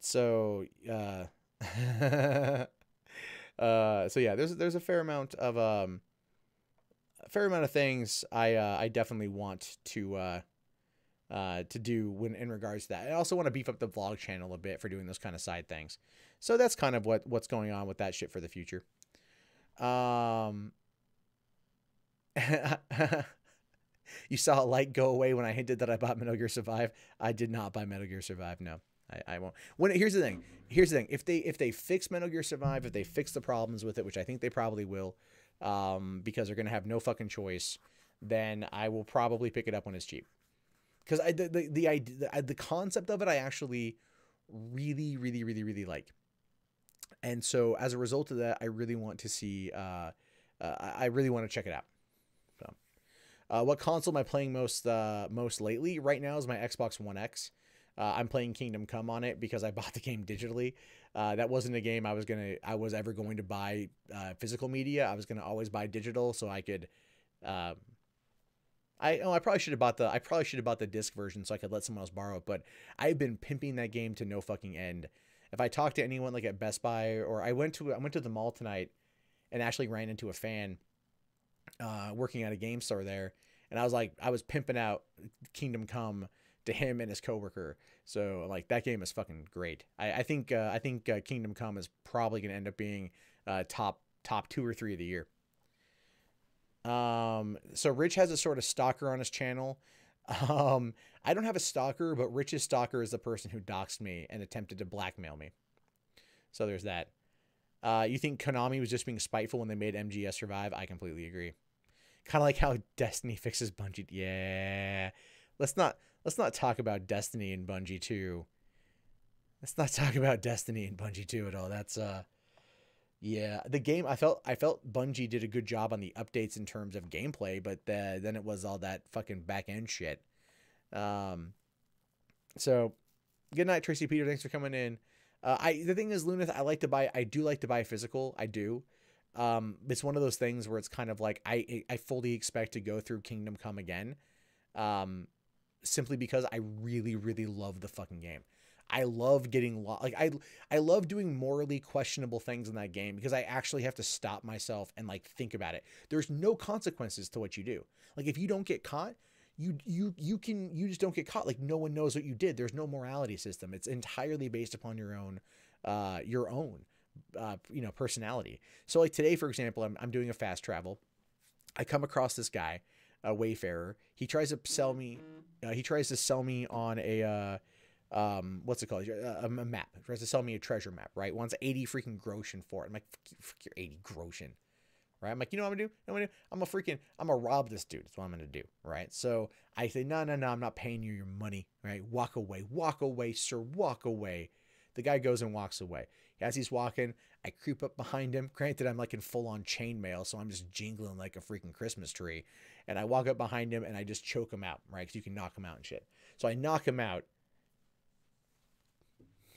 So yeah, there's a fair amount of things I definitely want to to do when in regards to that. I also want to beef up the vlog channel a bit for doing those kind of side things. So that's kind of what's going on with that shit for the future. You saw a light go away when I hinted that I bought Metal Gear Survive. I did not buy Metal Gear Survive. No, I won't. Here's the thing. If they fix Metal Gear Survive, if they fix the problems with it, which I think they probably will, because they're gonna have no fucking choice, then I will probably pick it up when it's cheap. Because the concept of it, I actually really like. And so as a result of that, I really want to see. I really want to check it out. So, what console am I playing most lately? Right now is my Xbox One X. I'm playing Kingdom Come on it because I bought the game digitally. That wasn't a game I was ever going to buy physical media. I was gonna always buy digital so I could. I probably should have bought the disc version so I could let someone else borrow it. But I've been pimping that game to no fucking end. If I talk to anyone like at Best Buy, or I went to the mall tonight and actually ran into a fan working at a game store there, and I was pimping out Kingdom Come to him and his coworker. So like that game is fucking great. I think Kingdom Come is probably gonna end up being top 2 or 3 of the year. So Rich has a sort of stalker on his channel. I don't have a stalker, but Rich's stalker is the person who doxed me and attempted to blackmail me. So there's that. You think Konami was just being spiteful when they made MGS Survive? I completely agree. Kind of like how Destiny fixes Bungie. Yeah. Let's not talk about Destiny and Bungie 2. Let's not talk about Destiny and Bungie 2 at all. That's yeah, the game, I felt Bungie did a good job on the updates in terms of gameplay, but then it was all that fucking back end shit. So good night, Tracy Peter. Thanks for coming in. The thing is, Lunith, I do like to buy physical. I do. It's one of those things where it's kind of like I fully expect to go through Kingdom Come again, simply because I really love the fucking game. I love getting I love doing morally questionable things in that game because I actually have to stop myself and like think about it. There's no consequences to what you do. Like if you don't get caught, you just don't get caught. Like no one knows what you did. There's no morality system. It's entirely based upon your own personality. So like today, for example, I'm doing a fast travel. I come across this guy, a wayfarer. He tries to sell me on a what's it called? A map. He tries to sell me a treasure map, right? Wants 80 freaking groschen for it. I'm like, fuck your 80 groschen. Right? I'm like, you know what I'm gonna do? I'm gonna rob this dude. That's what I'm gonna do. Right? So I say, no, I'm not paying you your money. Right? Walk away, sir, walk away. The guy goes and walks away. As he's walking, I creep up behind him. Granted, I'm like in full on chainmail, so I'm just jingling like a freaking Christmas tree. And I walk up behind him and I just choke him out, right? Because you can knock him out and shit. So I knock him out.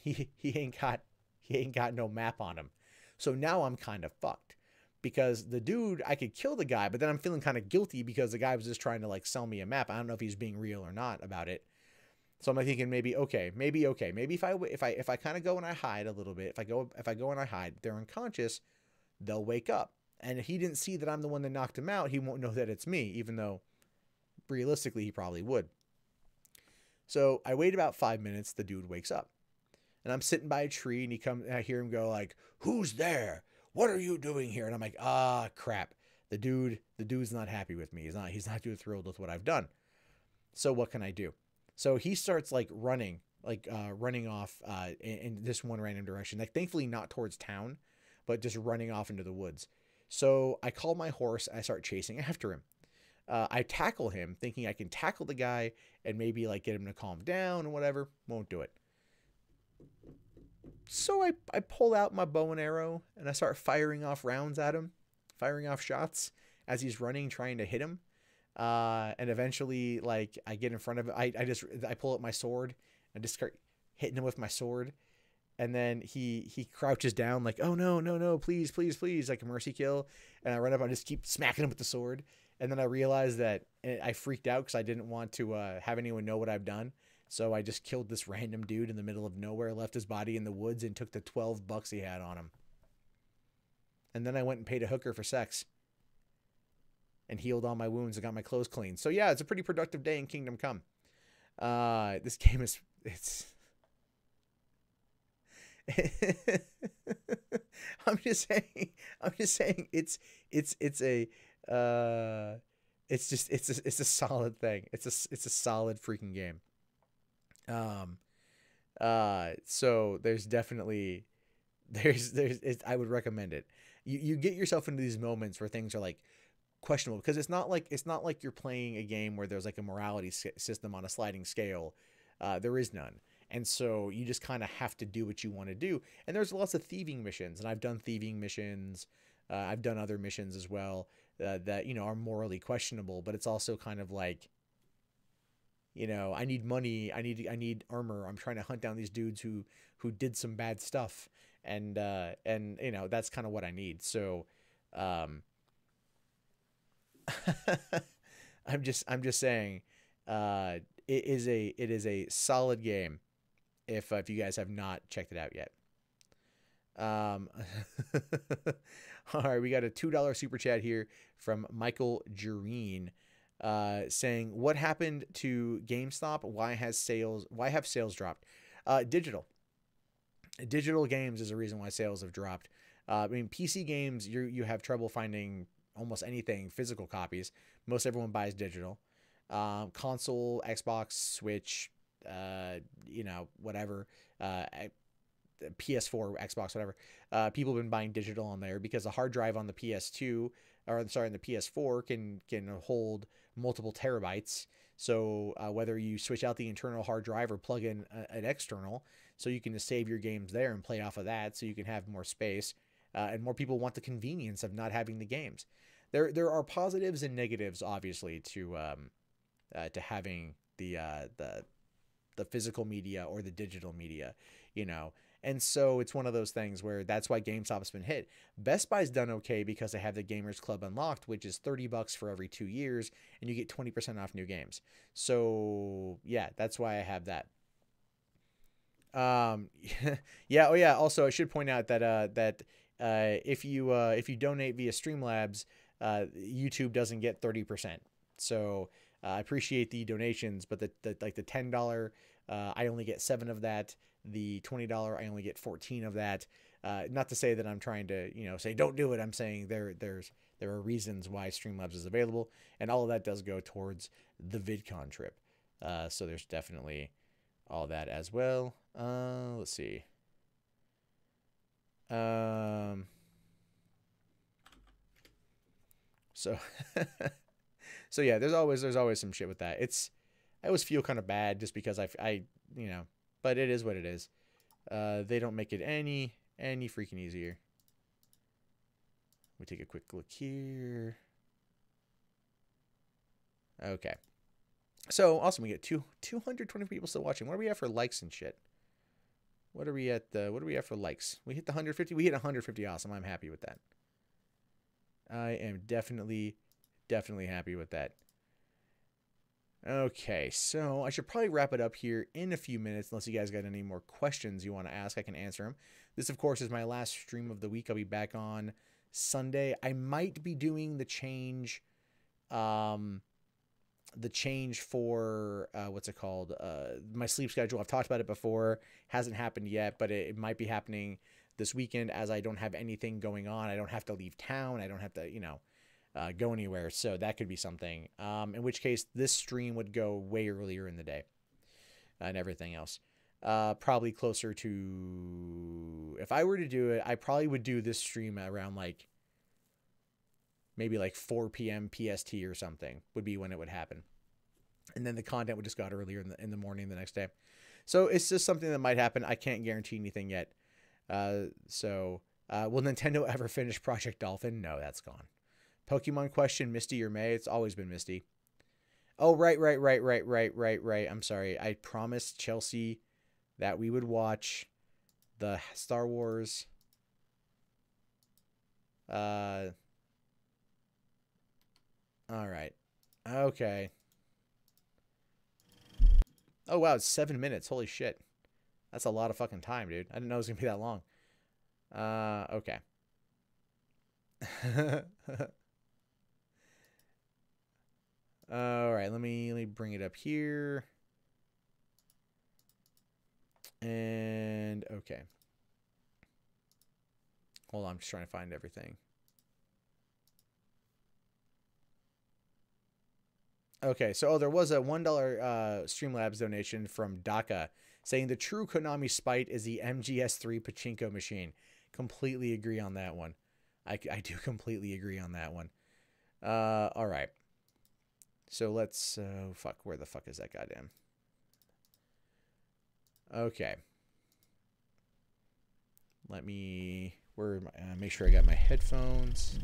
He ain't got no map on him. So now I'm kind of fucked. Because the dude, I could kill the guy, but then I'm feeling kind of guilty because the guy was just trying to like sell me a map. I don't know if he's being real or not about it. So I'm like thinking maybe if I kind of go and I hide a little bit, if I go and I hide, they're unconscious, they'll wake up. And if he didn't see that I'm the one that knocked him out, he won't know that it's me, even though realistically he probably would. So I wait about 5 minutes, the dude wakes up. And I'm sitting by a tree and I hear him go like, "Who's there? What are you doing here?" And I'm like, crap. The dude's not happy with me. He's not too thrilled with what I've done. So what can I do? So he starts like running off in this one random direction. Like thankfully not towards town, but just running off into the woods. So I call my horse and I start chasing after him. I tackle him thinking I can tackle the guy and maybe like get him to calm down or whatever. Won't do it. So I pull out my bow and arrow and I start firing off rounds at him, firing off shots as he's running, trying to hit him. And eventually, like, I get in front of him. I pull up my sword and just start hitting him with my sword. And then he crouches down like, "Oh, no, please, like a mercy kill." And I run up and just keep smacking him with the sword. And then I realized that I freaked out because I didn't want to have anyone know what I've done. So I just killed this random dude in the middle of nowhere, left his body in the woods, and took the $12 he had on him. And then I went and paid a hooker for sex. And healed all my wounds and got my clothes clean. So yeah, it's a pretty productive day in Kingdom Come. This game is I'm just saying it's a it's a solid thing. It's a solid freaking game. Um so there's definitely I would recommend it. You get yourself into these moments where things are like questionable, because it's not like you're playing a game where there's like a morality system on a sliding scale. There is none. And so you just kind of have to do what you want to do. And there's lots of thieving missions, and I've done thieving missions. I've done other missions as well that, you know, are morally questionable, but it's also kind of like, you know, I need money, I need armor. I'm trying to hunt down these dudes who did some bad stuff, and you know, that's kind of what I need. So I'm just saying, it is a solid game if you guys have not checked it out yet. All right, we got a $2 super chat here from Michael Jareen, saying, "What happened to GameStop? Why have sales dropped?" Digital games is a reason why sales have dropped. I mean, PC games, you have trouble finding almost anything physical copies. Most everyone buys digital. Console, Xbox, Switch, you know, whatever, PS4, Xbox, whatever. People have been buying digital on there because a hard drive on the PS2, or sorry, on the PS4 can hold multiple terabytes. So whether you switch out the internal hard drive or plug in an external, so you can just save your games there and play off of that, so you can have more space, and more people want the convenience of not having the games. There are positives and negatives, obviously, to having the physical media or the digital media, you know. And so it's one of those things where that's why GameStop's been hit. Best Buy's done okay because they have the Gamers Club Unlocked, which is $30 for every 2 years, and you get 20% off new games. So yeah, that's why I have that. Yeah. Oh yeah. Also, I should point out that if you donate via Streamlabs, YouTube doesn't get 30%. So I appreciate the donations, but the like the $10, I only get 7 of that. The $20, I only get 14 of that. Not to say that I'm trying to, you know, say don't do it. I'm saying there are reasons why Streamlabs is available, and all of that does go towards the VidCon trip. So there's definitely all that as well. Let's see. So so yeah, there's always some shit with that. I always feel kind of bad just because I you know, but it is what it is. They don't make it any freaking easier. Let me take a quick look here. Okay. So awesome, we get 220 people still watching. What do we have for likes and shit? What are we at? What do we have for likes? We hit the 150. We hit 150. Awesome. I'm happy with that. I am definitely happy with that. Okay, so I should probably wrap it up here in a few minutes, unless you guys got any more questions you want to ask. I can answer them. This, of course, is my last stream of the week. I'll be back on Sunday. I might be doing the change, for what's it called? My sleep schedule. I've talked about it before. Hasn't happened yet, but it might be happening this weekend, as I don't have anything going on. I don't have to leave town. I don't have to, you know, go anywhere. So that could be something. In which case, this stream would go way earlier in the day, and everything else. Probably closer to, if I were to do it, I probably would do this stream around like maybe like 4 p.m. PST or something would be when it would happen. And then the content would just go out earlier in the morning the next day. So it's just something that might happen. I can't guarantee anything yet. Will Nintendo ever finish Project Dolphin? No, that's gone. Pokemon question, Misty or May? It's always been Misty. Oh, right. I'm sorry. I promised Chelsea that we would watch the Star Wars. All right. Okay. Oh, wow. It's 7 minutes. Holy shit. That's a lot of fucking time, dude. I didn't know it was going to be that long. Okay. All right. Let me bring it up here. And okay. Hold on, I'm just trying to find everything. Okay, so there was a $1 Streamlabs donation from Daka saying the true Konami spite is the MGS3 pachinko machine. Completely agree on that one. I do completely agree on that one. All right. So let's, fuck, where the fuck is that goddamn? Okay. Let me, make sure I got my headphones.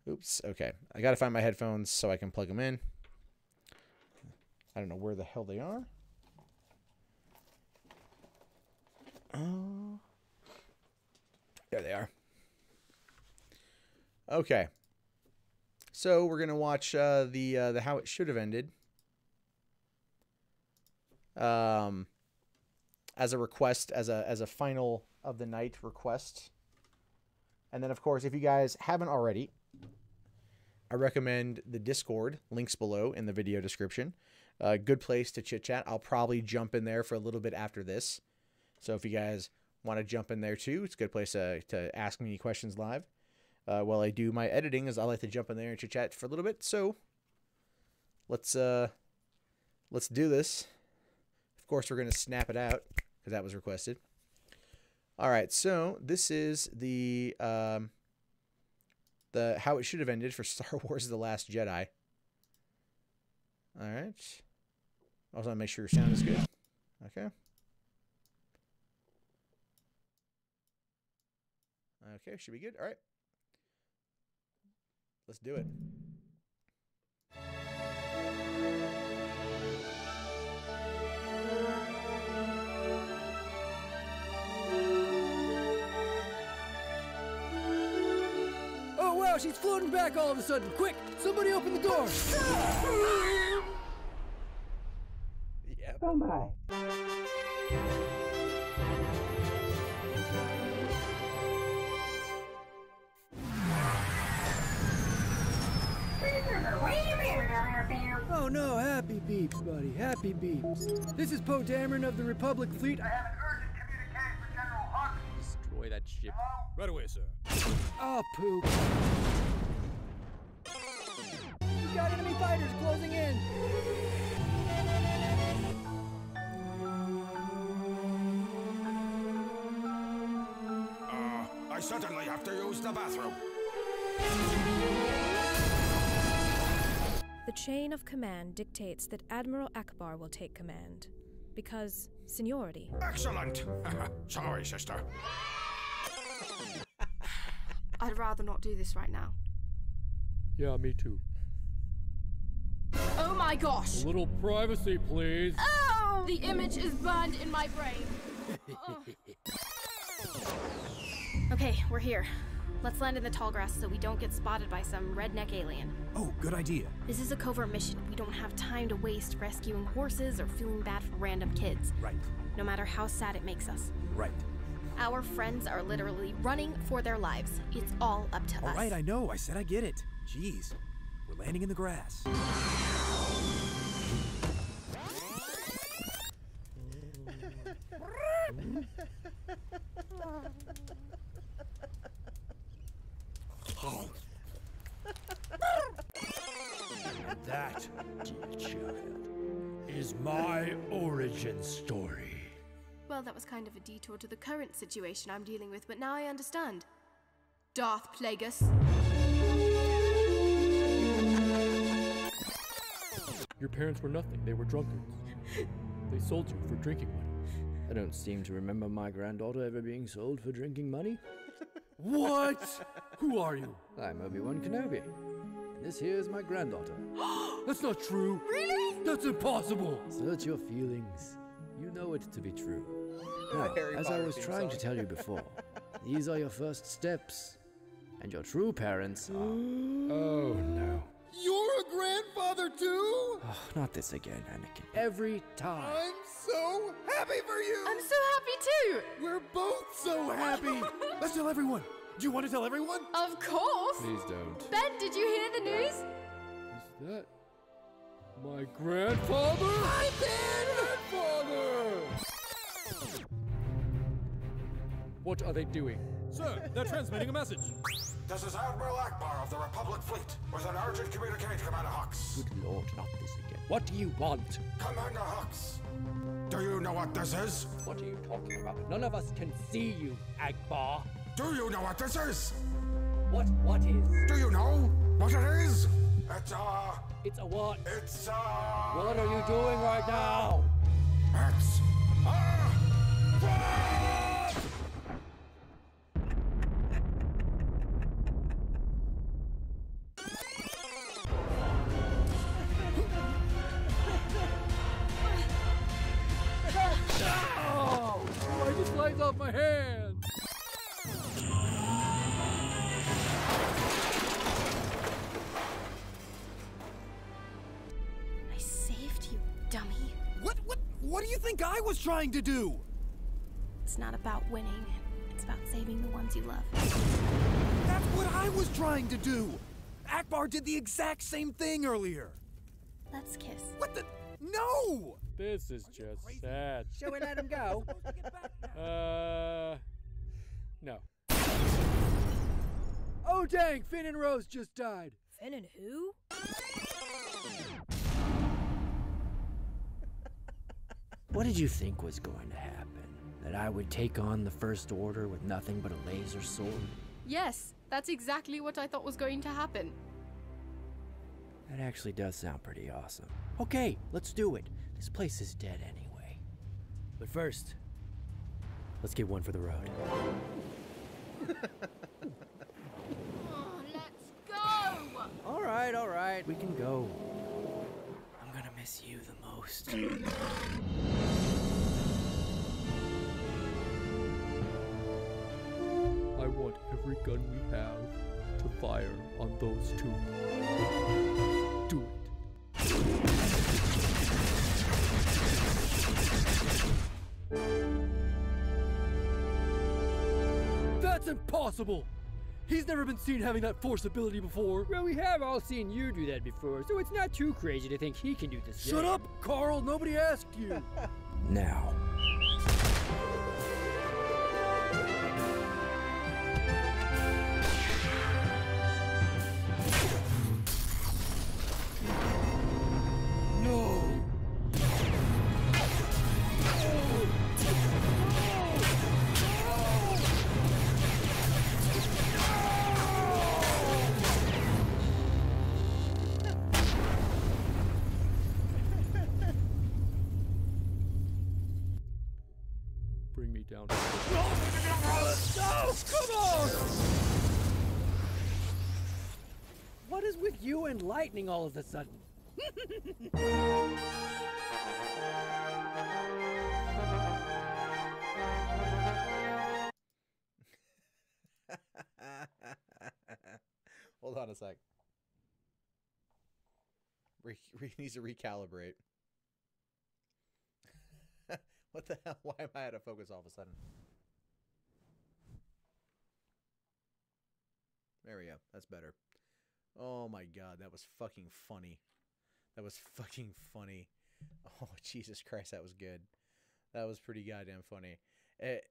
Oops, okay. I gotta find my headphones so I can plug them in. I don't know where the hell they are. There they are. Okay. So we're gonna watch the How It Should Have Ended. As a request, as a final of the night request. And then of course, if you guys haven't already, I recommend the Discord, links below in the video description. Good place to chit chat. I'll probably jump in there for a little bit after this. So if you guys want to jump in there too, it's a good place to ask me any questions live. While I do my editing, as I like to jump in there and chit chat for a little bit. So let's do this. Of course, we're going to snap it out because that was requested. All right, so this is the How It Should Have Ended for Star Wars The Last Jedi. All right. Also, make sure your sound is good. Okay. Okay, should be good. All right. Let's do it. Oh, wow, she's floating back all of a sudden. Quick, somebody open the door. Yep. Oh, my. Oh, no, happy beeps, buddy. Happy beeps. This is Poe Dameron of the Republic Fleet. I have an urgent communication for General Hux. Destroy that ship. Hello? Right away, sir. Oh, poop. We got enemy fighters closing in. I certainly have to use the bathroom. The chain of command dictates that Admiral Akbar will take command, because seniority. Excellent. Sorry, sister. I'd rather not do this right now. Yeah, me too. Oh my gosh! A little privacy, please. Oh! The image is burned in my brain. Okay, we're here. Let's land in the tall grass so we don't get spotted by some redneck alien. Oh, good idea. This is a covert mission. We don't have time to waste rescuing horses or feeling bad for random kids. Right. No matter how sad it makes us. Right. Our friends are literally running for their lives. It's all up to us. All right, I know. I said I get it. Jeez. We're landing in the grass. And that, dear child, is my origin story. Well, that was kind of a detour to the current situation I'm dealing with, but now I understand. Darth Plagueis. Your parents were nothing. They were drunkards. They sold you for drinking money. I don't seem to remember my granddaughter ever being sold for drinking money. What? Who are you? I'm Obi-Wan Kenobi. And this here is my granddaughter. That's not true. Really? That's impossible. Search your feelings. You know it to be true. Now, Harry as I Potter was theme trying to song. tell you before, these are your first steps. And your true parents are... Oh, no. You're a grandfather, too? Oh, not this again, Anakin. Every time. I'm so happy for you. I'm so happy too! We're both so happy. Let's tell everyone. Do you want to tell everyone? Of course! Please don't. Ben, did you hear the news? Is that my grandfather? Hi, Ben! Grandfather! What are they doing? Sir, they're transmitting a message. This is Admiral Akbar of the Republic Fleet with an urgent communique, Commander Hux. Good lord, not this again. What do you want? Commander Hux, do you know what this is? What are you talking about? None of us can see you, Akbar. Do you know what this is? What is? Do you know what it is? It's a what? It's What are you doing right now? It's Oh! Why just slides off my hand? I saved you, dummy. What do you think I was trying to do? It's not about winning. It's about saving the ones you love. That's what I was trying to do. Akbar did the exact same thing earlier. Let's kiss. What the? No! This is just sad. Shall we let him go? No. Oh dang, Finn and Rose just died. Finn and who? What did you think was going to happen? That I would take on the First Order with nothing but a laser sword? Yes, that's exactly what I thought was going to happen. That actually does sound pretty awesome. Okay, let's do it. This place is dead anyway. But first, let's get one for the road. Let's go! All right, we can go. I'm gonna miss you the most. I want every gun we have to fire on those two. Do it. That's impossible! He's never been seen having that force ability before. Well, we have all seen you do that before, so it's not too crazy to think he can do the same. Shut up, Carl! Nobody asked you! Now. No! Bring me down. No! Come on! What is with you and lightning all of a sudden? Hold on a sec. Needs to recalibrate. What the hell? Why am I out of focus all of a sudden? There we go. That's better. Oh my god, that was fucking funny. That was fucking funny. Oh, Jesus Christ, that was good. That was pretty goddamn funny.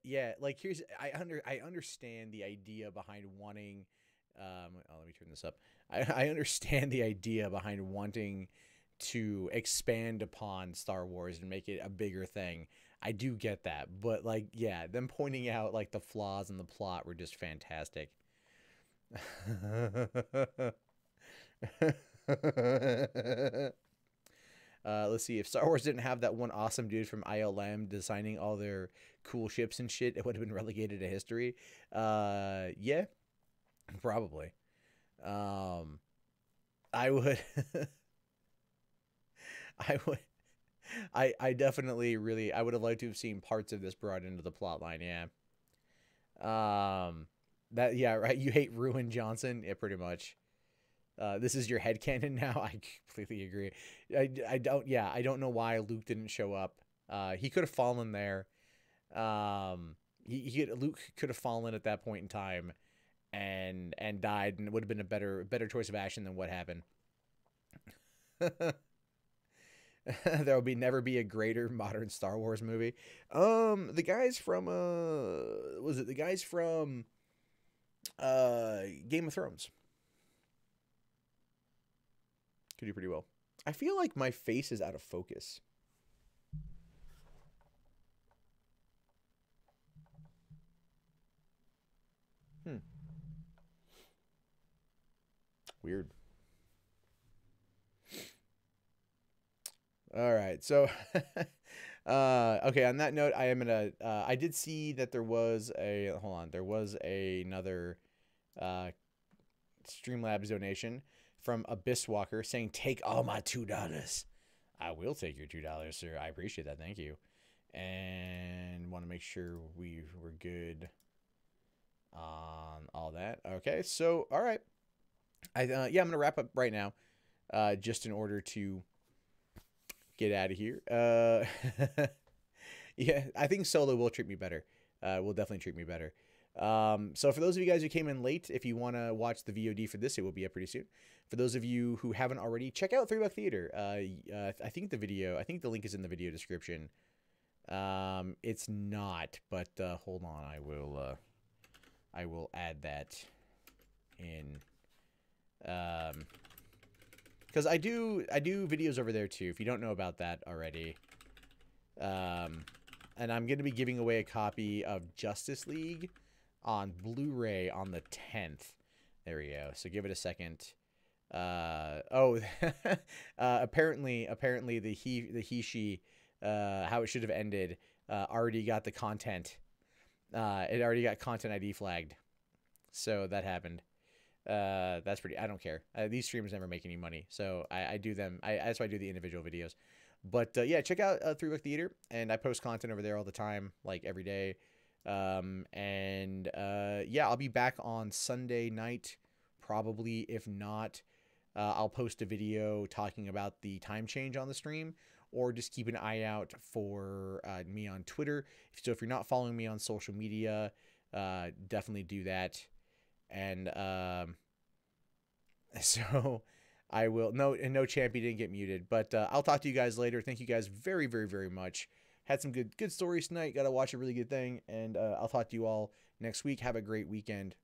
Yeah, like here's I understand the idea behind wanting let me turn this up. I understand the idea behind wanting to expand upon Star Wars and make it a bigger thing. I do get that, but like, yeah, them pointing out like the flaws in the plot were just fantastic. Let's see, if Star Wars didn't have that one awesome dude from ILM designing all their cool ships and shit, it would have been relegated to history. Yeah, probably. I would I definitely really I would have liked to have seen parts of this brought into the plot line. Yeah. That, yeah, right. You hate Ruin Johnson. Yeah, pretty much. This is your headcanon now. I completely agree. I don't know why Luke didn't show up. He could have fallen there. Luke could have fallen at that point in time and died, and it would have been a better choice of action than what happened. There will never be a greater modern Star Wars movie. The guys from was it the guys from Game of Thrones? Could do pretty well. I feel like my face is out of focus. Weird. All right, so okay, on that note, I am gonna I did see that there was another Streamlabs donation from Abyss Walker saying, take all my $2. I will take your $2, sir. I appreciate that. Thank you. And want to make sure we're good on all that. Okay, so all right. Yeah, I'm gonna wrap up right now, just in order to get out of here. Yeah, I think solo will treat me better. Will definitely treat me better. So for those of you guys who came in late, if you want to watch the VOD for this, it will be up pretty soon. For those of you who haven't already, check out 3 Buck Theater. I think the link is in the video description. It's not, but hold on, I will add that in. Because I do videos over there too, if you don't know about that already. And I'm going to be giving away a copy of Justice League on Blu-ray on the 10th. There we go. So give it a second. Apparently the he, how it should have ended, already got the content. It already got content ID flagged. So that happened. That's pretty, I don't care. These streams never make any money. So I do them. That's why I do the individual videos. But yeah, check out 3 Book Theater, and I post content over there all the time, like every day. Yeah, I'll be back on Sunday night, probably. If not, I'll post a video talking about the time change on the stream, or just keep an eye out for me on Twitter. So if you're not following me on social media, definitely do that. And so I will. No, Champy didn't get muted, but I'll talk to you guys later. Thank you guys very, very, very much. Had some good stories tonight. Got to watch a really good thing, and I'll talk to you all next week. Have a great weekend.